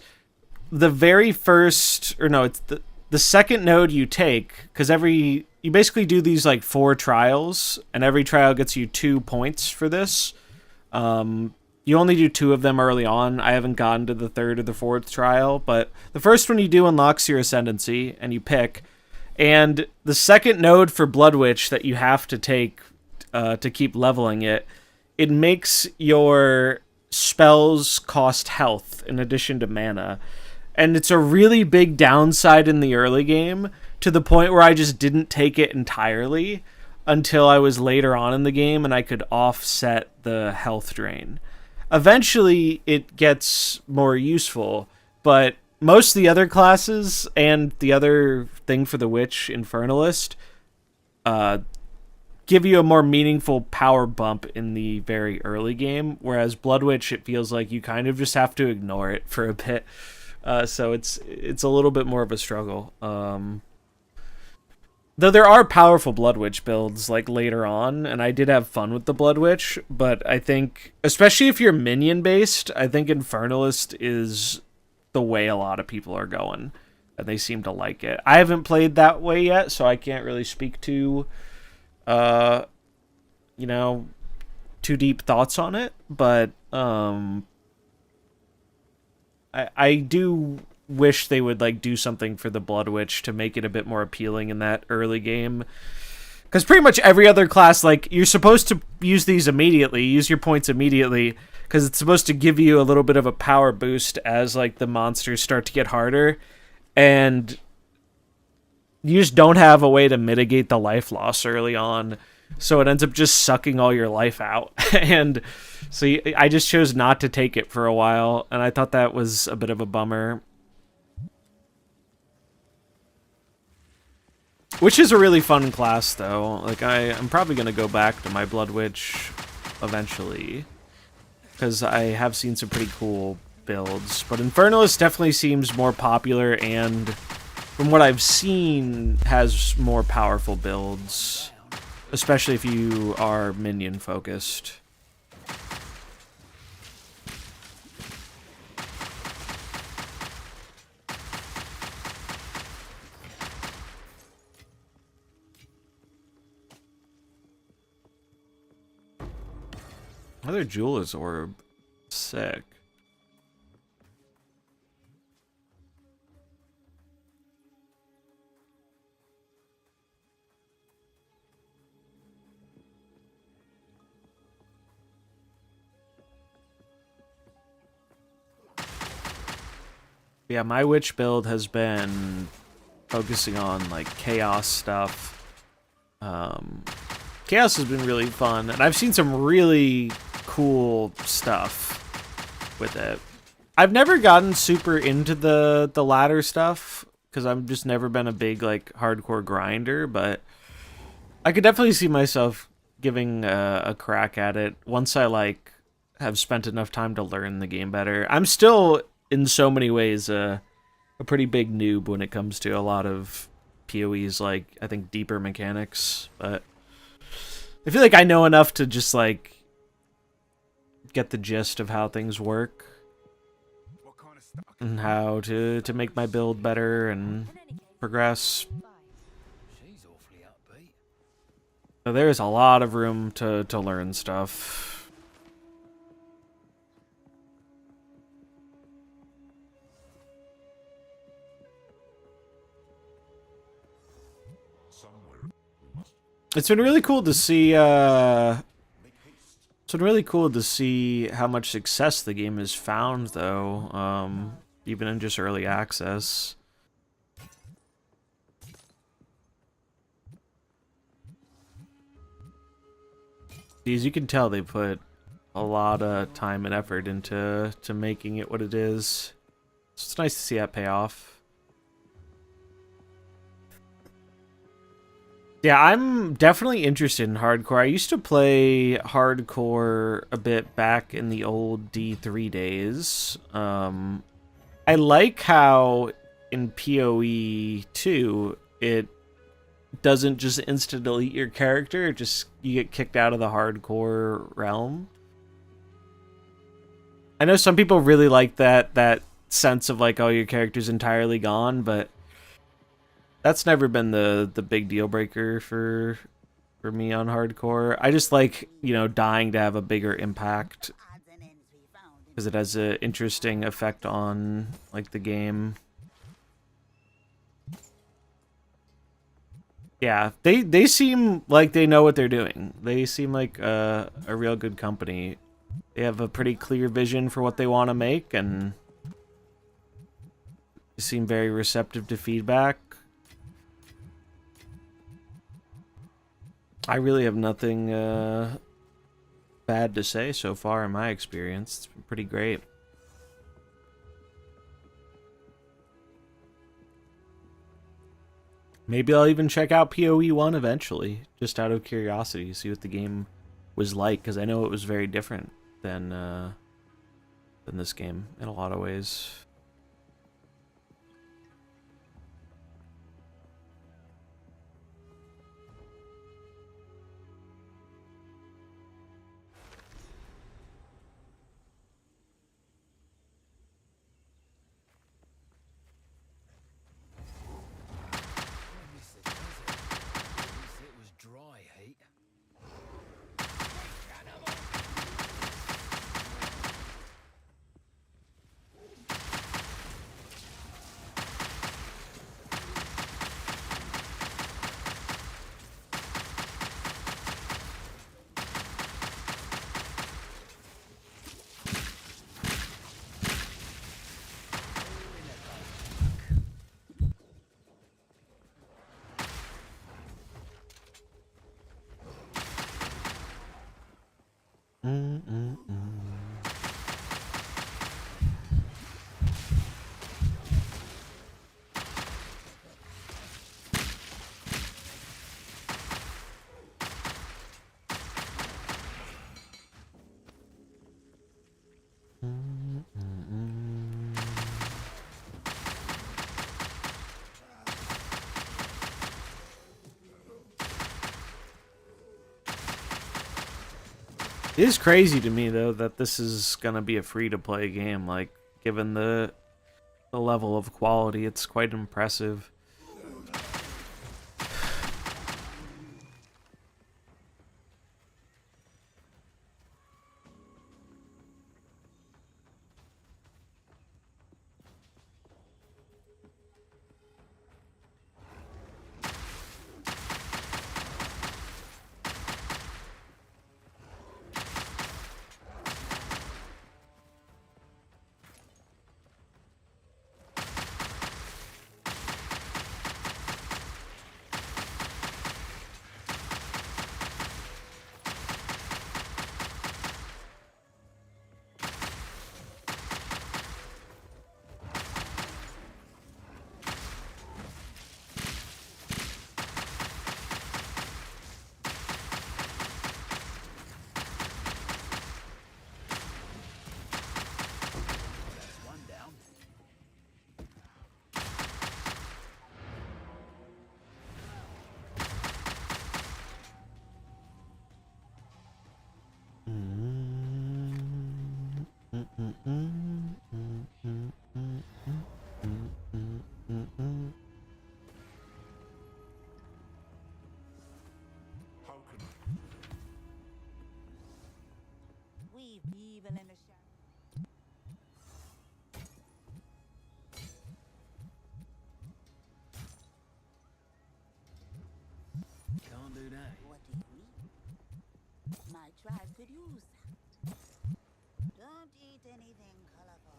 A: the very first, or no, it's the second node you take, because you basically do these like 4 trials, and every trial gets you 2 points for this. You only do 2 of them early on. I haven't gotten to the 3rd or the 4th trial, but the first one you do unlocks your ascendancy, and you pick. And the second node for Blood Witch that you have to take to keep leveling it, it makes your spells cost health in addition to mana. And it's a really big downside in the early game, to the point where I just didn't take it entirely until I was later on in the game and I could offset the health drain. Eventually, it gets more useful, but most of the other classes and the other thing for the Witch, Infernalist, give you a more meaningful power bump in the very early game, whereas Blood Witch, it feels like you kind of just have to ignore it for a bit. So it's a little bit more of a struggle. Though there are powerful Blood Witch builds like later on, and I did have fun with the Blood Witch, but I think, especially if you're minion based, I think Infernalist is the way a lot of people are going, and they seem to like it. I haven't played that way yet, so I can't really speak to, you know, too deep thoughts on it, but I do wish they would like do something for the Blood Witch to make it a bit more appealing in that early game. Because pretty much every other class, like, you're supposed to use these immediately, use your points immediately, because it's supposed to give you a little bit of a power boost as like the monsters start to get harder, and you just don't have a way to mitigate the life loss early on, so it ends up just sucking all your life out. And so I just chose not to take it for a while, and I thought that was a bit of a bummer. Which is a really fun class, though. Like, I'm probably going to go back to my Blood Witch eventually, because I have seen some pretty cool builds. But Infernalist definitely seems more popular, and from what I've seen, has more powerful builds, especially if you are minion focused. Another Jeweler's Orb. Sick. Yeah, my witch build has been focusing on like chaos stuff. Chaos has been really fun, and I've seen some really cool stuff with it. I've never gotten super into the ladder stuff, because I've just never been a big like hardcore grinder, but I could definitely see myself giving a crack at it once I like have spent enough time to learn the game better. I'm still in so many ways a pretty big noob when it comes to a lot of PoE's like, I think, deeper mechanics, but I feel like I know enough to just like get the gist of how things work and how to make my build better and progress.
B: She's awfully upbeat.
A: So there's a lot of room to learn stuff. It's been really cool to see. It's been really cool to see how much success the game has found, though. Even in just early access. As you can tell, they put a lot of time and effort into making it what it is. So it's nice to see that pay off. Yeah, I'm definitely interested in hardcore. I used to play hardcore a bit back in the old D3 days. I like how in PoE 2 it doesn't just instant delete your character, it just you get kicked out of the hardcore realm. I know some people really like that sense of like, oh, your character's entirely gone, but that's never been the big deal breaker for me on hardcore. I just like, you know, dying to have a bigger impact because it has an interesting effect on like the game. Yeah, they seem like they know what they're doing. They seem like a real good company. They have a pretty clear vision for what they want to make, and they seem very receptive to feedback. I really have nothing bad to say so far in my experience. It's been pretty great. Maybe I'll even check out PoE 1 eventually, just out of curiosity, see what the game was like, because I know it was very different than this game in a lot of ways.
B: It was dry heat.
A: It is crazy to me though that this is gonna be a free-to-play game. Like, given the level of quality, it's quite impressive.
B: One down.
F: How can
E: We evil in the shadow.
B: Can't do that.
E: What do you mean? My tribe could use that. Don't eat anything colorful.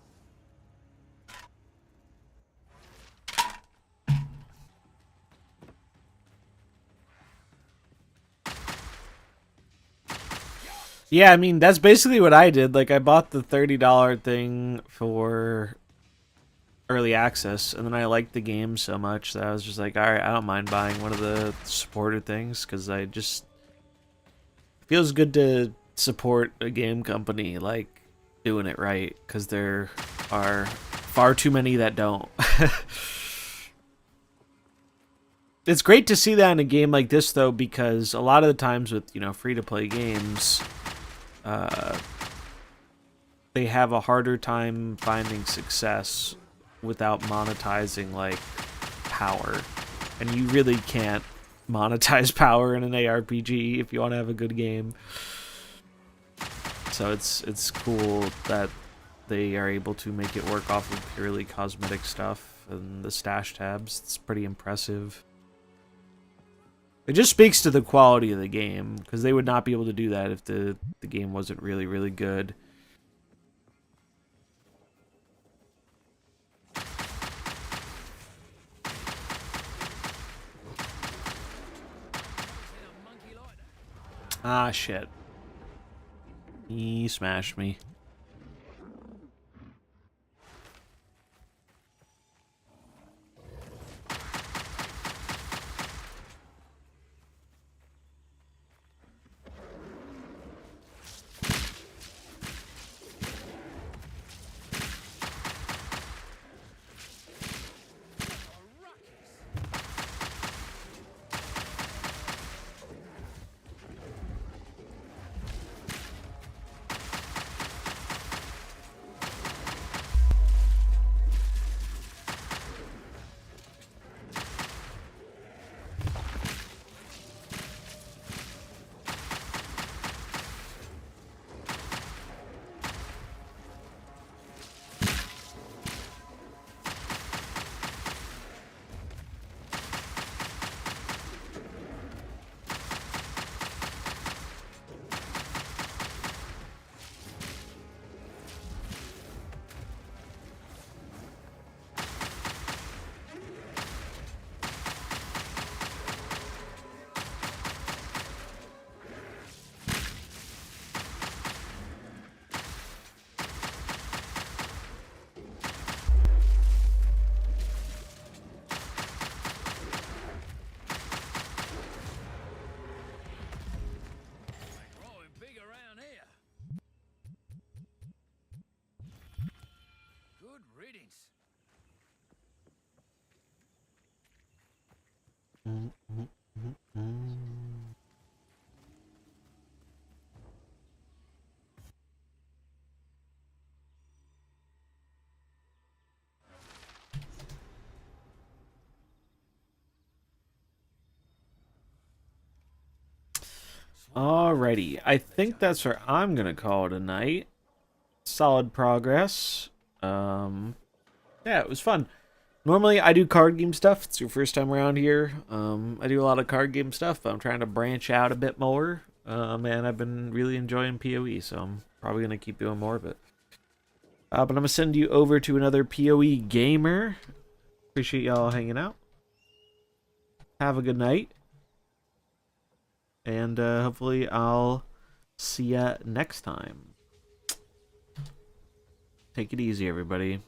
A: Yeah, I mean, that's basically what I did. Like, I bought the $30 thing for early access, and then I liked the game so much that I was just like, alright, I don't mind buying one of the supported things, because I just... It feels good to support a game company, like, doing it right, because there are far too many that don't. It's great to see that in a game like this, though, because a lot of the times with, you know, free-to-play games, they have a harder time finding success without monetizing, like, power. And you really can't monetize power in an ARPG if you want to have a good game. So it's cool that they are able to make it work off of purely cosmetic stuff and the stash tabs. It's pretty impressive. It just speaks to the quality of the game, because they would not be able to do that if the game wasn't really, really good. Ah, shit. He smashed me.
B: Growing big around here. Good riddance.
A: Alrighty, I think that's where I'm gonna call it a night. Solid progress. Yeah, it was fun. Normally I do card game stuff. It's your first time around here. I do a lot of card game stuff, but I'm trying to branch out a bit more. And I've been really enjoying PoE, so I'm probably gonna keep doing more of it. But I'm gonna send you over to another PoE gamer. Appreciate y'all hanging out. Have a good night. And hopefully I'll see ya next time. Take it easy, everybody.